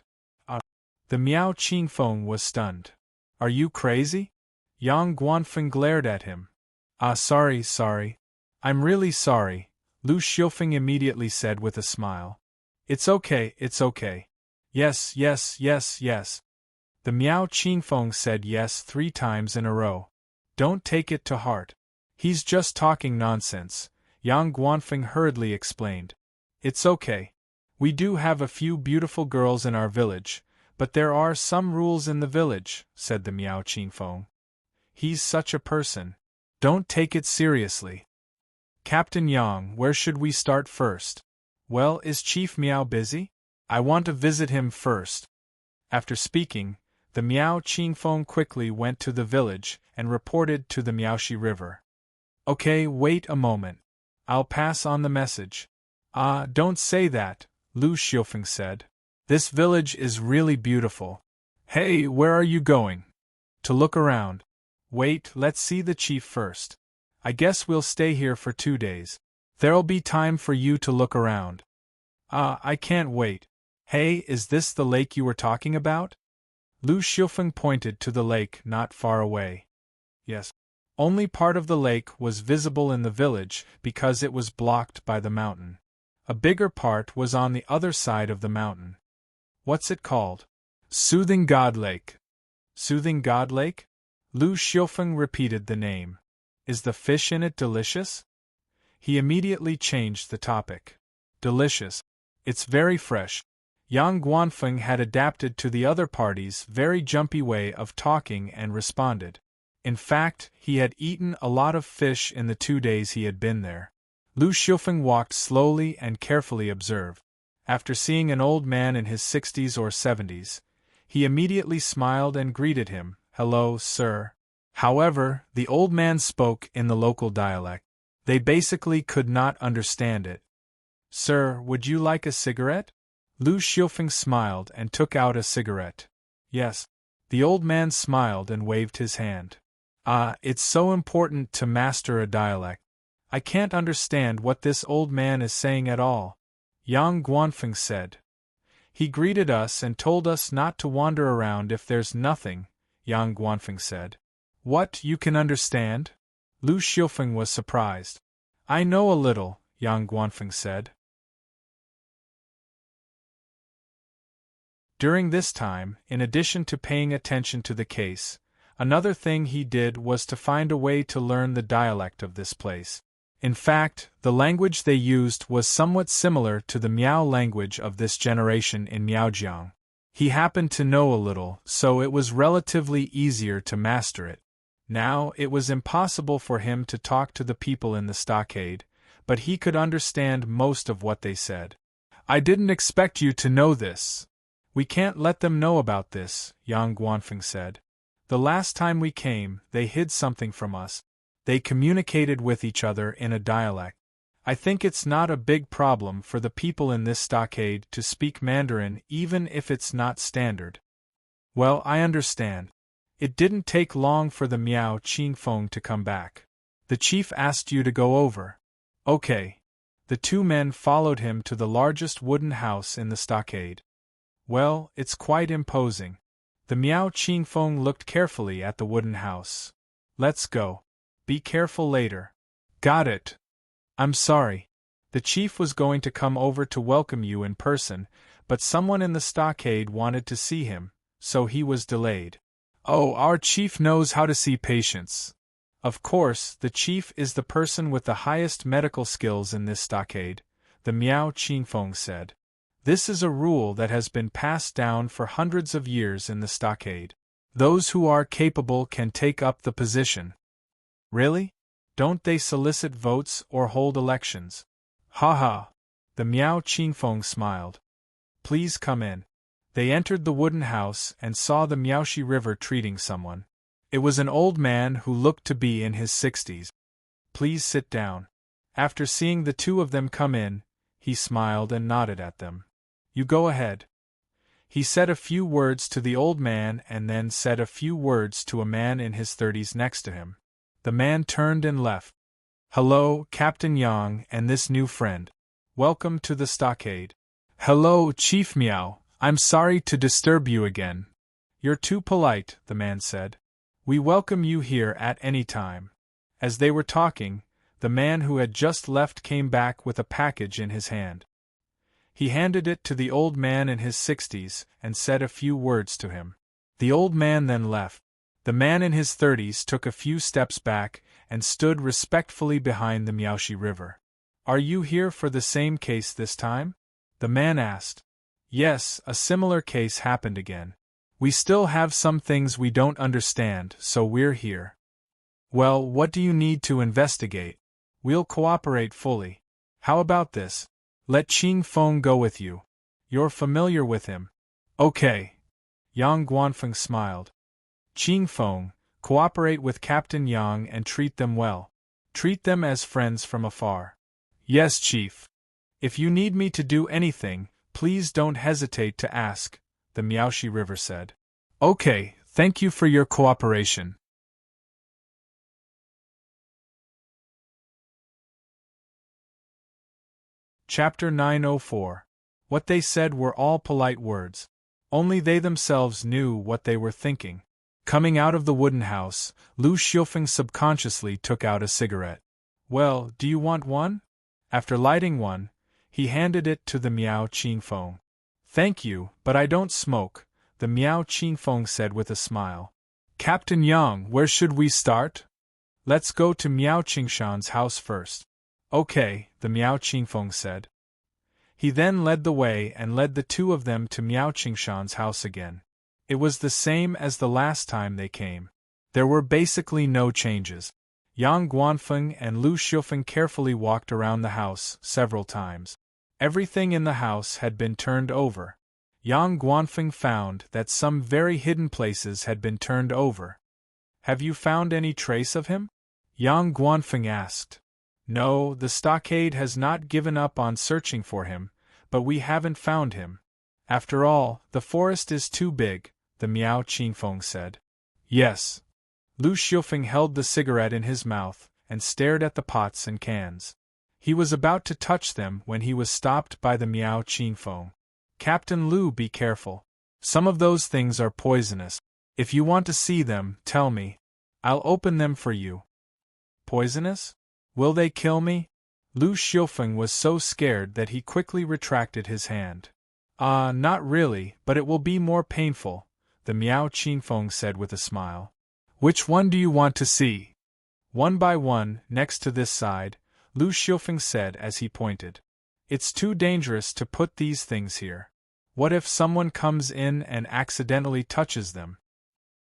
The Miao Qingfeng was stunned. Are you crazy? Yang Guanfeng glared at him. Sorry. I'm really sorry, Lu Xiufeng immediately said with a smile. It's okay. Yes. The Miao Qingfeng said yes 3 times in a row. Don't take it to heart. He's just talking nonsense, Yang Guanfeng hurriedly explained. It's okay. We do have a few beautiful girls in our village, but there are some rules in the village, said the Miao Qingfeng. He's such a person. Don't take it seriously. Captain Yang, where should we start first? Well, is Chief Miao busy? I want to visit him first. After speaking, the Miao Qingfeng quickly went to the village and reported to the Miaoxi River. Okay, wait a moment. I'll pass on the message. Don't say that, Lu Xiufeng said. This village is really beautiful. Hey, where are you going? To look around. Wait, let's see the chief first. I guess we'll stay here for 2 days. There'll be time for you to look around. I can't wait. Hey, is this the lake you were talking about? Lu Xiufeng pointed to the lake not far away. Yes. Only part of the lake was visible in the village because it was blocked by the mountain. A bigger part was on the other side of the mountain. What's it called? Soothing God Lake. Soothing God Lake? Lu Xiufeng repeated the name. Is the fish in it delicious? He immediately changed the topic. Delicious. It's very fresh. Yang Guanfeng had adapted to the other party's very jumpy way of talking and responded. In fact, he had eaten a lot of fish in the 2 days he had been there. Lu Xiufeng walked slowly and carefully observed. After seeing an old man in his 60s or 70s, he immediately smiled and greeted him. Hello, sir. However, the old man spoke in the local dialect. They basically could not understand it. Sir, would you like a cigarette? Lu Xiufeng smiled and took out a cigarette. Yes. The old man smiled and waved his hand. It's so important to master a dialect. I can't understand what this old man is saying at all, Yang Guanfeng said. He greeted us and told us not to wander around if there's nothing, Yang Guanfeng said. What, you can understand? Lu Xiufeng was surprised. I know a little, Yang Guanfeng said. During this time, in addition to paying attention to the case, another thing he did was to find a way to learn the dialect of this place. In fact, the language they used was somewhat similar to the Miao language of this generation in Miaojiang. He happened to know a little, so it was relatively easier to master it. Now, it was impossible for him to talk to the people in the stockade, but he could understand most of what they said. I didn't expect you to know this. We can't let them know about this, Yang Guanfeng said. The last time we came, they hid something from us. They communicated with each other in a dialect. I think it's not a big problem for the people in this stockade to speak Mandarin even if it's not standard. Well, I understand. It didn't take long for the Miao Qingfeng to come back. The chief asked you to go over. Okay. The 2 men followed him to the largest wooden house in the stockade. Well, it's quite imposing. The Miao Qingfeng looked carefully at the wooden house. Let's go. Be careful later. Got it. I'm sorry. The chief was going to come over to welcome you in person, but someone in the stockade wanted to see him, so he was delayed. Oh, our chief knows how to see patients. Of course, the chief is the person with the highest medical skills in this stockade, the Miao Qingfeng said. This is a rule that has been passed down for hundreds of years in the stockade. Those who are capable can take up the position. Really? Don't they solicit votes or hold elections? Ha! The Miao Qingfeng smiled. Please come in. They entered the wooden house and saw the Miaoxi River treating someone. It was an old man who looked to be in his 60s. Please sit down. After seeing the 2 of them come in, he smiled and nodded at them. You go ahead. He said a few words to the old man and then said a few words to a man in his 30s next to him. The man turned and left. Hello, Captain Yang and this new friend. Welcome to the stockade. Hello, Chief Meow. I'm sorry to disturb you again. You're too polite, the man said. We welcome you here at any time. As they were talking, the man who had just left came back with a package in his hand. He handed it to the old man in his 60s and said a few words to him. The old man then left. The man in his 30s took a few steps back and stood respectfully behind the Miaoxi River. Are you here for the same case this time? The man asked. Yes, a similar case happened again. We still have some things we don't understand, so we're here. Well, what do you need to investigate? We'll cooperate fully. How about this? Let Qing Feng go with you. You're familiar with him. Okay. Yang Guanfeng smiled. Qing Feng, cooperate with Captain Yang and treat them well. Treat them as friends from afar. Yes, Chief. If you need me to do anything, please don't hesitate to ask, the Miaoxi River said. Okay, thank you for your cooperation. Chapter 904. What they said were all polite words. Only they themselves knew what they were thinking. Coming out of the wooden house, Lu Xiufeng subconsciously took out a cigarette. Well, do you want one? After lighting one, he handed it to the Miao Qingfeng. Thank you, but I don't smoke, the Miao Qingfeng said with a smile. Captain Yang, where should we start? Let's go to Miao Qingshan's house first. Okay, the Miao Qingfeng said. He then led the way and led the two of them to Miao Qingshan's house again. It was the same as the last time they came. There were basically no changes. Yang Guanfeng and Lu Xiufeng carefully walked around the house several times. Everything in the house had been turned over. Yang Guanfeng found that some very hidden places had been turned over. Have you found any trace of him? Yang Guanfeng asked. No, the stockade has not given up on searching for him, but we haven't found him. After all, the forest is too big, the Miao Qingfeng said. Yes. Lu Xiufeng held the cigarette in his mouth and stared at the pots and cans. He was about to touch them when he was stopped by the Miao Qingfeng. Captain Lu, be careful. Some of those things are poisonous. If you want to see them, tell me. I'll open them for you. Poisonous? Will they kill me? Lu Xiufeng was so scared that he quickly retracted his hand. Not really, but it will be more painful, the Miao Qingfeng said with a smile. Which one do you want to see? One by one, next to this side, Lu Xiufeng said as he pointed. It's too dangerous to put these things here. What if someone comes in and accidentally touches them?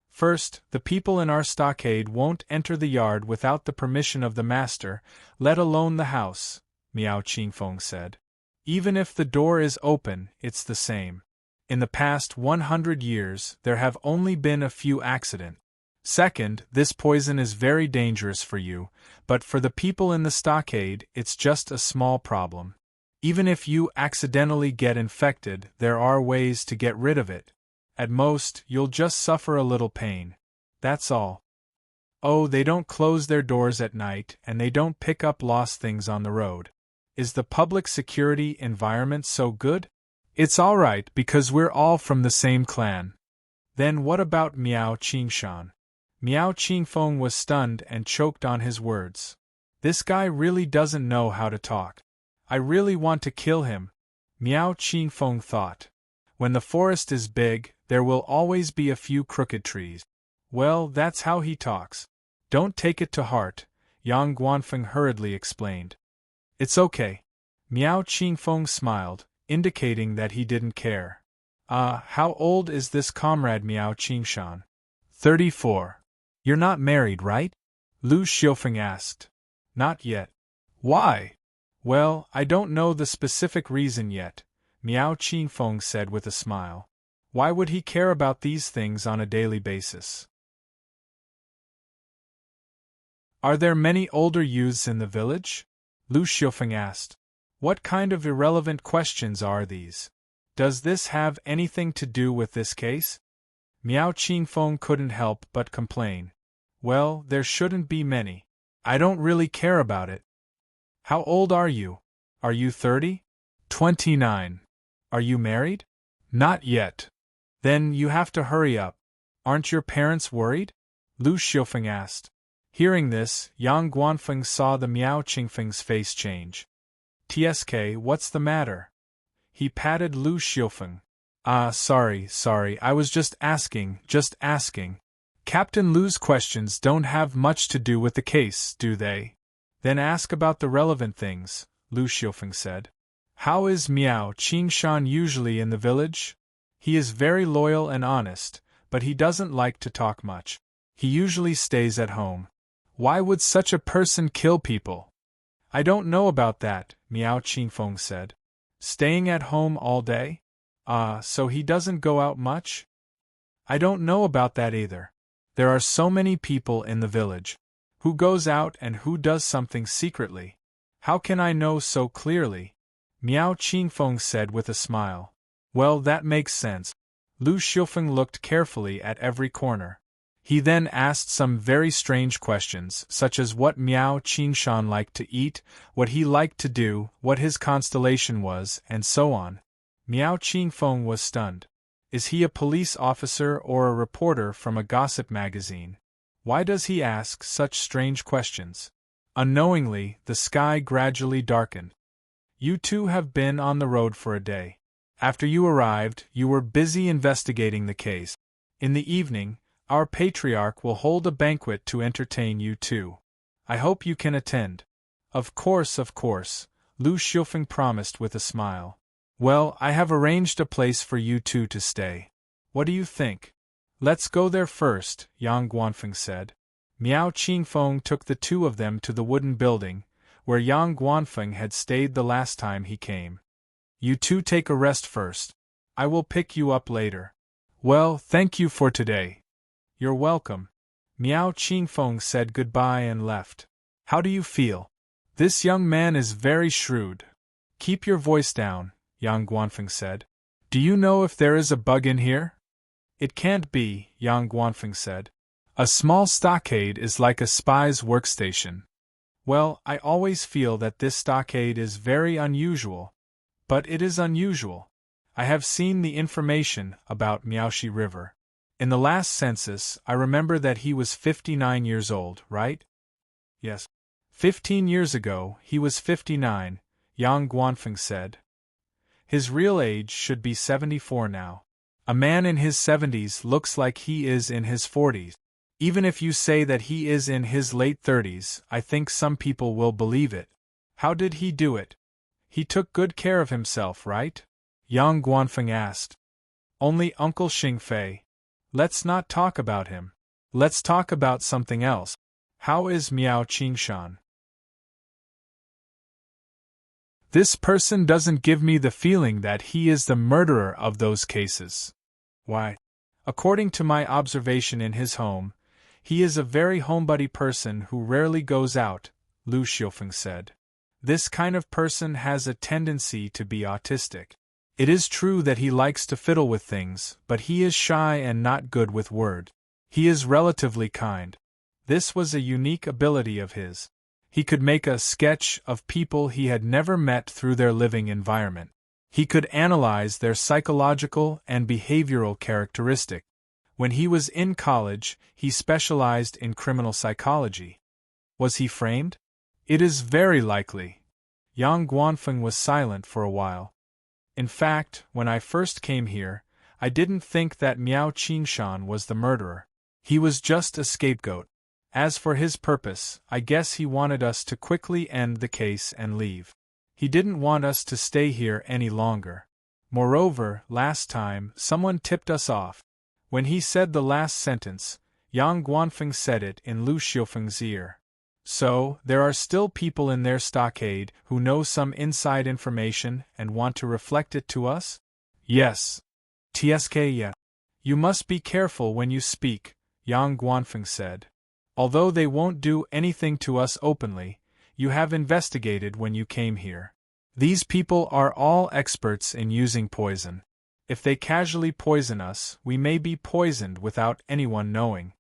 First, the people in our stockade won't enter the yard without the permission of the master, let alone the house, Miao Qingfeng said. Even if the door is open, it's the same. In the past 100 years, there have only been a few accidents. Second, this poison is very dangerous for you, but for the people in the stockade, it's just a small problem. Even if you accidentally get infected, there are ways to get rid of it. At most, you'll just suffer a little pain. That's all. Oh, they don't close their doors at night and they don't pick up lost things on the road. Is the public security environment so good? It's all right because we're all from the same clan. Then what about Miao Qingshan? Miao Qingfeng was stunned and choked on his words. This guy really doesn't know how to talk. I really want to kill him, Miao Qingfeng thought. When the forest is big, there will always be a few crooked trees. Well, that's how he talks. Don't take it to heart, Yang Guanfeng hurriedly explained. It's okay. Miao Qingfeng smiled, indicating that he didn't care. How old is this comrade Miao Qingshan? 34. You're not married, right? Lu Xiufeng asked. Not yet. Why? Well, I don't know the specific reason yet, Miao Qingfeng said with a smile. Why would he care about these things on a daily basis? Are there many older youths in the village? Lu Xiufeng asked. What kind of irrelevant questions are these? Does this have anything to do with this case? Miao Qingfeng couldn't help but complain. Well, there shouldn't be many. I don't really care about it. How old are you? Are you 30? 29. Are you married? Not yet. Then you have to hurry up. Aren't your parents worried? Lu Xiufeng asked. Hearing this, Yang Guanfeng saw the Miao Qingfeng's face change. TSK, what's the matter? He patted Lu Xiufeng. Sorry, I was just asking. Captain Lu's questions don't have much to do with the case, do they? Then ask about the relevant things, Lu Xiufeng said. How is Miao Qingshan usually in the village? He is very loyal and honest, but he doesn't like to talk much. He usually stays at home. Why would such a person kill people? I don't know about that, Miao Qingfeng said. Staying at home all day? So he doesn't go out much? I don't know about that either. There are so many people in the village. Who goes out and who does something secretly? How can I know so clearly? Miao Qingfeng said with a smile. Well, that makes sense. Lu Xiufeng looked carefully at every corner. He then asked some very strange questions, such as what Miao Qingshan liked to eat, what he liked to do, what his constellation was, and so on. Miao Qingfeng was stunned. Is he a police officer or a reporter from a gossip magazine? Why does he ask such strange questions? Unknowingly, the sky gradually darkened. You two have been on the road for a day. After you arrived, you were busy investigating the case. In the evening, our patriarch will hold a banquet to entertain you too. I hope you can attend. Of course, Lu Xiufeng promised with a smile. Well, I have arranged a place for you two to stay. What do you think? Let's go there first, Yang Guanfeng said. Miao Qingfeng took the two of them to the wooden building, where Yang Guanfeng had stayed the last time he came. You two take a rest first. I will pick you up later. Well, thank you for today. You're welcome. Miao Qingfeng said goodbye and left. How do you feel? This young man is very shrewd. Keep your voice down, Yang Guanfeng said. Do you know if there is a bug in here? It can't be, Yang Guanfeng said. A small stockade is like a spy's workstation. Well, I always feel that this stockade is very unusual. But it is unusual. I have seen the information about Miaoxi River. In the last census, I remember that he was 59 years old, right? Yes. 15 years ago, he was 59, Yang Guanfeng said. His real age should be 74 now. A man in his 70s looks like he is in his 40s. Even if you say that he is in his late 30s, I think some people will believe it. How did he do it? He took good care of himself, right? Yang Guanfeng asked. Only Uncle Xingfei. Let's not talk about him. Let's talk about something else. How is Miao Qingshan? This person doesn't give me the feeling that he is the murderer of those cases. Why? According to my observation in his home, he is a very homebody person who rarely goes out, Lu Xiufeng said. This kind of person has a tendency to be autistic. It is true that he likes to fiddle with things, but he is shy and not good with words. He is relatively kind. This was a unique ability of his. He could make a sketch of people he had never met through their living environment. He could analyze their psychological and behavioral characteristics. When he was in college, he specialized in criminal psychology. Was he framed? It is very likely. Yang Guanfeng was silent for a while. In fact, when I first came here, I didn't think that Miao Qingshan was the murderer. He was just a scapegoat. As for his purpose, I guess he wanted us to quickly end the case and leave. He didn't want us to stay here any longer. Moreover, last time, someone tipped us off. When he said the last sentence, Yang Guanfeng said it in Lu Xiufeng's ear. So, there are still people in their stockade who know some inside information and want to reflect it to us? Yes. TSK. You must be careful when you speak, Yang Guanfeng said. Although they won't do anything to us openly, you have investigated when you came here. These people are all experts in using poison. If they casually poison us, we may be poisoned without anyone knowing.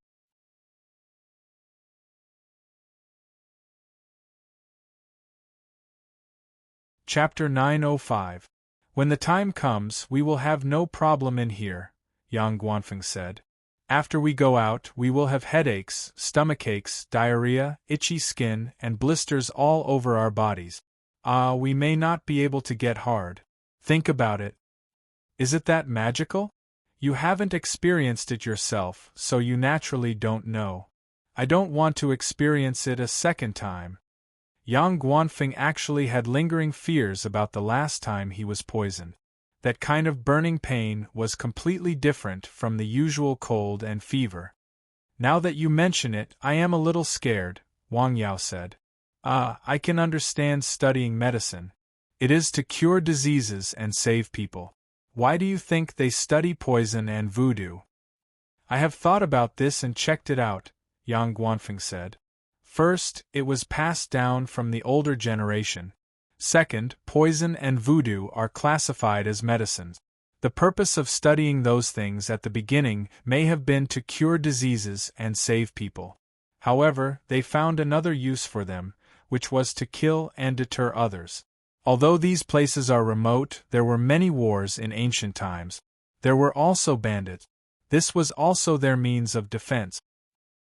Chapter 905. When the time comes, we will have no problem in here, Yang Guanfeng said. After we go out, we will have headaches, stomachaches, diarrhea, itchy skin, and blisters all over our bodies. We may not be able to get hard. Think about it. Is it that magical? You haven't experienced it yourself, so you naturally don't know. I don't want to experience it a second time. Yang Guanfeng actually had lingering fears about the last time he was poisoned. That kind of burning pain was completely different from the usual cold and fever. Now that you mention it, I am a little scared, Wang Yao said. I can understand studying medicine. It is to cure diseases and save people. Why do you think they study poison and voodoo? I have thought about this and checked it out, Yang Guanfeng said. First, it was passed down from the older generation. Second, poison and voodoo are classified as medicines. The purpose of studying those things at the beginning may have been to cure diseases and save people. However, they found another use for them, which was to kill and deter others. Although these places are remote, there were many wars in ancient times. There were also bandits. This was also their means of defense.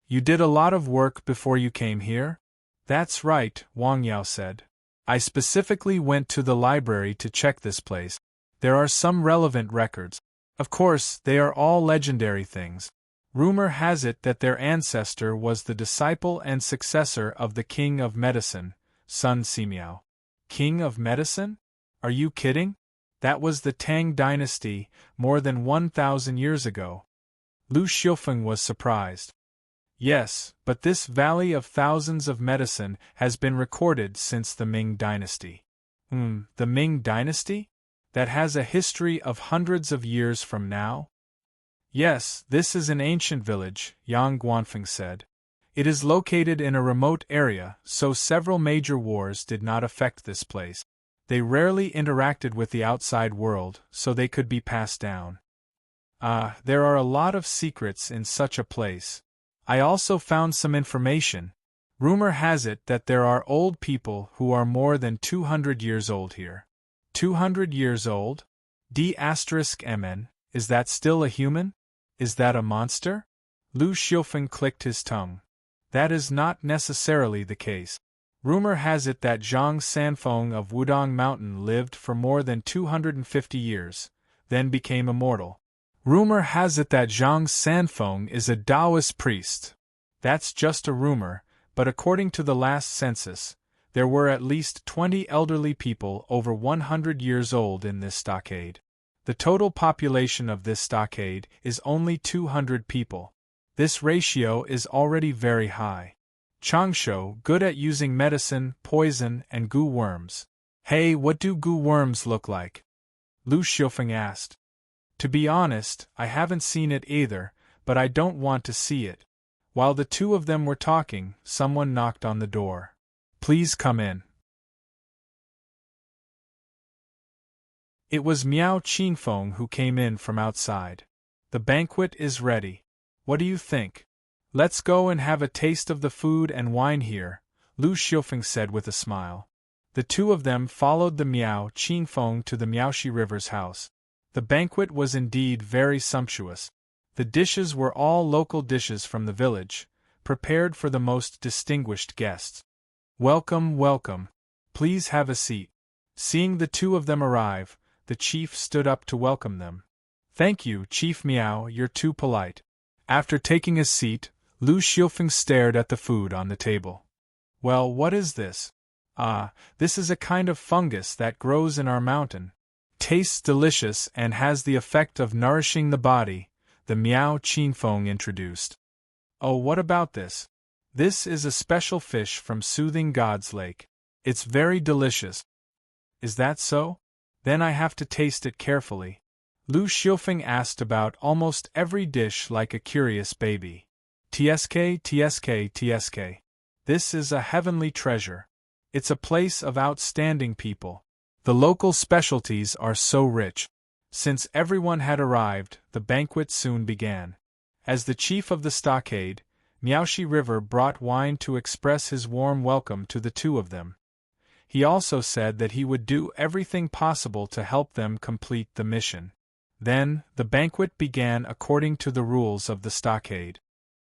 You did a lot of work before you came here? That's right, Wang Yao said. I specifically went to the library to check this place. There are some relevant records. Of course, they are all legendary things. Rumor has it that their ancestor was the disciple and successor of the King of Medicine, Sun Simiao. King of Medicine? Are you kidding? That was the Tang dynasty, more than 1,000 years ago. Lu Xiufeng was surprised. Yes, but this Valley of Thousands of Medicine has been recorded since the Ming dynasty. The Ming dynasty? That has a history of hundreds of years from now? Yes, this is an ancient village, Yang Guanfeng said. It is located in a remote area, so several major wars did not affect this place. They rarely interacted with the outside world, so they could be passed down. There are a lot of secrets in such a place. I also found some information. Rumor has it that there are old people who are more than 200 years old here. 200 years old? D*MN, is that still a human? Is that a monster? Lu Xiufeng clicked his tongue. That is not necessarily the case. Rumor has it that Zhang Sanfeng of Wudong Mountain lived for more than 250 years, then became immortal. Rumor has it that Zhang Sanfeng is a Taoist priest. That's just a rumor, but according to the last census, there were at least 20 elderly people over 100 years old in this stockade. The total population of this stockade is only 200 people. This ratio is already very high. Changsho, good at using medicine, poison, and goo worms. Hey, what do goo worms look like? Lu Xiufeng asked. To be honest, I haven't seen it either, but I don't want to see it. While the two of them were talking, someone knocked on the door. Please come in. It was Miao Qinfeng who came in from outside. The banquet is ready. What do you think? Let's go and have a taste of the food and wine here, Lu Xiufeng said with a smile. The two of them followed the Miao Qinfeng to the Miaoxi River's house. The banquet was indeed very sumptuous. The dishes were all local dishes from the village, prepared for the most distinguished guests. Welcome, welcome. Please have a seat. Seeing the two of them arrive, the chief stood up to welcome them. Thank you, Chief Miao, you're too polite. After taking a seat, Lu Xiufeng stared at the food on the table. Well, what is this? This is a kind of fungus that grows in our mountain. Tastes delicious and has the effect of nourishing the body, the Miao Qinfeng introduced. Oh, what about this? This is a special fish from Soothing God's Lake. It's very delicious. Is that so? Then I have to taste it carefully. Lu Xiufeng asked about almost every dish like a curious baby. TSK, TSK, TSK. This is a heavenly treasure. It's a place of outstanding people. The local specialties are so rich. Since everyone had arrived, the banquet soon began. As the chief of the stockade, Miaoshi River brought wine to express his warm welcome to the two of them. He also said that he would do everything possible to help them complete the mission. Then, the banquet began according to the rules of the stockade.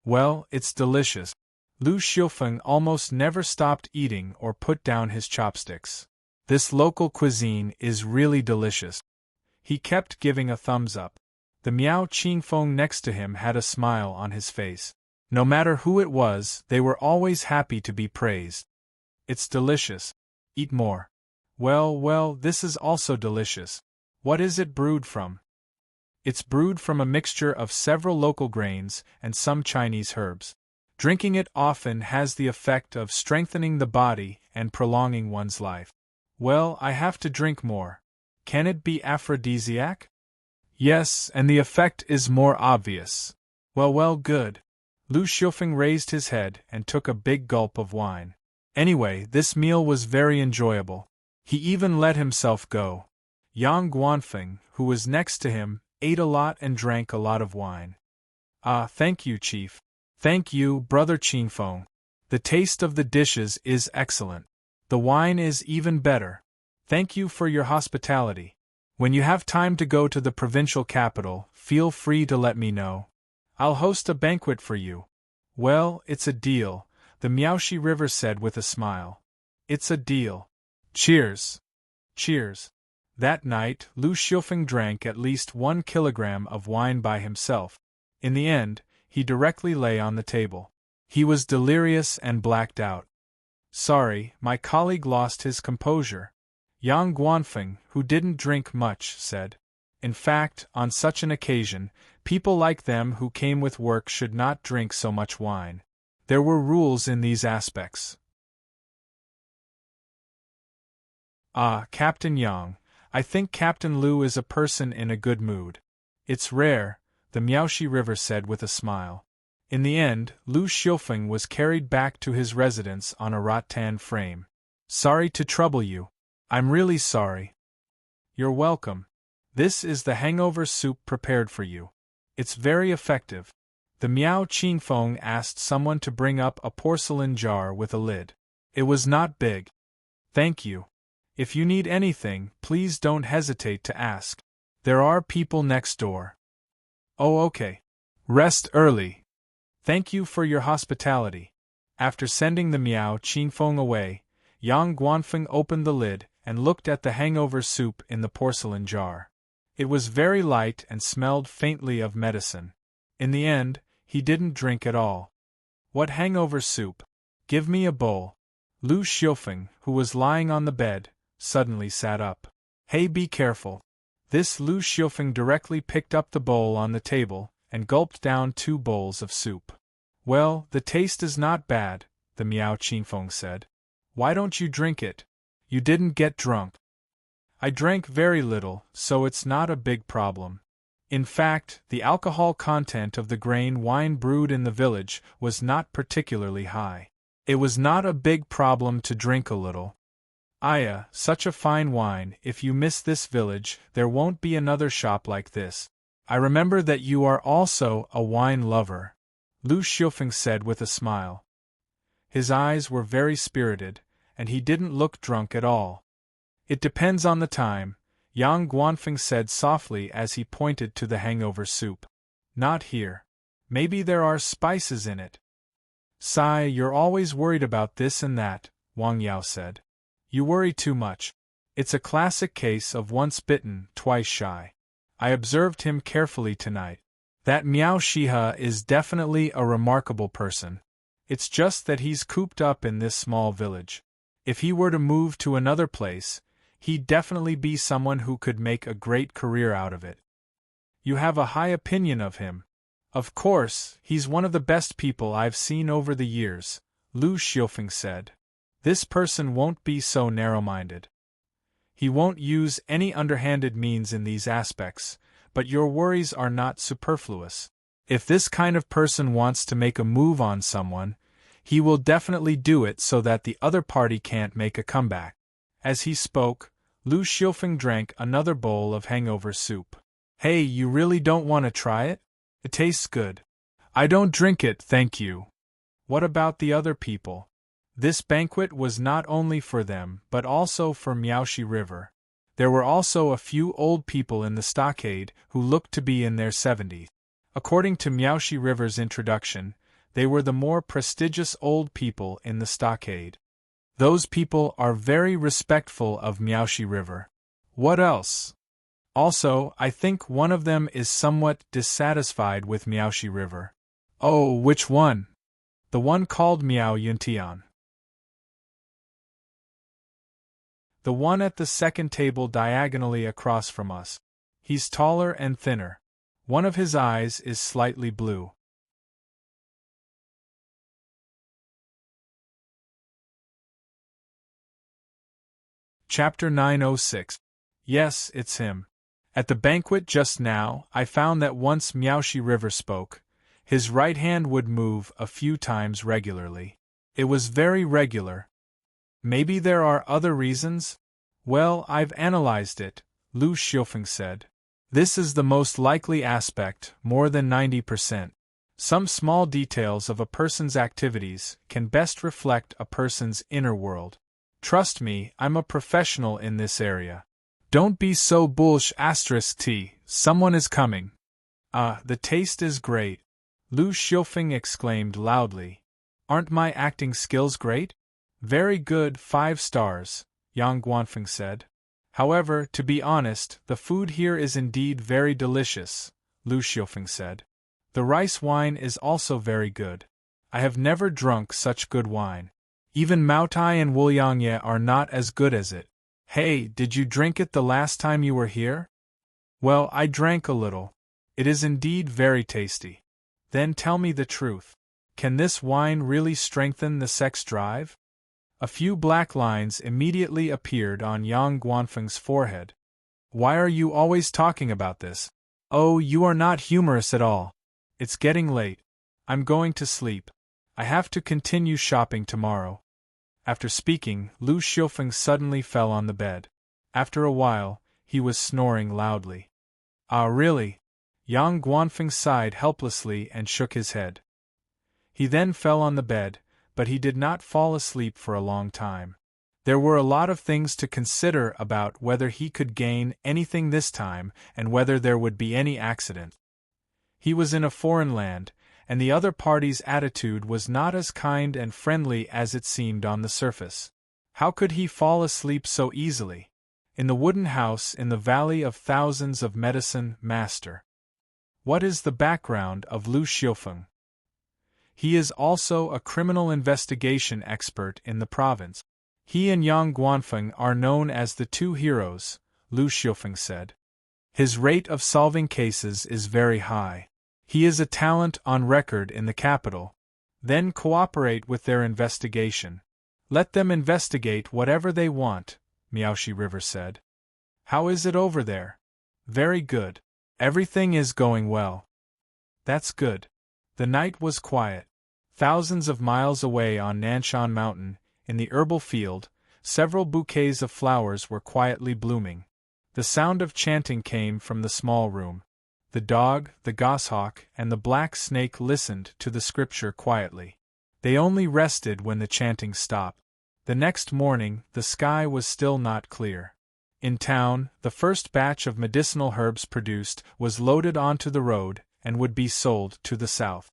Well, it's delicious. Lu Xiufeng almost never stopped eating or put down his chopsticks. This local cuisine is really delicious. He kept giving a thumbs up. The Miao Qingfeng next to him had a smile on his face. No matter who it was, they were always happy to be praised. It's delicious. Eat more. Well, this is also delicious. What is it brewed from? It's brewed from a mixture of several local grains and some Chinese herbs. Drinking it often has the effect of strengthening the body and prolonging one's life. Well, I have to drink more. Can it be aphrodisiac? Yes, and the effect is more obvious. Well, good. Lu Xiufeng raised his head and took a big gulp of wine. Anyway, this meal was very enjoyable. He even let himself go. Yang Guanfeng, who was next to him, ate a lot and drank a lot of wine. Ah, thank you, Chief. Thank you, Brother Qingfeng. The taste of the dishes is excellent. The wine is even better. Thank you for your hospitality. When you have time to go to the provincial capital, feel free to let me know. I'll host a banquet for you. Well, it's a deal, the Miaoshi River said with a smile. It's a deal. Cheers. Cheers. That night, Lu Xiufeng drank at least 1 kilogram of wine by himself. In the end, he directly lay on the table. He was delirious and blacked out. Sorry, my colleague lost his composure. Yang Guanfeng, who didn't drink much, said. In fact, on such an occasion, people like them who came with work should not drink so much wine. There were rules in these aspects. Ah, Captain Yang, I think Captain Lu is a person in a good mood. It's rare, the Miaoshi River said with a smile. In the end, Lu Xiufeng was carried back to his residence on a rattan frame. Sorry to trouble you. I'm really sorry. You're welcome. This is the hangover soup prepared for you. It's very effective. The Miao Qingfeng asked someone to bring up a porcelain jar with a lid. It was not big. Thank you. If you need anything, please don't hesitate to ask. There are people next door. Oh, okay. Rest early. Thank you for your hospitality. After sending the Miao Qingfeng away, Yang Guanfeng opened the lid and looked at the hangover soup in the porcelain jar. It was very light and smelled faintly of medicine. In the end, he didn't drink at all. What hangover soup? Give me a bowl. Lu Xiufeng, who was lying on the bed, suddenly sat up. Hey, be careful. This Lu Xiufeng directly picked up the bowl on the table and gulped down 2 bowls of soup. Well, the taste is not bad, the Miao Qingfeng said. Why don't you drink it? You didn't get drunk. I drank very little, so it's not a big problem. In fact, the alcohol content of the grain wine brewed in the village was not particularly high. It was not a big problem to drink a little. Aya, such a fine wine, if you miss this village, there won't be another shop like this. I remember that you are also a wine lover, Lu Xiufeng said with a smile. His eyes were very spirited, and he didn't look drunk at all. It depends on the time, Yang Guanfeng said softly as he pointed to the hangover soup. Not here. Maybe there are spices in it. Sai, you're always worried about this and that, Wang Yao said. You worry too much. It's a classic case of once bitten, twice shy. I observed him carefully tonight. That Miao Shihe is definitely a remarkable person. It's just that he's cooped up in this small village. If he were to move to another place, he'd definitely be someone who could make a great career out of it. You have a high opinion of him. Of course, he's one of the best people I've seen over the years, Lu Xiufeng said. This person won't be so narrow-minded. He won't use any underhanded means in these aspects, but your worries are not superfluous. If this kind of person wants to make a move on someone, he will definitely do it so that the other party can't make a comeback. As he spoke, Lu Xiufeng drank another bowl of hangover soup. Hey, you really don't want to try it? It tastes good. I don't drink it, thank you. What about the other people? This banquet was not only for them but also for Miaoxi River. There were also a few old people in the stockade who looked to be in their 70s. According to Miaoxi River's introduction, they were the more prestigious old people in the stockade. Those people are very respectful of Miaoxi River. What else? Also, I think one of them is somewhat dissatisfied with Miaoxi River. Oh, which one? The one called Miao Yuntian. The one at the second table diagonally across from us. He's taller and thinner. One of his eyes is slightly blue. Chapter 906. Yes, it's him. At the banquet just now, I found that once Miaoxi River spoke, his right hand would move a few times regularly. It was very regular. Maybe there are other reasons? Well, I've analyzed it, Lu Xiufeng said. This is the most likely aspect, more than 90%. Some small details of a person's activities can best reflect a person's inner world. Trust me, I'm a professional in this area. Don't be so **t, someone is coming. The taste is great, Lu Xiufeng exclaimed loudly. Aren't my acting skills great? Very good, 5 stars, Yang Guanfeng said. However, to be honest, the food here is indeed very delicious, Lu Xiufeng said. The rice wine is also very good. I have never drunk such good wine. Even Maotai and Wuliangye are not as good as it. Hey, did you drink it the last time you were here? Well, I drank a little. It is indeed very tasty. Then tell me the truth. Can this wine really strengthen the sex drive? A few black lines immediately appeared on Yang Guanfeng's forehead. Why are you always talking about this? Oh, you are not humorous at all. It's getting late. I'm going to sleep. I have to continue shopping tomorrow. After speaking, Lu Xiufeng suddenly fell on the bed. After a while, he was snoring loudly. Ah, really? Yang Guanfeng sighed helplessly and shook his head. He then fell on the bed, but he did not fall asleep for a long time. There were a lot of things to consider about whether he could gain anything this time and whether there would be any accident. He was in a foreign land, and the other party's attitude was not as kind and friendly as it seemed on the surface. How could he fall asleep so easily? In the wooden house in the Valley of Thousands of Medicine, Master. What is the background of Lu Xiufeng? He is also a criminal investigation expert in the province. He and Yang Guanfeng are known as the two heroes, Lu Xiufeng said. His rate of solving cases is very high. He is a talent on record in the capital. Then cooperate with their investigation. Let them investigate whatever they want, Miaoxi River said. How is it over there? Very good. Everything is going well. That's good. The night was quiet. Thousands of miles away on Nanshan Mountain, in the herbal field, several bouquets of flowers were quietly blooming. The sound of chanting came from the small room. The dog, the goshawk, and the black snake listened to the scripture quietly. They only rested when the chanting stopped. The next morning, the sky was still not clear. In town, the first batch of medicinal herbs produced was loaded onto the road and would be sold to the south.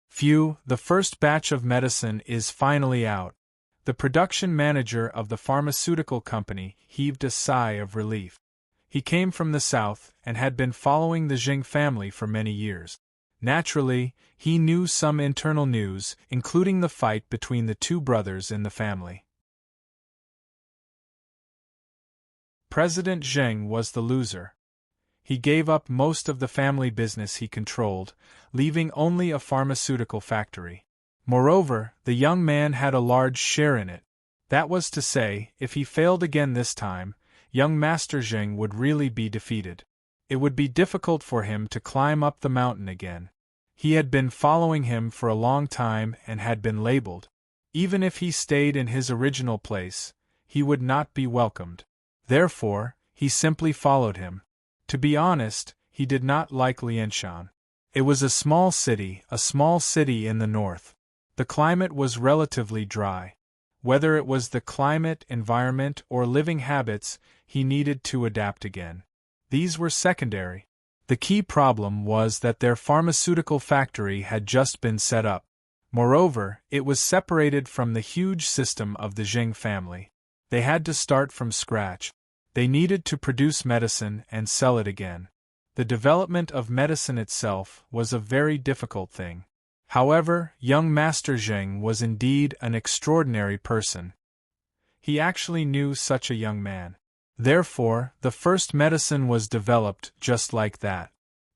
Phew, the first batch of medicine is finally out. The production manager of the pharmaceutical company heaved a sigh of relief. He came from the south and had been following the Jing family for many years. Naturally, he knew some internal news, including the fight between the two brothers in the family. President Zheng was the loser. He gave up most of the family business he controlled, leaving only a pharmaceutical factory. Moreover, the young man had a large share in it. That was to say, if he failed again this time, young Master Zheng would really be defeated. It would be difficult for him to climb up the mountain again. He had been following him for a long time and had been labeled. Even if he stayed in his original place, he would not be welcomed. Therefore, he simply followed him. To be honest, he did not like Lianshan. It was a small city in the north. The climate was relatively dry. Whether it was the climate, environment, or living habits, he needed to adapt again. These were secondary. The key problem was that their pharmaceutical factory had just been set up. Moreover, it was separated from the huge system of the Zheng family. They had to start from scratch. They needed to produce medicine and sell it again. The development of medicine itself was a very difficult thing. However, young Master Zheng was indeed an extraordinary person. He actually knew such a young man. Therefore, the first medicine was developed just like that.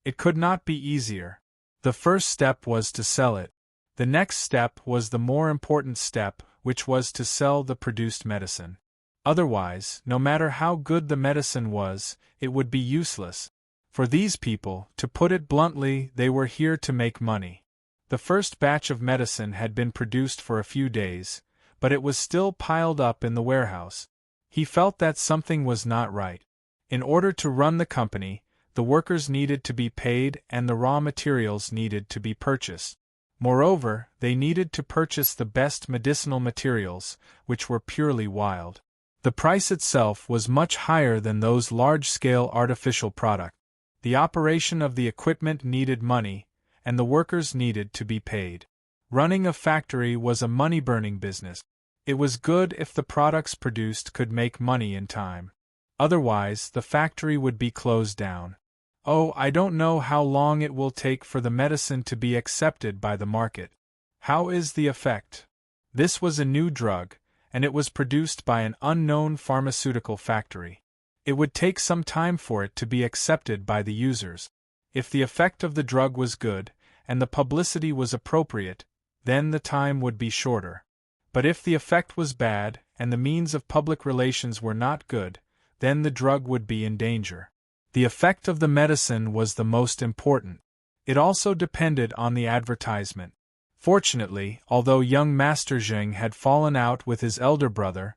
It could not be easier. The first step was to sell it. The next step was the more important step, which was to sell the produced medicine. Otherwise, no matter how good the medicine was, it would be useless. For these people, to put it bluntly, they were here to make money. The first batch of medicine had been produced for a few days, but it was still piled up in the warehouse. He felt that something was not right. In order to run the company, the workers needed to be paid and the raw materials needed to be purchased. Moreover, they needed to purchase the best medicinal materials, which were purely wild. The price itself was much higher than those large-scale artificial products. The operation of the equipment needed money, and the workers needed to be paid. Running a factory was a money-burning business. It was good if the products produced could make money in time. Otherwise, the factory would be closed down. Oh, I don't know how long it will take for the medicine to be accepted by the market. How is the effect? This was a new drug, and it was produced by an unknown pharmaceutical factory. It would take some time for it to be accepted by the users. If the effect of the drug was good, and the publicity was appropriate, then the time would be shorter. But if the effect was bad, and the means of public relations were not good, then the drug would be in danger. The effect of the medicine was the most important. It also depended on the advertisement. Fortunately, although young Master Zheng had fallen out with his elder brother,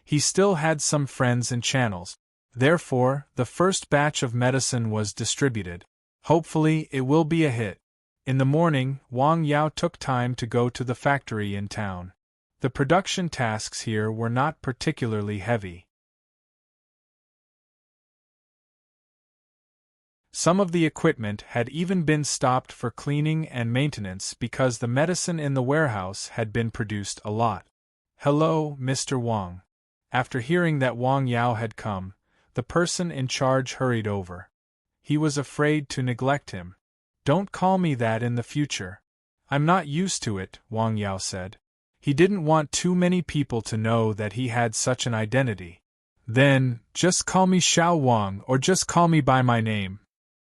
he still had some friends and channels. Therefore, the first batch of medicine was distributed. Hopefully, it will be a hit. In the morning, Wang Yao took time to go to the factory in town. The production tasks here were not particularly heavy. Some of the equipment had even been stopped for cleaning and maintenance because the medicine in the warehouse had been produced a lot. "Hello, Mr. Wang." After hearing that Wang Yao had come, the person in charge hurried over. He was afraid to neglect him. "Don't call me that in the future. I'm not used to it," Wang Yao said. He didn't want too many people to know that he had such an identity. "Then, just call me Xiao Wang or just call me by my name."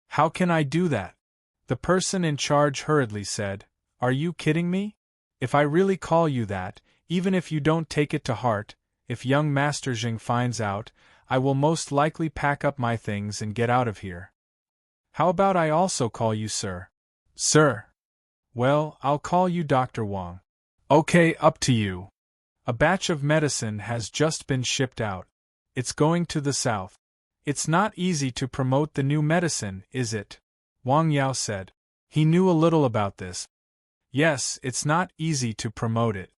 "How can I do that?" The person in charge hurriedly said. "Are you kidding me? If I really call you that, even if you don't take it to heart, if young Master Zheng finds out, I will most likely pack up my things and get out of here." "How about I also call you sir?" "Sir." "Well, I'll call you Dr. Wang." "Okay, up to you." A batch of medicine has just been shipped out. It's going to the south. "It's not easy to promote the new medicine, is it?" Wang Yao said. He knew a little about this. "Yes, it's not easy to promote it.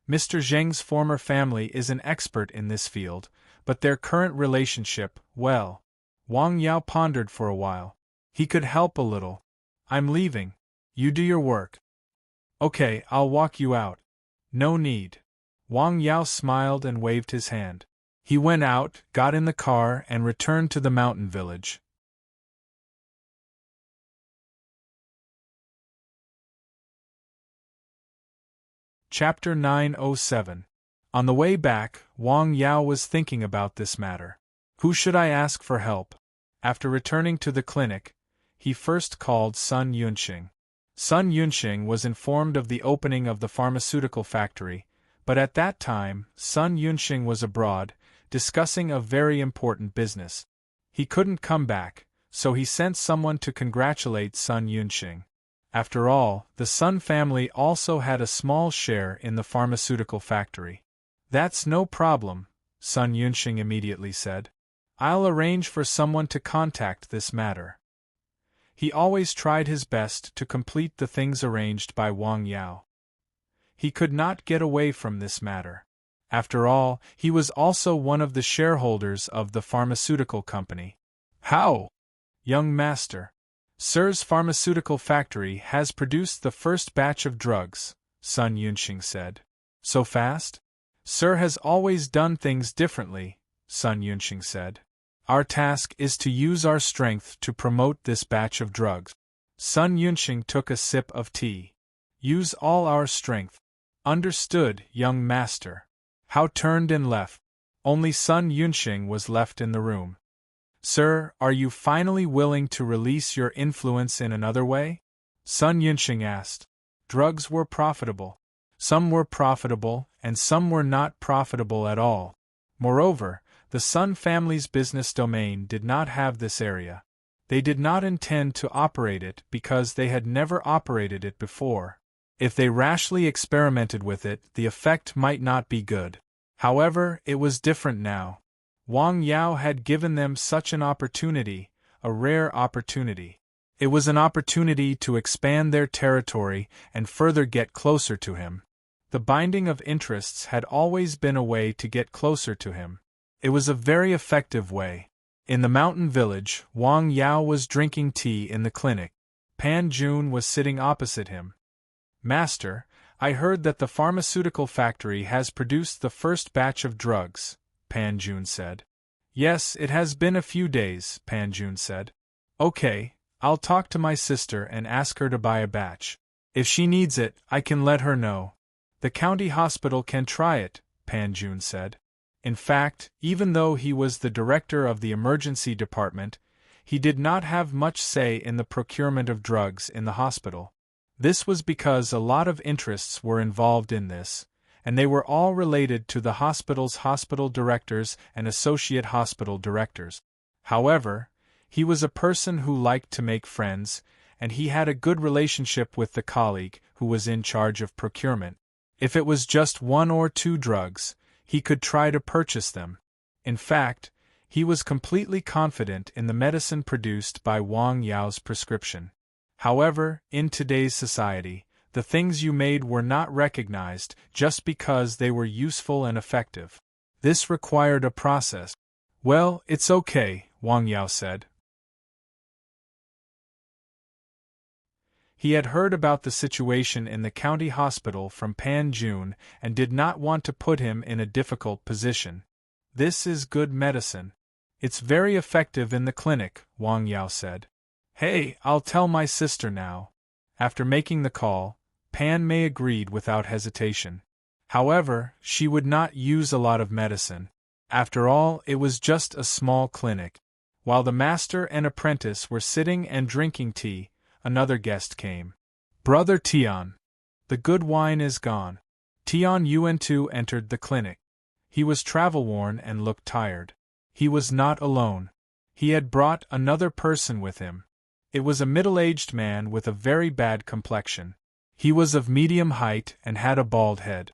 Mr. Zheng's former family is an expert in this field, but their current relationship, well..." Wang Yao pondered for a while. He could help a little. "I'm leaving. You do your work." "Okay, I'll walk you out." "No need." Wang Yao smiled and waved his hand. He went out, got in the car, and returned to the mountain village. Chapter 907. On the way back, Wang Yao was thinking about this matter. Who should I ask for help? After returning to the clinic, he first called Sun Yunxing. Sun Yunxing was informed of the opening of the pharmaceutical factory, but at that time, Sun Yunxing was abroad, discussing a very important business. He couldn't come back, so he sent someone to congratulate Sun Yunxing. After all, the Sun family also had a small share in the pharmaceutical factory. "That's no problem," Sun Yunxing immediately said. I'll arrange for someone to contact this matter. He always tried his best to complete the things arranged by Wang Yao. He could not get away from this matter. After all, he was also one of the shareholders of the pharmaceutical company. How? Young master. Sir's pharmaceutical factory has produced the first batch of drugs, Sun Yunxing said. So fast? Sir has always done things differently, Sun Yunxing said. Our task is to use our strength to promote this batch of drugs. Sun Yunxing took a sip of tea. Use all our strength. Understood, young master. Hao turned and left. Only Sun Yunxing was left in the room. Sir, are you finally willing to release your influence in another way? Sun Yunxing asked. Drugs were profitable. Some were profitable, and some were not profitable at all. Moreover, the Sun family's business domain did not have this area. They did not intend to operate it because they had never operated it before. If they rashly experimented with it, the effect might not be good. However, it was different now. Wang Yao had given them such an opportunity, a rare opportunity. It was an opportunity to expand their territory and further get closer to him. The binding of interests had always been a way to get closer to him. It was a very effective way. In the mountain village, Wang Yao was drinking tea in the clinic. Pan Jun was sitting opposite him. Master, I heard that the pharmaceutical factory has produced the first batch of drugs, Pan Jun said. Yes, it has been a few days, Pan Jun said. Okay, I'll talk to my sister and ask her to buy a batch. If she needs it, I can let her know. The county hospital can try it, Pan Jun said. In fact, even though he was the director of the emergency department, he did not have much say in the procurement of drugs in the hospital. This was because a lot of interests were involved in this, and they were all related to the hospital's hospital directors and associate hospital directors. However, he was a person who liked to make friends, and he had a good relationship with the colleague who was in charge of procurement. If it was just 1 or 2 drugs, he could try to purchase them. In fact, he was completely confident in the medicine produced by Wang Yao's prescription. However, in today's society, the things you made were not recognized just because they were useful and effective. This required a process. Well, it's okay, Wang Yao said. He had heard about the situation in the county hospital from Pan Jun and did not want to put him in a difficult position. This is good medicine. It's very effective in the clinic, Wang Yao said. Hey, I'll tell my sister now. After making the call, Pan Mei agreed without hesitation. However, she would not use a lot of medicine. After all, it was just a small clinic. While the master and apprentice were sitting and drinking tea, another guest came. Brother Tian. The good wine is gone. Tian Yuan-tu entered the clinic. He was travel-worn and looked tired. He was not alone. He had brought another person with him. It was a middle-aged man with a very bad complexion. He was of medium height and had a bald head.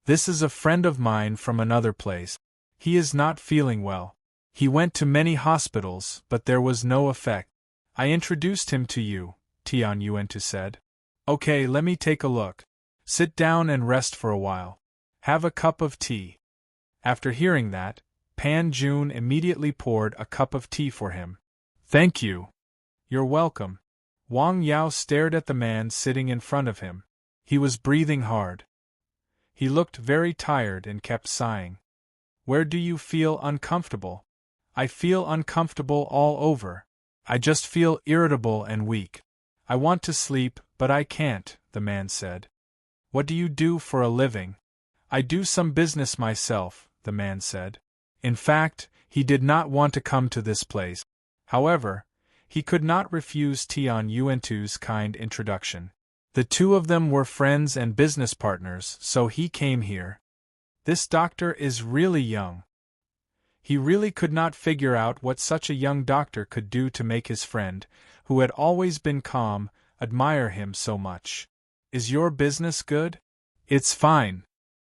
This is a friend of mine from another place. He is not feeling well. He went to many hospitals, but there was no effect. I introduced him to you, Tian Yuan-tu said. Okay, let me take a look. Sit down and rest for a while. Have a cup of tea. After hearing that, Pan Jun immediately poured a cup of tea for him. Thank you. You're welcome. Wang Yao stared at the man sitting in front of him. He was breathing hard. He looked very tired and kept sighing. Where do you feel uncomfortable? I feel uncomfortable all over. I just feel irritable and weak. I want to sleep, but I can't, the man said. What do you do for a living? I do some business myself, the man said. In fact, he did not want to come to this place. However, he could not refuse Tian Yuan-tu's kind introduction. The two of them were friends and business partners, so he came here. This doctor is really young. He really could not figure out what such a young doctor could do to make his friend, who had always been calm, admire him so much. Is your business good? It's fine.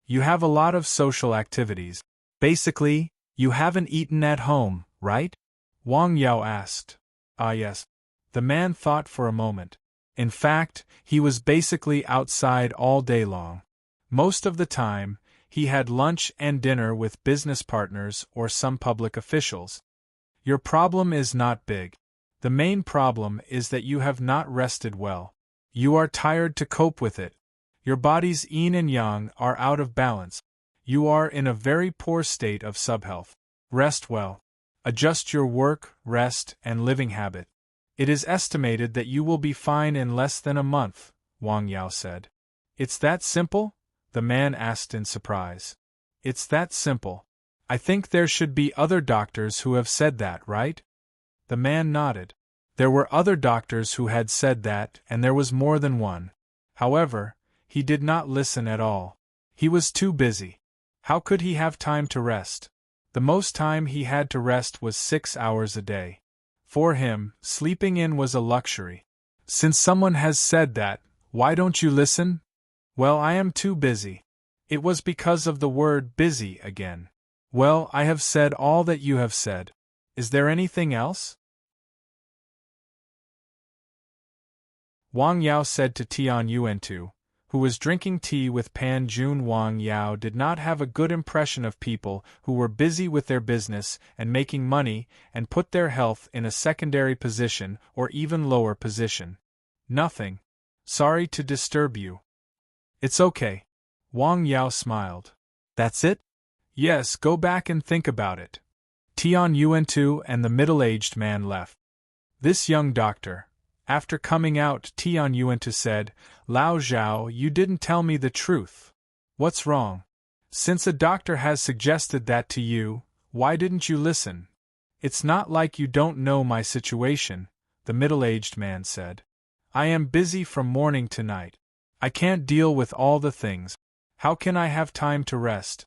You have a lot of social activities. Basically, you haven't eaten at home, right? Wang Yao asked. Ah, yes. The man thought for a moment. In fact, he was basically outside all day long. Most of the time, he had lunch and dinner with business partners or some public officials. Your problem is not big. The main problem is that you have not rested well. You are tired to cope with it. Your body's yin and yang are out of balance. You are in a very poor state of subhealth. Rest well. Adjust your work, rest, and living habit. It is estimated that you will be fine in less than a month, Wang Yao said. It's that simple? The man asked in surprise. It's that simple. I think there should be other doctors who have said that, right? The man nodded. There were other doctors who had said that, and there was more than one. However, he did not listen at all. He was too busy. How could he have time to rest? The most time he had to rest was 6 hours a day. For him, sleeping in was a luxury. Since someone has said that, why don't you listen? Well, I am too busy. It was because of the word busy again. Well, I have said all that you have said. Is there anything else? Wang Yao said to Tian Yuantu, who was drinking tea with Pan Jun. Wang Yao did not have a good impression of people who were busy with their business and making money and put their health in a secondary position or even lower position. Nothing. Sorry to disturb you. It's okay. Wang Yao smiled. That's it? Yes, go back and think about it. Tian Yuantu and the middle-aged man left. This young doctor. After coming out, Tian Yuantu said, Lao Zhao, you didn't tell me the truth. What's wrong? Since a doctor has suggested that to you, why didn't you listen? It's not like you don't know my situation, the middle-aged man said. I am busy from morning to night. I can't deal with all the things. How can I have time to rest?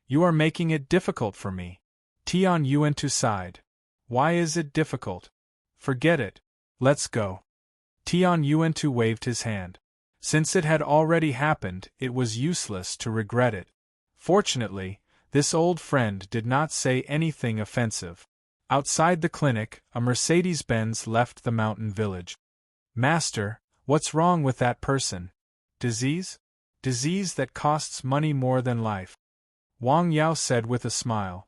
You are making it difficult for me. Tian Yuantu sighed. Why is it difficult? Forget it. Let's go. Tian Yuantu waved his hand. Since it had already happened, it was useless to regret it. Fortunately, this old friend did not say anything offensive. Outside the clinic, a Mercedes-Benz left the mountain village. Master, what's wrong with that person? Disease? Disease that costs money more than life. Wang Yao said with a smile.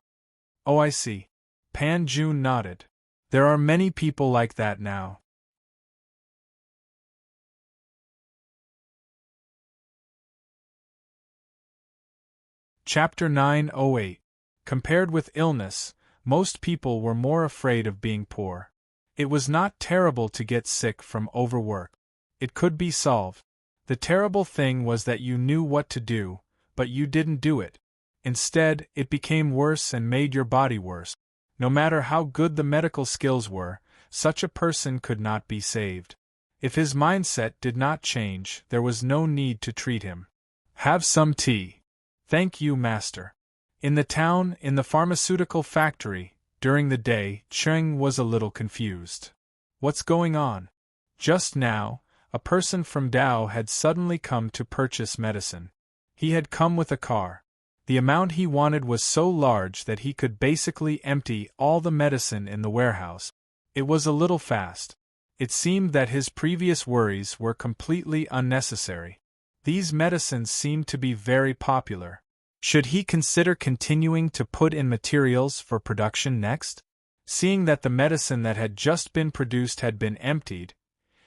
Oh, I see. Pan Jun nodded. There are many people like that now. Chapter 908. Compared with illness, most people were more afraid of being poor. It was not terrible to get sick from overwork. It could be solved. The terrible thing was that you knew what to do, but you didn't do it. Instead, it became worse and made your body worse. No matter how good the medical skills were, such a person could not be saved. If his mindset did not change, there was no need to treat him. Have some tea. Thank you, master. In the town, in the pharmaceutical factory, during the day, Cheng was a little confused. What's going on? Just now, a person from Dao had suddenly come to purchase medicine. He had come with a car. The amount he wanted was so large that he could basically empty all the medicine in the warehouse. It was a little fast. It seemed that his previous worries were completely unnecessary. These medicines seemed to be very popular. Should he consider continuing to put in materials for production next? Seeing that the medicine that had just been produced had been emptied,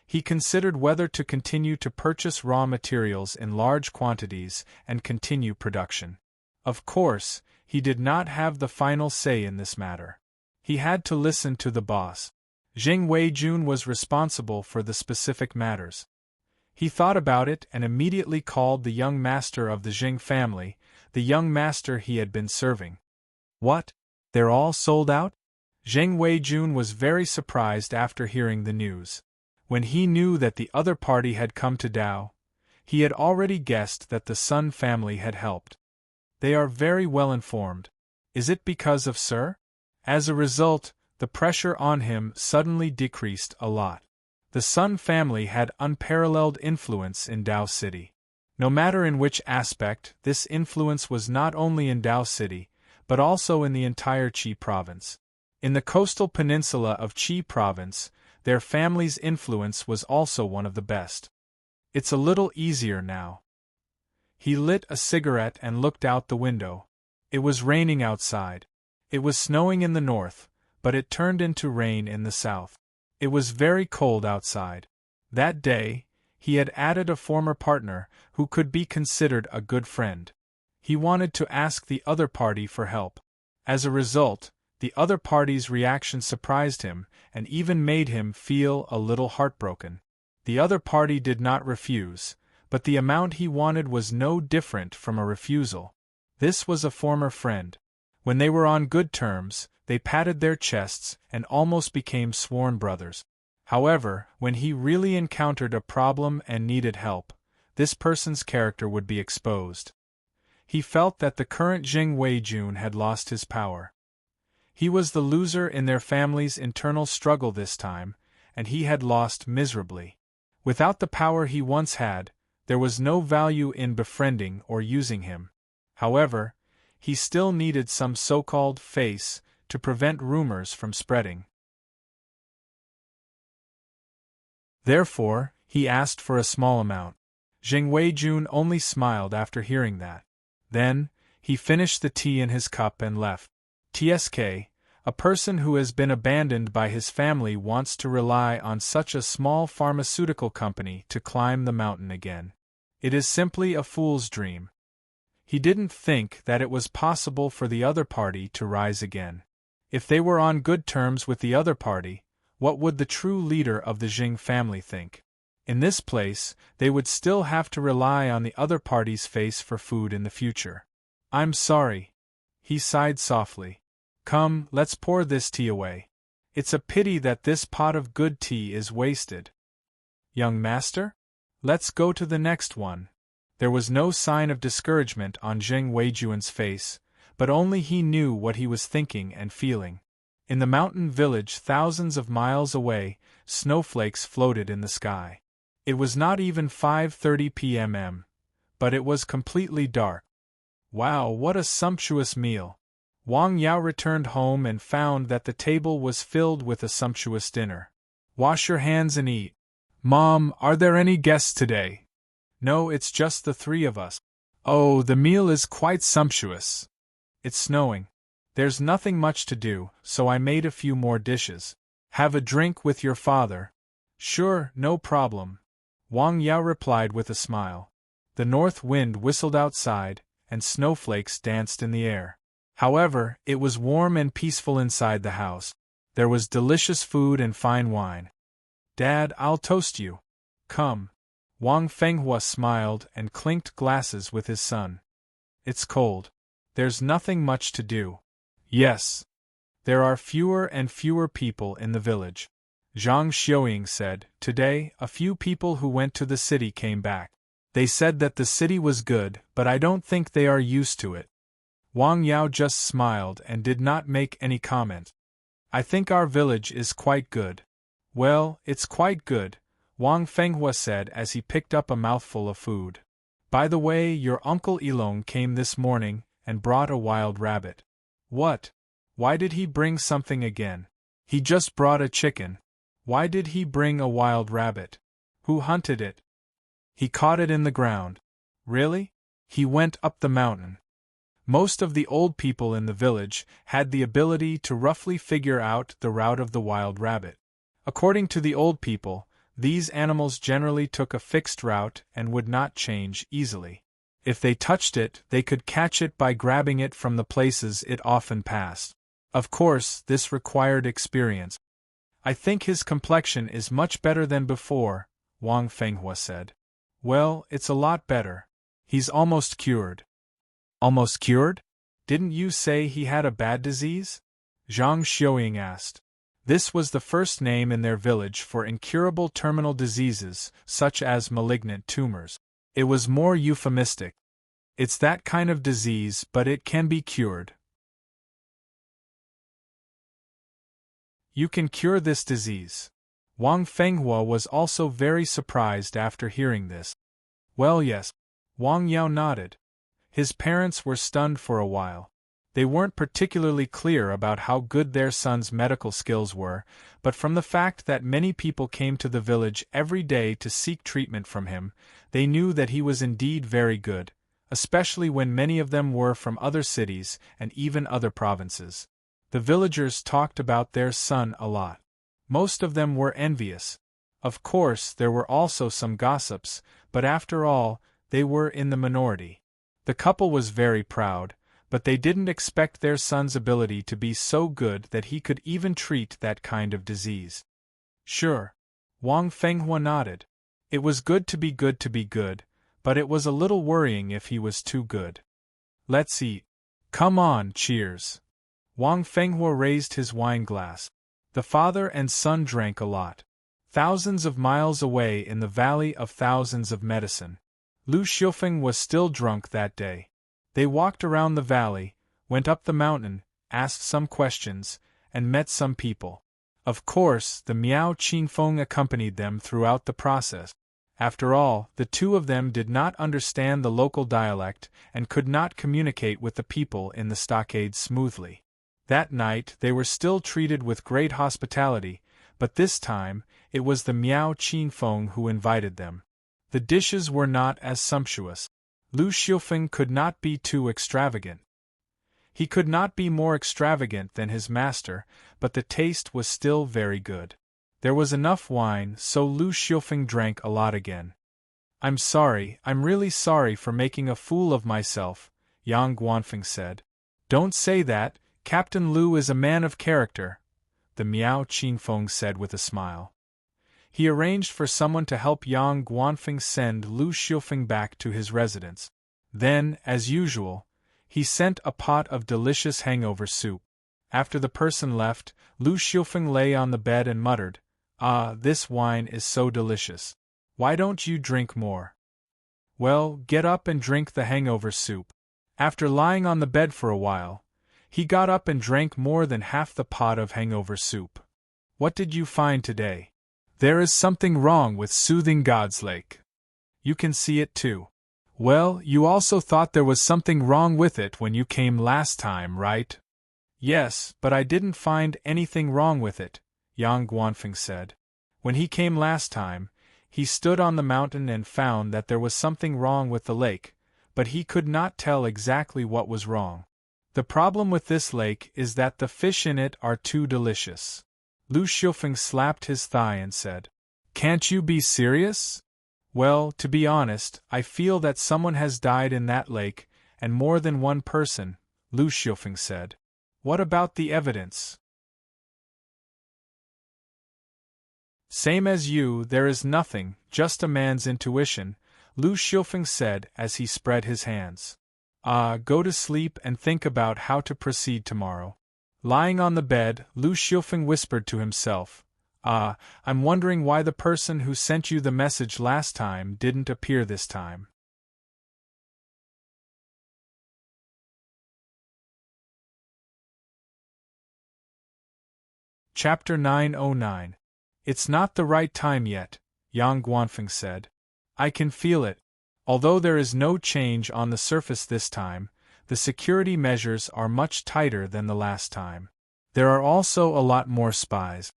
he considered whether to continue to purchase raw materials in large quantities and continue production. Of course, he did not have the final say in this matter. He had to listen to the boss. Jing Weijun was responsible for the specific matters. He thought about it and immediately called the young master of the Jing family, the young master he had been serving. What? They're all sold out? Jing Weijun was very surprised after hearing the news. When he knew that the other party had come to Dao, he had already guessed that the Sun family had helped. They are very well informed. Is it because of Sir? As a result, the pressure on him suddenly decreased a lot. The Sun family had unparalleled influence in Dao City. No matter in which aspect, this influence was not only in Dao City, but also in the entire Qi province. In the coastal peninsula of Qi province, their family's influence was also one of the best. It's a little easier now. He lit a cigarette and looked out the window. It was raining outside. It was snowing in the north, but it turned into rain in the south. It was very cold outside. That day, he had added a former partner who could be considered a good friend. He wanted to ask the other party for help. As a result, the other party's reaction surprised him and even made him feel a little heartbroken. The other party did not refuse, but the amount he wanted was no different from a refusal. This was a former friend. When they were on good terms, they patted their chests and almost became sworn brothers. However, when he really encountered a problem and needed help, this person's character would be exposed. He felt that the current Jing Weijun had lost his power. He was the loser in their family's internal struggle this time, and he had lost miserably. Without the power he once had, there was no value in befriending or using him. However, he still needed some so-called face to prevent rumors from spreading. Therefore, he asked for a small amount. Jing Weijun only smiled after hearing that. Then, he finished the tea in his cup and left. TSK, a person who has been abandoned by his family wants to rely on such a small pharmaceutical company to climb the mountain again. It is simply a fool's dream. He didn't think that it was possible for the other party to rise again. If they were on good terms with the other party, what would the true leader of the Jing family think? In this place, they would still have to rely on the other party's face for food in the future. I'm sorry. He sighed softly. Come, let's pour this tea away. It's a pity that this pot of good tea is wasted. Young master? Let's go to the next one. There was no sign of discouragement on Jing Weijun's face, but only he knew what he was thinking and feeling. In the mountain village thousands of miles away, snowflakes floated in the sky. It was not even 5:30 p.m., but it was completely dark. Wow, what a sumptuous meal! Wang Yao returned home and found that the table was filled with a sumptuous dinner. Wash your hands and eat. Mom, are there any guests today? No, it's just the three of us. Oh, the meal is quite sumptuous. It's snowing. There's nothing much to do, so I made a few more dishes. Have a drink with your father. Sure, no problem. Wang Yao replied with a smile. The north wind whistled outside, and snowflakes danced in the air. However, it was warm and peaceful inside the house. There was delicious food and fine wine. Dad, I'll toast you. Come. Wang Fenghua smiled and clinked glasses with his son. It's cold. There's nothing much to do. Yes. There are fewer and fewer people in the village. Zhang Xiuying said, today, a few people who went to the city came back. They said that the city was good, but I don't think they are used to it. Wang Yao just smiled and did not make any comment. I think our village is quite good. Well, it's quite good, Wang Fenghua said as he picked up a mouthful of food. By the way, your uncle Ilong came this morning and brought a wild rabbit. What? Why did he bring something again? He just brought a chicken. Why did he bring a wild rabbit? Who hunted it? He caught it in the ground. Really? He went up the mountain. Most of the old people in the village had the ability to roughly figure out the route of the wild rabbit. According to the old people, these animals generally took a fixed route and would not change easily. If they touched it, they could catch it by grabbing it from the places it often passed. Of course, this required experience. I think his complexion is much better than before, Wang Fenghua said. Well, it's a lot better. He's almost cured. Almost cured? Didn't you say he had a bad disease? Zhang Xiuying asked. This was the first name in their village for incurable terminal diseases, such as malignant tumors. It was more euphemistic. It's that kind of disease, but it can be cured. You can cure this disease. Wang Fenghua was also very surprised after hearing this. Well, yes. Wang Yao nodded. His parents were stunned for a while. They weren't particularly clear about how good their son's medical skills were, but from the fact that many people came to the village every day to seek treatment from him, they knew that he was indeed very good, especially when many of them were from other cities and even other provinces. The villagers talked about their son a lot. Most of them were envious. Of course, there were also some gossips, but after all, they were in the minority. The couple was very proud, but they didn't expect their son's ability to be so good that he could even treat that kind of disease. Sure. Wang Fenghua nodded. It was good, but it was a little worrying if he was too good. Let's eat. Come on, cheers. Wang Fenghua raised his wine glass. The father and son drank a lot. Thousands of miles away in the Valley of Thousands of Medicine, Lu Xiufeng was still drunk that day. They walked around the valley, went up the mountain, asked some questions, and met some people. Of course, the Miao Qingfeng accompanied them throughout the process. After all, the two of them did not understand the local dialect and could not communicate with the people in the stockade smoothly. That night they were still treated with great hospitality, but this time, it was the Miao Qingfeng who invited them. The dishes were not as sumptuous. Lu Xiufeng could not be too extravagant. He could not be more extravagant than his master, but the taste was still very good. There was enough wine, so Lu Xiufeng drank a lot again. I'm really sorry for making a fool of myself, Yang Guanfeng said. Don't say that, Captain Lu is a man of character, the Miao Qingfeng said with a smile. He arranged for someone to help Yang Guanfeng send Lu Xiufeng back to his residence. Then, as usual, he sent a pot of delicious hangover soup. After the person left, Lu Xiufeng lay on the bed and muttered, "Ah, this wine is so delicious. Why don't you drink more?" Well, get up and drink the hangover soup. After lying on the bed for a while, he got up and drank more than half the pot of hangover soup. What did you find today? There is something wrong with Soothing God's Lake. You can see it too. Well, you also thought there was something wrong with it when you came last time, right? Yes, but I didn't find anything wrong with it, Yang Guanfeng said. When he came last time, he stood on the mountain and found that there was something wrong with the lake, but he could not tell exactly what was wrong. The problem with this lake is that the fish in it are too delicious. Lu Xiufeng slapped his thigh and said, "Can't you be serious?" Well, to be honest, I feel that someone has died in that lake, and more than one person, Lu Xiufeng said. What about the evidence? Same as you, there is nothing, just a man's intuition, Lu Xiufeng said as he spread his hands. Go to sleep and think about how to proceed tomorrow. Lying on the bed, Lu Xiufeng whispered to himself, I'm wondering why the person who sent you the message last time didn't appear this time. Chapter 909. It's not the right time yet, Yang Guanfeng said. I can feel it. Although there is no change on the surface this time, the security measures are much tighter than the last time. There are also a lot more spies.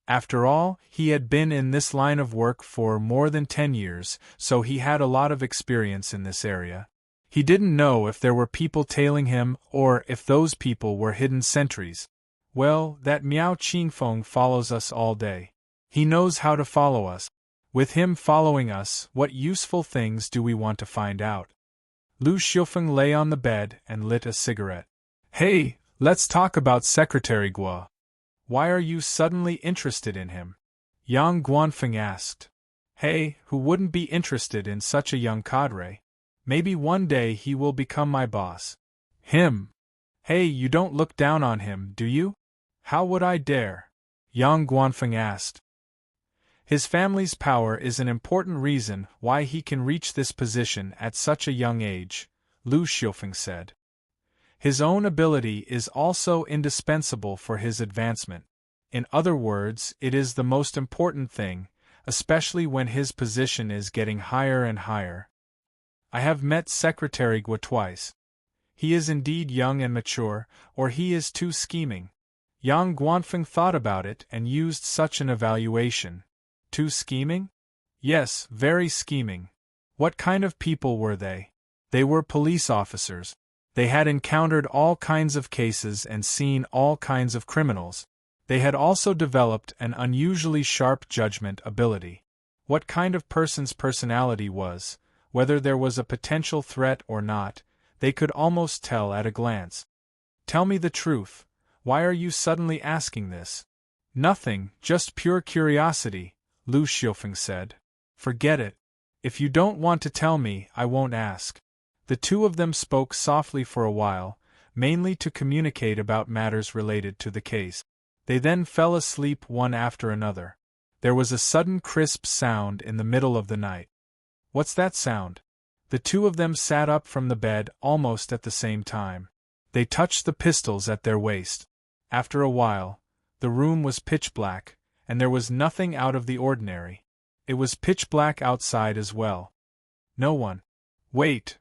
After all, he had been in this line of work for more than 10 years, so he had a lot of experience in this area. He didn't know if there were people tailing him or if those people were hidden sentries. Well, that Miao Qingfeng follows us all day. He knows how to follow us. With him following us, what useful things do we want to find out? Lu Xiufeng lay on the bed and lit a cigarette. Hey, let's talk about Secretary Guo. Why are you suddenly interested in him? Yang Guanfeng asked. Hey, who wouldn't be interested in such a young cadre? Maybe one day he will become my boss. Him? Hey, you don't look down on him, do you? How would I dare? Yang Guanfeng asked. His family's power is an important reason why he can reach this position at such a young age, Lu Xiufeng said. His own ability is also indispensable for his advancement. In other words, it is the most important thing, especially when his position is getting higher and higher. I have met Secretary Guo twice. He is indeed young and mature, or he is too scheming. Yang Guanfeng thought about it and used such an evaluation. Too scheming? Yes, very scheming. What kind of people were they? They were police officers. They had encountered all kinds of cases and seen all kinds of criminals. They had also developed an unusually sharp judgment ability. What kind of person's personality was, whether there was a potential threat or not, they could almost tell at a glance. Tell me the truth. Why are you suddenly asking this? Nothing, just pure curiosity, Lu Xiufeng said. Forget it. If you don't want to tell me, I won't ask. The two of them spoke softly for a while, mainly to communicate about matters related to the case. They then fell asleep one after another. There was a sudden crisp sound in the middle of the night. What's that sound? The two of them sat up from the bed almost at the same time. They touched the pistols at their waist. After a while, the room was pitch black, and there was nothing out of the ordinary. It was pitch black outside as well. No one. Wait.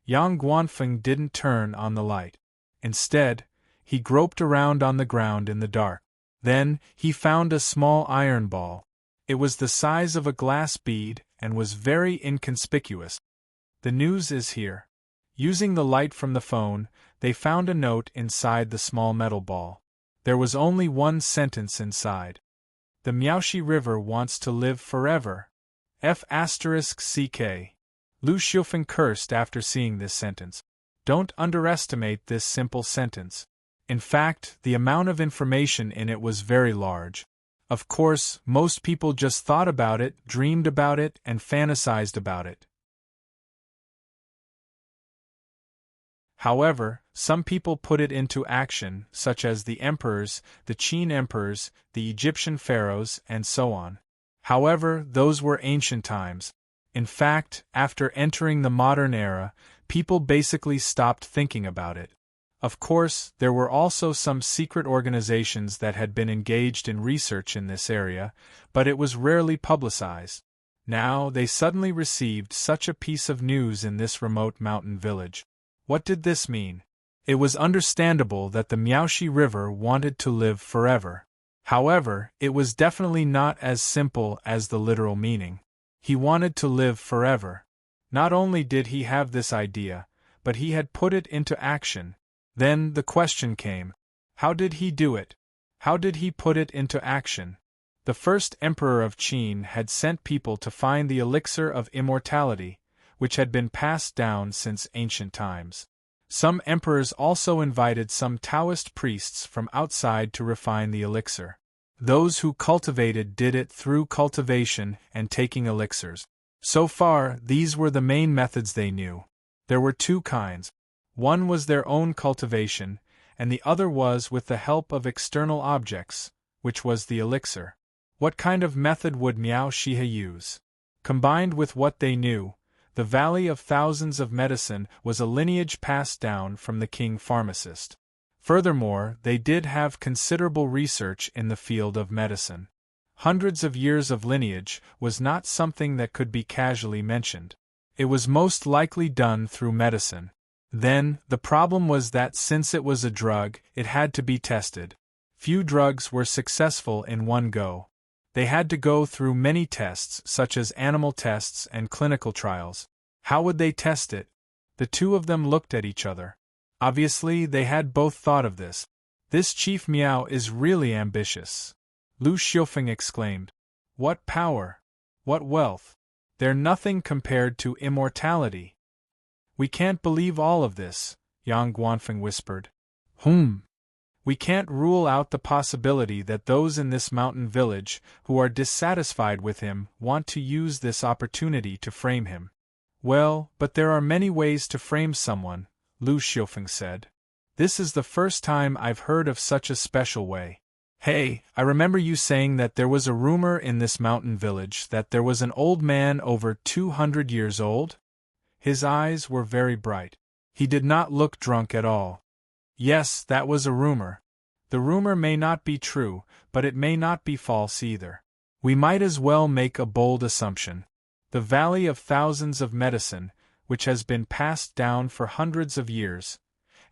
Yang Guanfeng didn't turn on the light. Instead, he groped around on the ground in the dark. Then, he found a small iron ball. It was the size of a glass bead and was very inconspicuous. The news is here. Using the light from the phone, they found a note inside the small metal ball. There was only one sentence inside. The Miaoxi River wants to live forever. F***ck. Lu Xiufeng cursed after seeing this sentence. Don't underestimate this simple sentence. In fact, the amount of information in it was very large. Of course, most people just thought about it, dreamed about it, and fantasized about it. However, some people put it into action, such as the emperors, the Qin emperors, the Egyptian pharaohs, and so on. However, those were ancient times. In fact, after entering the modern era, people basically stopped thinking about it. Of course, there were also some secret organizations that had been engaged in research in this area, but it was rarely publicized. Now, they suddenly received such a piece of news in this remote mountain village. What did this mean? It was understandable that the Miaoxi River wanted to live forever. However, it was definitely not as simple as the literal meaning. He wanted to live forever. Not only did he have this idea, but he had put it into action. Then the question came, how did he do it? How did he put it into action? The first emperor of Qin had sent people to find the elixir of immortality, which had been passed down since ancient times. Some emperors also invited some Taoist priests from outside to refine the elixir. Those who cultivated did it through cultivation and taking elixirs. So far, these were the main methods they knew. There were two kinds. One was their own cultivation, and the other was with the help of external objects, which was the elixir. What kind of method would Miao Shihe use? Combined with what they knew, the Valley of Thousands of Medicine was a lineage passed down from the king pharmacist. Furthermore, they did have considerable research in the field of medicine. Hundreds of years of lineage was not something that could be casually mentioned. It was most likely done through medicine. Then, the problem was that since it was a drug, it had to be tested. Few drugs were successful in one go. They had to go through many tests, such as animal tests and clinical trials. How would they test it? The two of them looked at each other. Obviously, they had both thought of this. This Chief Miao is really ambitious. Lu Xiufeng exclaimed. What power! What wealth! They're nothing compared to immortality. We can't believe all of this, Yang Guanfeng whispered. We can't rule out the possibility that those in this mountain village, who are dissatisfied with him, want to use this opportunity to frame him. Well, but there are many ways to frame someone, Lu Xiufeng said. This is the first time I've heard of such a special way. Hey, I remember you saying that there was a rumor in this mountain village that there was an old man over 200 years old? His eyes were very bright. He did not look drunk at all. Yes, that was a rumor. The rumor may not be true, but it may not be false either. We might as well make a bold assumption. The Valley of Thousands of Medicine, which has been passed down for hundreds of years,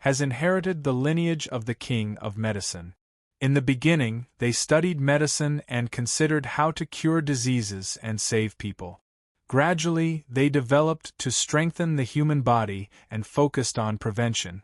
has inherited the lineage of the king of medicine. In the beginning, they studied medicine and considered how to cure diseases and save people. Gradually, they developed to strengthen the human body and focused on prevention.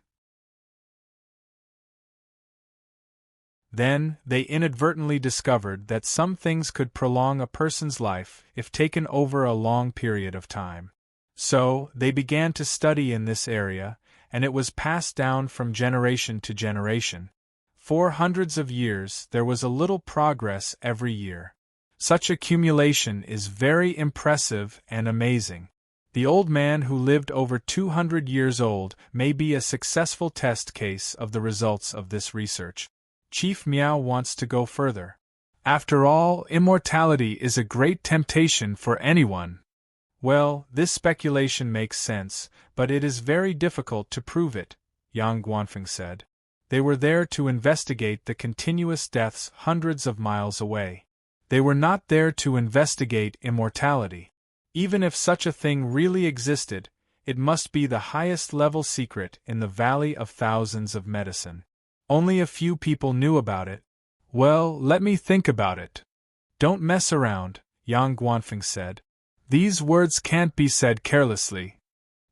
Then, they inadvertently discovered that some things could prolong a person's life if taken over a long period of time. So, they began to study in this area, and it was passed down from generation to generation. For hundreds of years, there was a little progress every year. Such accumulation is very impressive and amazing. The old man who lived over 200 years old may be a successful test case of the results of this research. Chief Meow wants to go further. After all, immortality is a great temptation for anyone. Well, this speculation makes sense, but it is very difficult to prove it, Yang Guanfeng said. They were there to investigate the continuous deaths hundreds of miles away. They were not there to investigate immortality. Even if such a thing really existed, it must be the highest level secret in the Valley of Thousands of Medicine. Only a few people knew about it. Well, let me think about it. Don't mess around, Yang Guanfeng said. These words can't be said carelessly.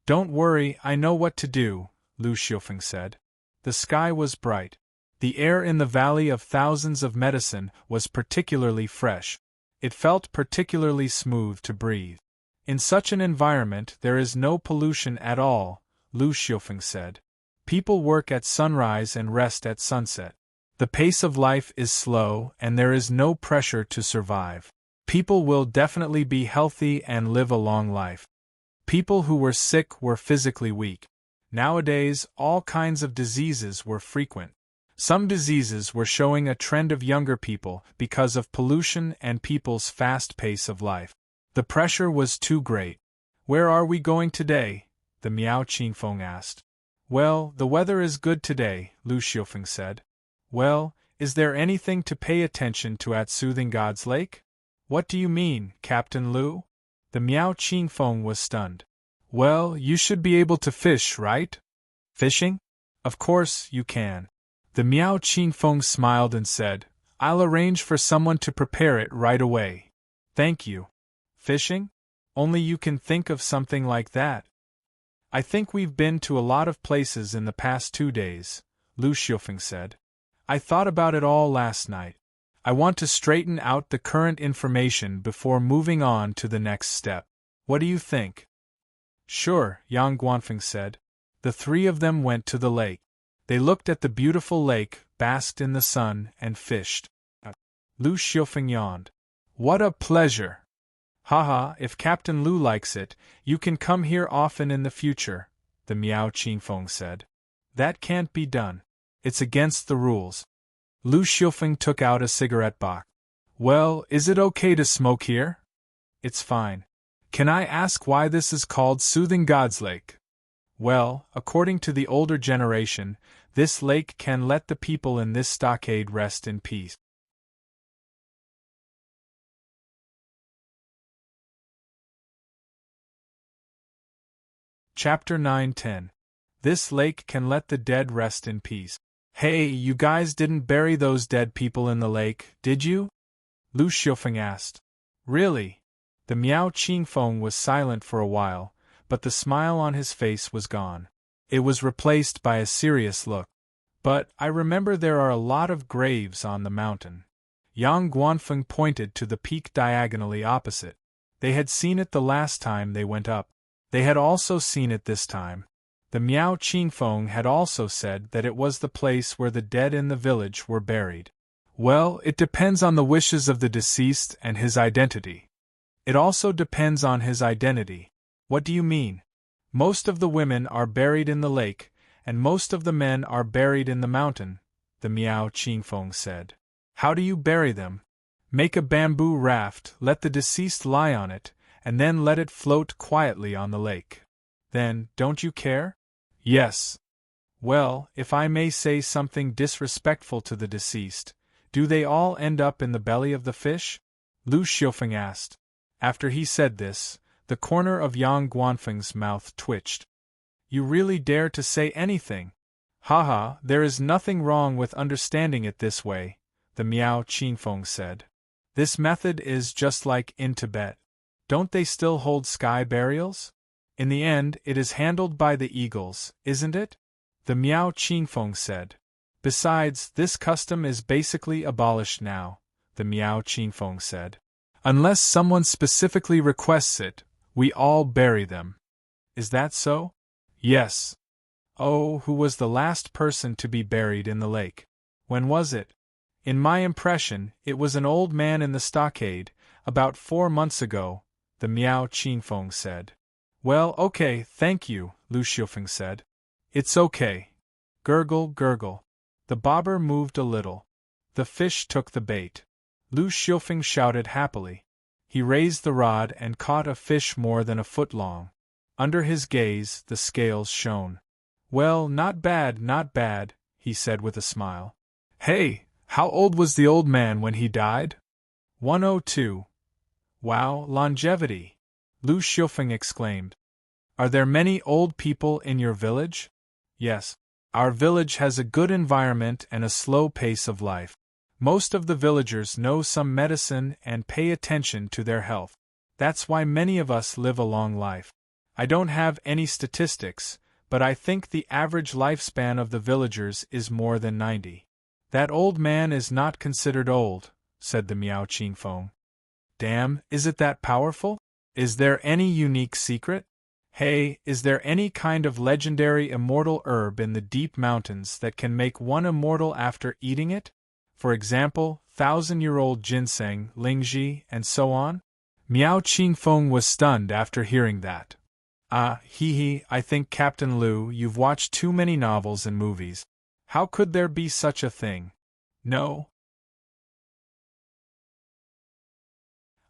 Don't worry, I know what to do, Lu Xiufeng said. The sky was bright. The air in the Valley of Thousands of Medicine was particularly fresh. It felt particularly smooth to breathe. In such an environment there is no pollution at all, Lu Xiufeng said. People work at sunrise and rest at sunset. The pace of life is slow and there is no pressure to survive. People will definitely be healthy and live a long life. People who were sick were physically weak. Nowadays, all kinds of diseases were frequent. Some diseases were showing a trend of younger people because of pollution and people's fast pace of life. The pressure was too great. Where are we going today? The Miao Qingfeng asked. Well, the weather is good today, Lu Xiufeng said. Well, is there anything to pay attention to at Soothing God's Lake? What do you mean, Captain Lu? The Miao Qingfeng was stunned. Well, you should be able to fish, right? Fishing? Of course, you can. The Miao Qingfeng smiled and said, I'll arrange for someone to prepare it right away. Thank you. Fishing? Only you can think of something like that. I think we've been to a lot of places in the past 2 days, Lu Xiufeng said. I thought about it all last night. I want to straighten out the current information before moving on to the next step. What do you think? Sure, Yang Guanfeng said. The three of them went to the lake. They looked at the beautiful lake, basked in the sun, and fished. Lu Xiufeng yawned. What a pleasure! Haha, if Captain Lu likes it, you can come here often in the future, the Miao Qingfeng said. That can't be done. It's against the rules. Lu Xiufeng took out a cigarette box. Well, is it okay to smoke here? It's fine. Can I ask why this is called Soothing God's Lake? Well, according to the older generation, this lake can let the people in this stockade rest in peace. Chapter 9-10. This lake can let the dead rest in peace. Hey, you guys didn't bury those dead people in the lake, did you? Lu Xiufeng asked. Really? The Miao Qingfeng was silent for a while, but the smile on his face was gone. It was replaced by a serious look. But I remember there are a lot of graves on the mountain. Yang Guanfeng pointed to the peak diagonally opposite. They had seen it the last time they went up. They had also seen it this time. The Miao Qingfeng had also said that it was the place where the dead in the village were buried. Well, it depends on the wishes of the deceased and his identity. It also depends on his identity. What do you mean? Most of the women are buried in the lake, and most of the men are buried in the mountain, the Miao Qingfeng said. How do you bury them? Make a bamboo raft, let the deceased lie on it, and then let it float quietly on the lake. Then, don't you care? Yes. Well, if I may say something disrespectful to the deceased, do they all end up in the belly of the fish? Lu Xiufeng asked. After he said this, the corner of Yang Guanfeng's mouth twitched. You really dare to say anything? Haha, there is nothing wrong with understanding it this way, the Miao Qingfeng said. This method is just like in Tibet. Don't they still hold sky burials? In the end, it is handled by the eagles, isn't it? The Miao Qingfeng said. Besides, this custom is basically abolished now, the Miao Qingfeng said. Unless someone specifically requests it, we all bury them. Is that so? Yes. Oh, who was the last person to be buried in the lake? When was it? In my impression, it was an old man in the stockade, about 4 months ago, the Miao Qingfeng said. Well, okay, thank you, Lu Xiufeng said. It's okay. Gurgle, gurgle. The bobber moved a little. The fish took the bait. Lu Xiufeng shouted happily. He raised the rod and caught a fish more than a foot long. Under his gaze, the scales shone. Well, not bad, he said with a smile. Hey, how old was the old man when he died? 102. Wow, longevity! Lu Xiufeng exclaimed. Are there many old people in your village? Yes. Our village has a good environment and a slow pace of life. Most of the villagers know some medicine and pay attention to their health. That's why many of us live a long life. I don't have any statistics, but I think the average lifespan of the villagers is more than 90. That old man is not considered old, said the Miao Qingfeng. Damn, is it that powerful? Is there any unique secret? Hey, is there any kind of legendary immortal herb in the deep mountains that can make one immortal after eating it? For example, 1,000-year-old ginseng, lingzhi, and so on? Miao Qingfeng was stunned after hearing that. I think Captain Lu, you've watched too many novels and movies. How could there be such a thing? No.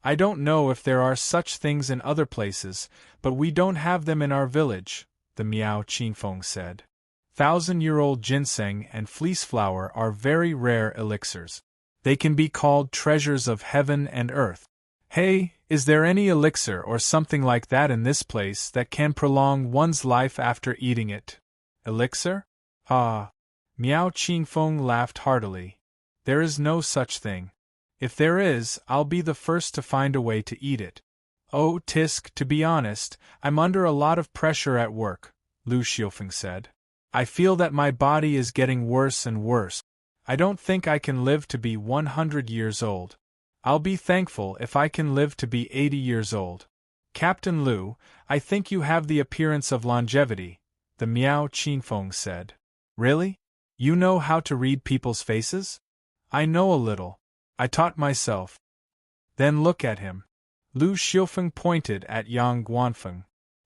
I don't know if there are such things in other places, but we don't have them in our village, the Miao Qingfeng said. 1,000-year-old ginseng and fleece flower are very rare elixirs. They can be called treasures of heaven and earth. Hey, is there any elixir or something like that in this place that can prolong one's life after eating it? Elixir? Ah. Miao Qingfeng laughed heartily. There is no such thing. If there is, I'll be the first to find a way to eat it. Oh, Tisk, to be honest, I'm under a lot of pressure at work, Lu Xiufeng said. I feel that my body is getting worse and worse. I don't think I can live to be 100 years old. I'll be thankful if I can live to be 80 years old. Captain Lu, I think you have the appearance of longevity, the Miao Qingfeng said. Really? You know how to read people's faces? I know a little. I taught myself. Then look at him. Lu Xiufeng pointed at Yang Guanfeng.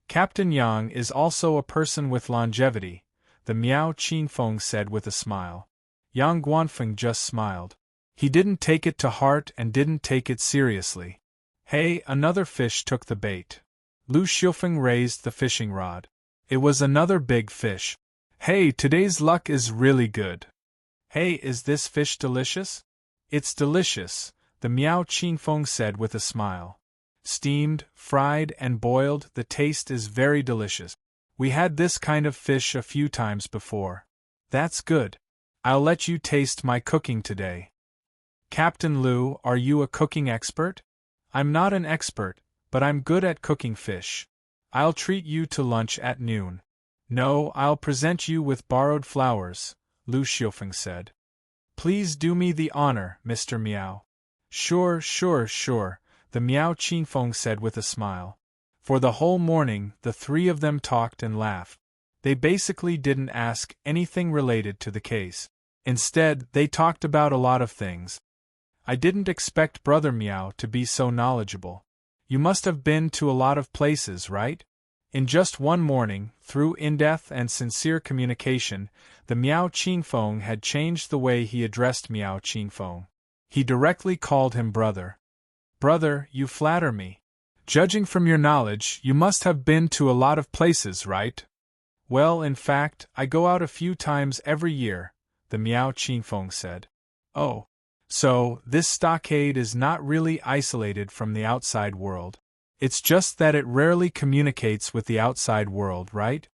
Captain Yang is also a person with longevity, the Miao Qingfeng said with a smile. Yang Guanfeng just smiled. He didn't take it to heart and didn't take it seriously. Hey, another fish took the bait. Lu Xiufeng raised the fishing rod. It was another big fish. Hey, today's luck is really good. Hey, is this fish delicious? It's delicious, the Miao Qingfeng said with a smile. Steamed, fried, and boiled, the taste is very delicious. We had this kind of fish a few times before. That's good. I'll let you taste my cooking today. Captain Lu, are you a cooking expert? I'm not an expert, but I'm good at cooking fish. I'll treat you to lunch at noon. No, I'll present you with borrowed flowers, Lu Xiufeng said. Please do me the honor, Mr. Miao. Sure, the Miao Qingfeng said with a smile. For the whole morning, the three of them talked and laughed. They basically didn't ask anything related to the case. Instead, they talked about a lot of things. I didn't expect Brother Miao to be so knowledgeable. You must have been to a lot of places, right? In just one morning, through in-depth and sincere communication, the Miao Qingfeng had changed the way he addressed Miao Qingfeng. He directly called him brother. Brother, you flatter me. Judging from your knowledge, you must have been to a lot of places, right? Well, in fact, I go out a few times every year, the Miao Qingfeng said. Oh. So, this stockade is not really isolated from the outside world. It's just that it rarely communicates with the outside world, right?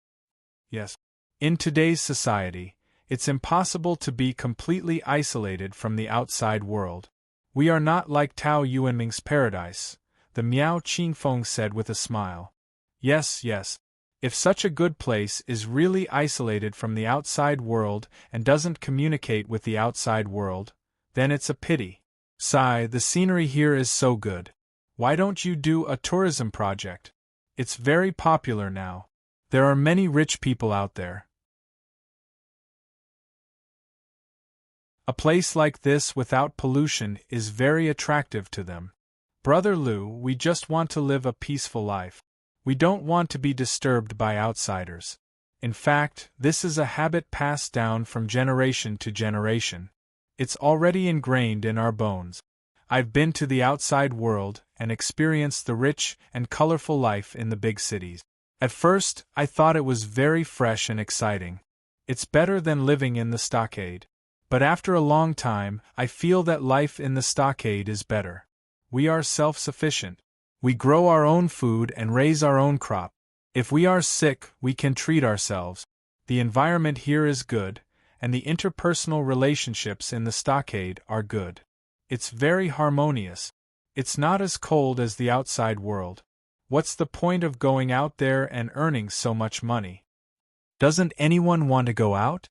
Yes. In today's society, It's impossible to be completely isolated from the outside world. We are not like Tao Yuanming's paradise, the Miao Qingfeng said with a smile. Yes, yes. If such a good place is really isolated from the outside world and doesn't communicate with the outside world, then it's a pity. Sigh, the scenery here is so good. Why don't you do a tourism project? It's very popular now. There are many rich people out there. A place like this without pollution is very attractive to them. Brother Liu, we just want to live a peaceful life. We don't want to be disturbed by outsiders. In fact, this is a habit passed down from generation to generation. It's already ingrained in our bones. I've been to the outside world and experienced the rich and colorful life in the big cities. At first, I thought it was very fresh and exciting. It's better than living in the stockade. But after a long time, I feel that life in the stockade is better. We are self-sufficient. We grow our own food and raise our own crop. If we are sick, we can treat ourselves. The environment here is good, and the interpersonal relationships in the stockade are good. It's very harmonious. It's not as cold as the outside world. What's the point of going out there and earning so much money? Doesn't anyone want to go out?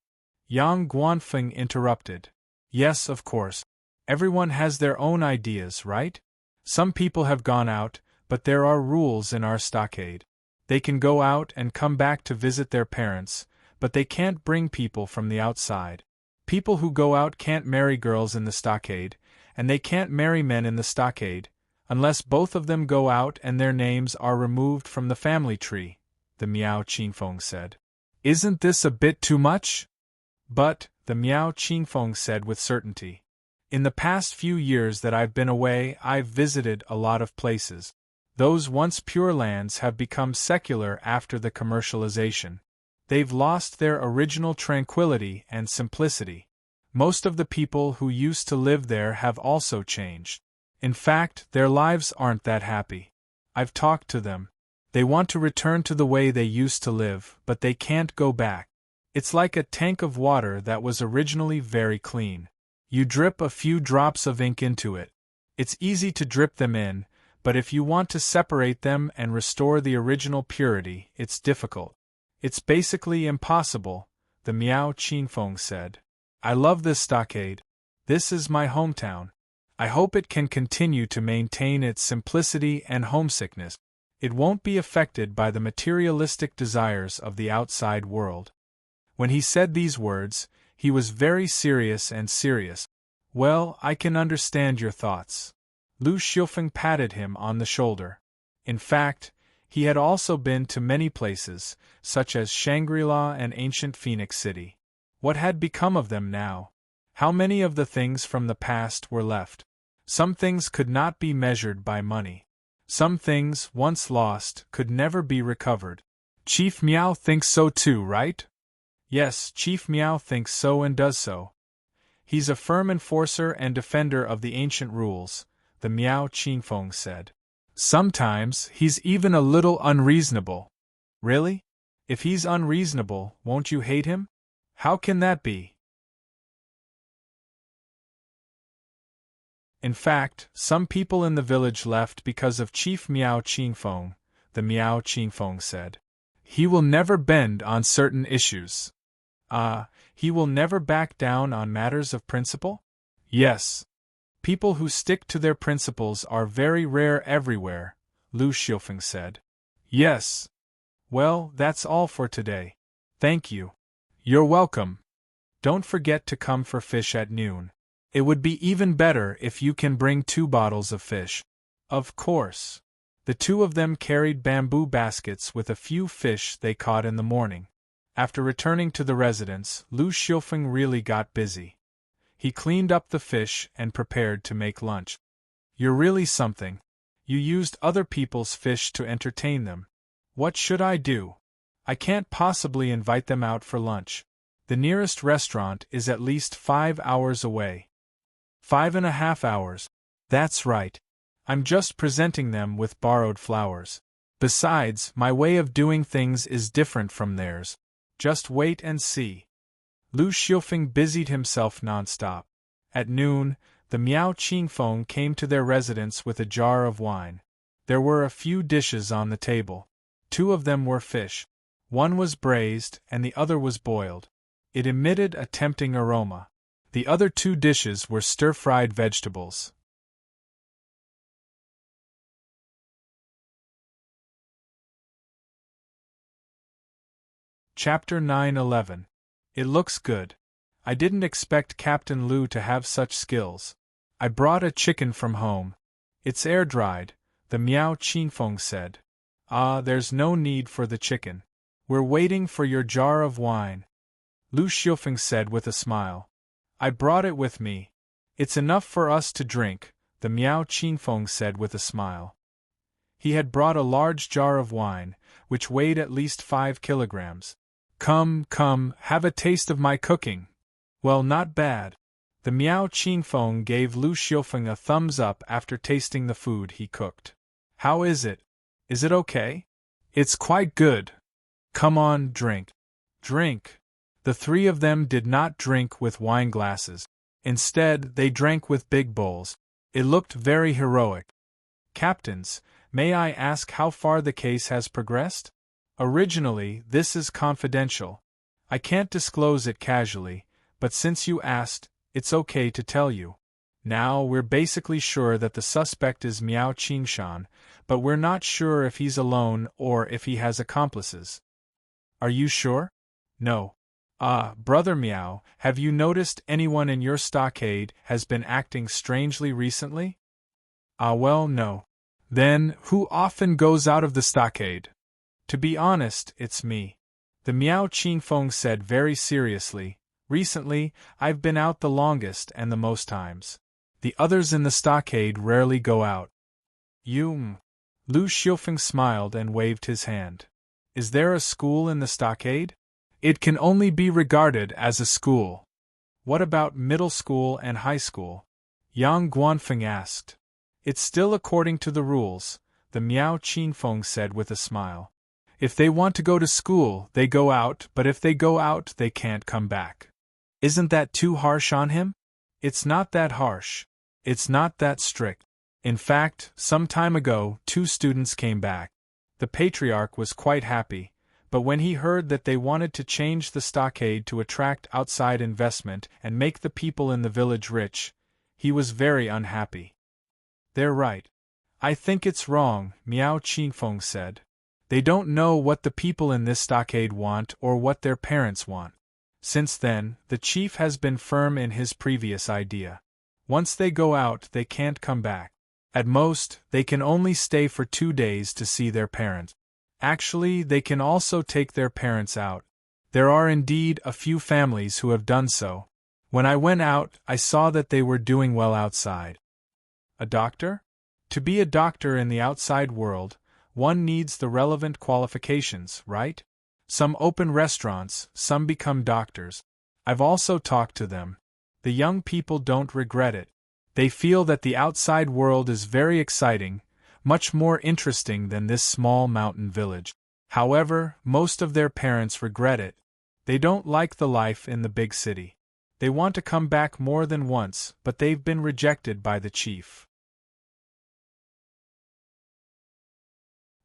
Yang Guanfeng interrupted. Yes, of course. Everyone has their own ideas, right? Some people have gone out, but there are rules in our stockade. They can go out and come back to visit their parents, but they can't bring people from the outside. People who go out can't marry girls in the stockade, and they can't marry men in the stockade, unless both of them go out and their names are removed from the family tree, the Miao Qingfeng said. Isn't this a bit too much? But, the Miao Qingfeng said with certainty, in the past few years that I've been away, I've visited a lot of places. Those once pure lands have become secular after the commercialization. They've lost their original tranquility and simplicity. Most of the people who used to live there have also changed. In fact, their lives aren't that happy. I've talked to them. They want to return to the way they used to live, but they can't go back. It's like a tank of water that was originally very clean. You drip a few drops of ink into it. It's easy to drip them in, but if you want to separate them and restore the original purity, it's difficult. It's basically impossible, the Miao Qingfeng said. I love this stockade. This is my hometown. I hope it can continue to maintain its simplicity and homesickness. It won't be affected by the materialistic desires of the outside world. When he said these words, he was very serious and serious. Well, I can understand your thoughts. Lu Xiufeng patted him on the shoulder. In fact, he had also been to many places, such as Shangri-La and ancient Phoenix City. What had become of them now? How many of the things from the past were left? Some things could not be measured by money. Some things, once lost, could never be recovered. Chief Miao thinks so too, right? Yes, Chief Miao thinks so and does so. He's a firm enforcer and defender of the ancient rules, the Miao Qingfeng said. Sometimes, he's even a little unreasonable. Really? If he's unreasonable, won't you hate him? How can that be? In fact, some people in the village left because of Chief Miao Qingfeng, the Miao Qingfeng said. He will never bend on certain issues. He will never back down on matters of principle? Yes. People who stick to their principles are very rare everywhere, Lu Xiufeng said. Yes. Well, that's all for today. Thank you. You're welcome. Don't forget to come for fish at noon. It would be even better if you can bring 2 bottles of fish. Of course. The 2 of them carried bamboo baskets with a few fish they caught in the morning. After returning to the residence, Lu Xiufeng really got busy. He cleaned up the fish and prepared to make lunch. You're really something. You used other people's fish to entertain them. What should I do? I can't possibly invite them out for lunch. The nearest restaurant is at least 5 hours away. 5.5 hours. That's right. I'm just presenting them with borrowed flowers. Besides, my way of doing things is different from theirs. Just wait and see. Lu Xiufeng busied himself non-stop. At noon, the Miao Qingfeng came to their residence with a jar of wine. There were a few dishes on the table. 2 of them were fish. One was braised and the other was boiled. It emitted a tempting aroma. The other 2 dishes were stir-fried vegetables. Chapter 9:11. It looks good. I didn't expect Captain Lu to have such skills. I brought a chicken from home. It's air-dried, the Miao Qingfeng said. Ah, there's no need for the chicken. We're waiting for your jar of wine, Lu Xiufeng said with a smile. I brought it with me. It's enough for us to drink, the Miao Qingfeng said with a smile. He had brought a large jar of wine, which weighed at least 5 kilograms. Come, have a taste of my cooking. Well, not bad. The Miao Qingfeng gave Lu Xiufeng a thumbs up after tasting the food he cooked. How is it? Is it okay? It's quite good. Come on, drink. Drink. The 3 of them did not drink with wine glasses. Instead, they drank with big bowls. It looked very heroic. Captains, may I ask how far the case has progressed? Originally, this is confidential. I can't disclose it casually, but since you asked, it's okay to tell you. Now, we're basically sure that the suspect is Miao Qingshan, but we're not sure if he's alone or if he has accomplices. Are you sure? No. Brother Miao, have you noticed anyone in your stockade has been acting strangely recently? Well, no. Then, who often goes out of the stockade? To be honest, it's me. The Miao Qingfeng said very seriously. Recently, I've been out the longest and the most times. The others in the stockade rarely go out. You? Lu Xiufeng smiled and waved his hand. Is there a school in the stockade? It can only be regarded as a school. What about middle school and high school? Yang Guanfeng asked. It's still according to the rules, the Miao Qingfeng said with a smile. If they want to go to school, they go out, but if they go out, they can't come back. Isn't that too harsh on him? It's not that harsh. It's not that strict. In fact, some time ago, 2 students came back. The patriarch was quite happy, but when he heard that they wanted to change the stockade to attract outside investment and make the people in the village rich, he was very unhappy. They're right. I think it's wrong, Miao Qingfeng said. They don't know what the people in this stockade want or what their parents want. Since then, the chief has been firm in his previous idea. Once they go out, they can't come back. At most, they can only stay for 2 days to see their parents. Actually, they can also take their parents out. There are indeed a few families who have done so. When I went out, I saw that they were doing well outside. A doctor? To be a doctor in the outside world, one needs the relevant qualifications, right? Some open restaurants, some become doctors. I've also talked to them. The young people don't regret it. They feel that the outside world is very exciting, much more interesting than this small mountain village. However, most of their parents regret it. They don't like the life in the big city. They want to come back more than once, but they've been rejected by the chief.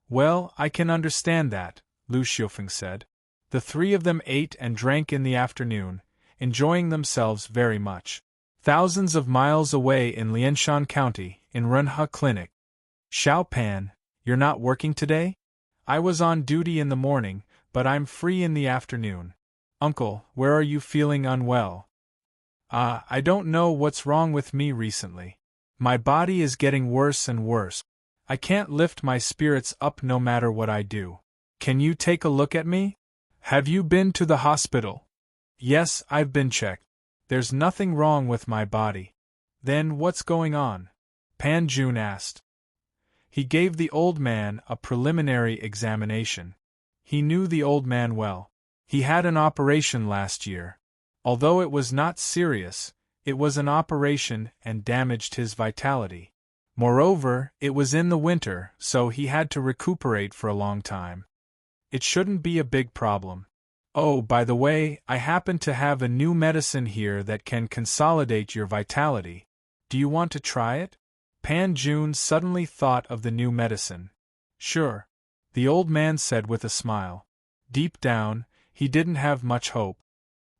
Well, I can understand that, Lu Xiufeng said. The 3 of them ate and drank in the afternoon, enjoying themselves very much. Thousands of miles away in Lianshan County, in Renhe Clinic. Xiao Pan, you're not working today? I was on duty in the morning, but I'm free in the afternoon. Uncle, where are you feeling unwell? I don't know what's wrong with me recently. My body is getting worse and worse. I can't lift my spirits up no matter what I do. Can you take a look at me? Have you been to the hospital? Yes, I've been checked. There's nothing wrong with my body. Then what's going on? Pan Jun asked. He gave the old man a preliminary examination. He knew the old man well. He had an operation last year. Although it was not serious, it was an operation and damaged his vitality. Moreover, it was in the winter, so he had to recuperate for a long time. It shouldn't be a big problem. Oh, by the way, I happen to have a new medicine here that can consolidate your vitality. Do you want to try it? Pan Jun suddenly thought of the new medicine. Sure, the old man said with a smile. Deep down, he didn't have much hope.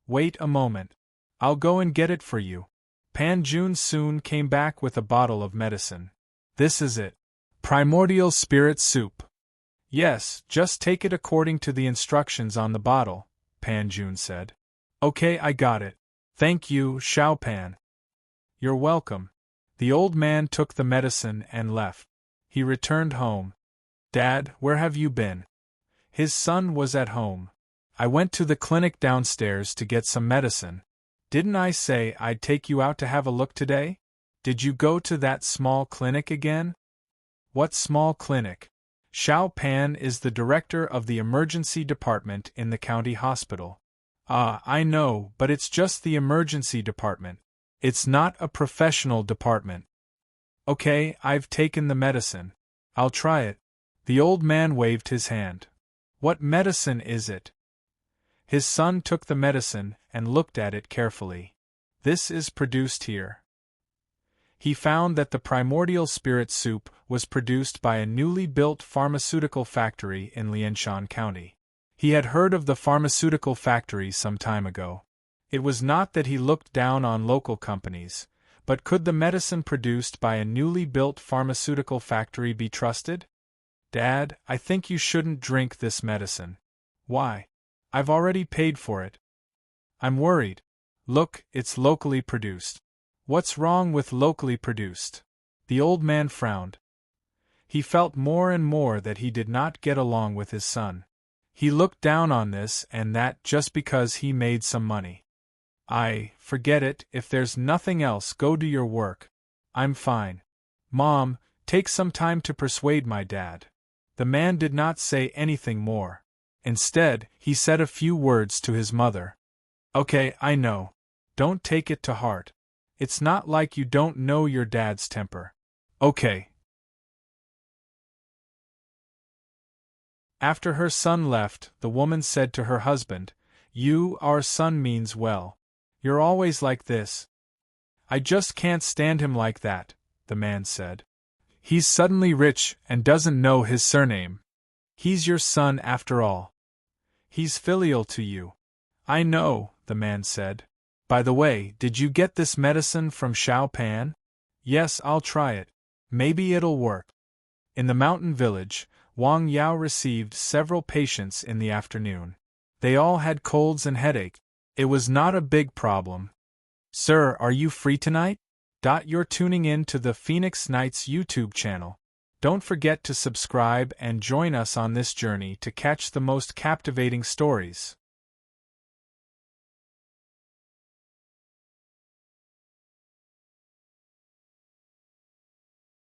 Wait a moment. I'll go and get it for you. Pan Jun soon came back with a bottle of medicine. This is it. Primordial spirit soup. Yes, just take it according to the instructions on the bottle, Pan Jun said. Okay, I got it. Thank you, Xiao Pan. You're welcome. The old man took the medicine and left. He returned home. Dad, where have you been? His son was at home. I went to the clinic downstairs to get some medicine. Didn't I say I'd take you out to have a look today? Did you go to that small clinic again? What small clinic? Xiao Pan is the director of the emergency department in the county hospital. Ah, I know, but it's just the emergency department. It's not a professional department. Okay, I've taken the medicine. I'll try it. The old man waved his hand. What medicine is it? His son took the medicine and looked at it carefully. This is produced here. He found that the primordial spirit soup was produced by a newly built pharmaceutical factory in Lianshan County. He had heard of the pharmaceutical factory some time ago. It was not that he looked down on local companies, but could the medicine produced by a newly built pharmaceutical factory be trusted? Dad, I think you shouldn't drink this medicine. Why? I've already paid for it. I'm worried. Look, it's locally produced. What's wrong with locally produced? The old man frowned. He felt more and more that he did not get along with his son. He looked down on this and that just because he made some money. Forget it, if there's nothing else, go do your work. I'm fine. Mom, take some time to persuade my dad. The man did not say anything more. Instead, he said a few words to his mother. Okay, I know. Don't take it to heart. It's not like you don't know your dad's temper. Okay. After her son left, the woman said to her husband, Our son means well. You're always like this. I just can't stand him like that, the man said. He's suddenly rich and doesn't know his surname. He's your son after all. He's filial to you. I know, the man said. By the way, did you get this medicine from Xiao Pan? Yes, I'll try it. Maybe it'll work. In the mountain village, Wang Yao received several patients in the afternoon. They all had colds and headache. It was not a big problem. Sir, are you free tonight? You're tuning in to the Phoenix Nights YouTube channel. Don't forget to subscribe and join us on this journey to catch the most captivating stories.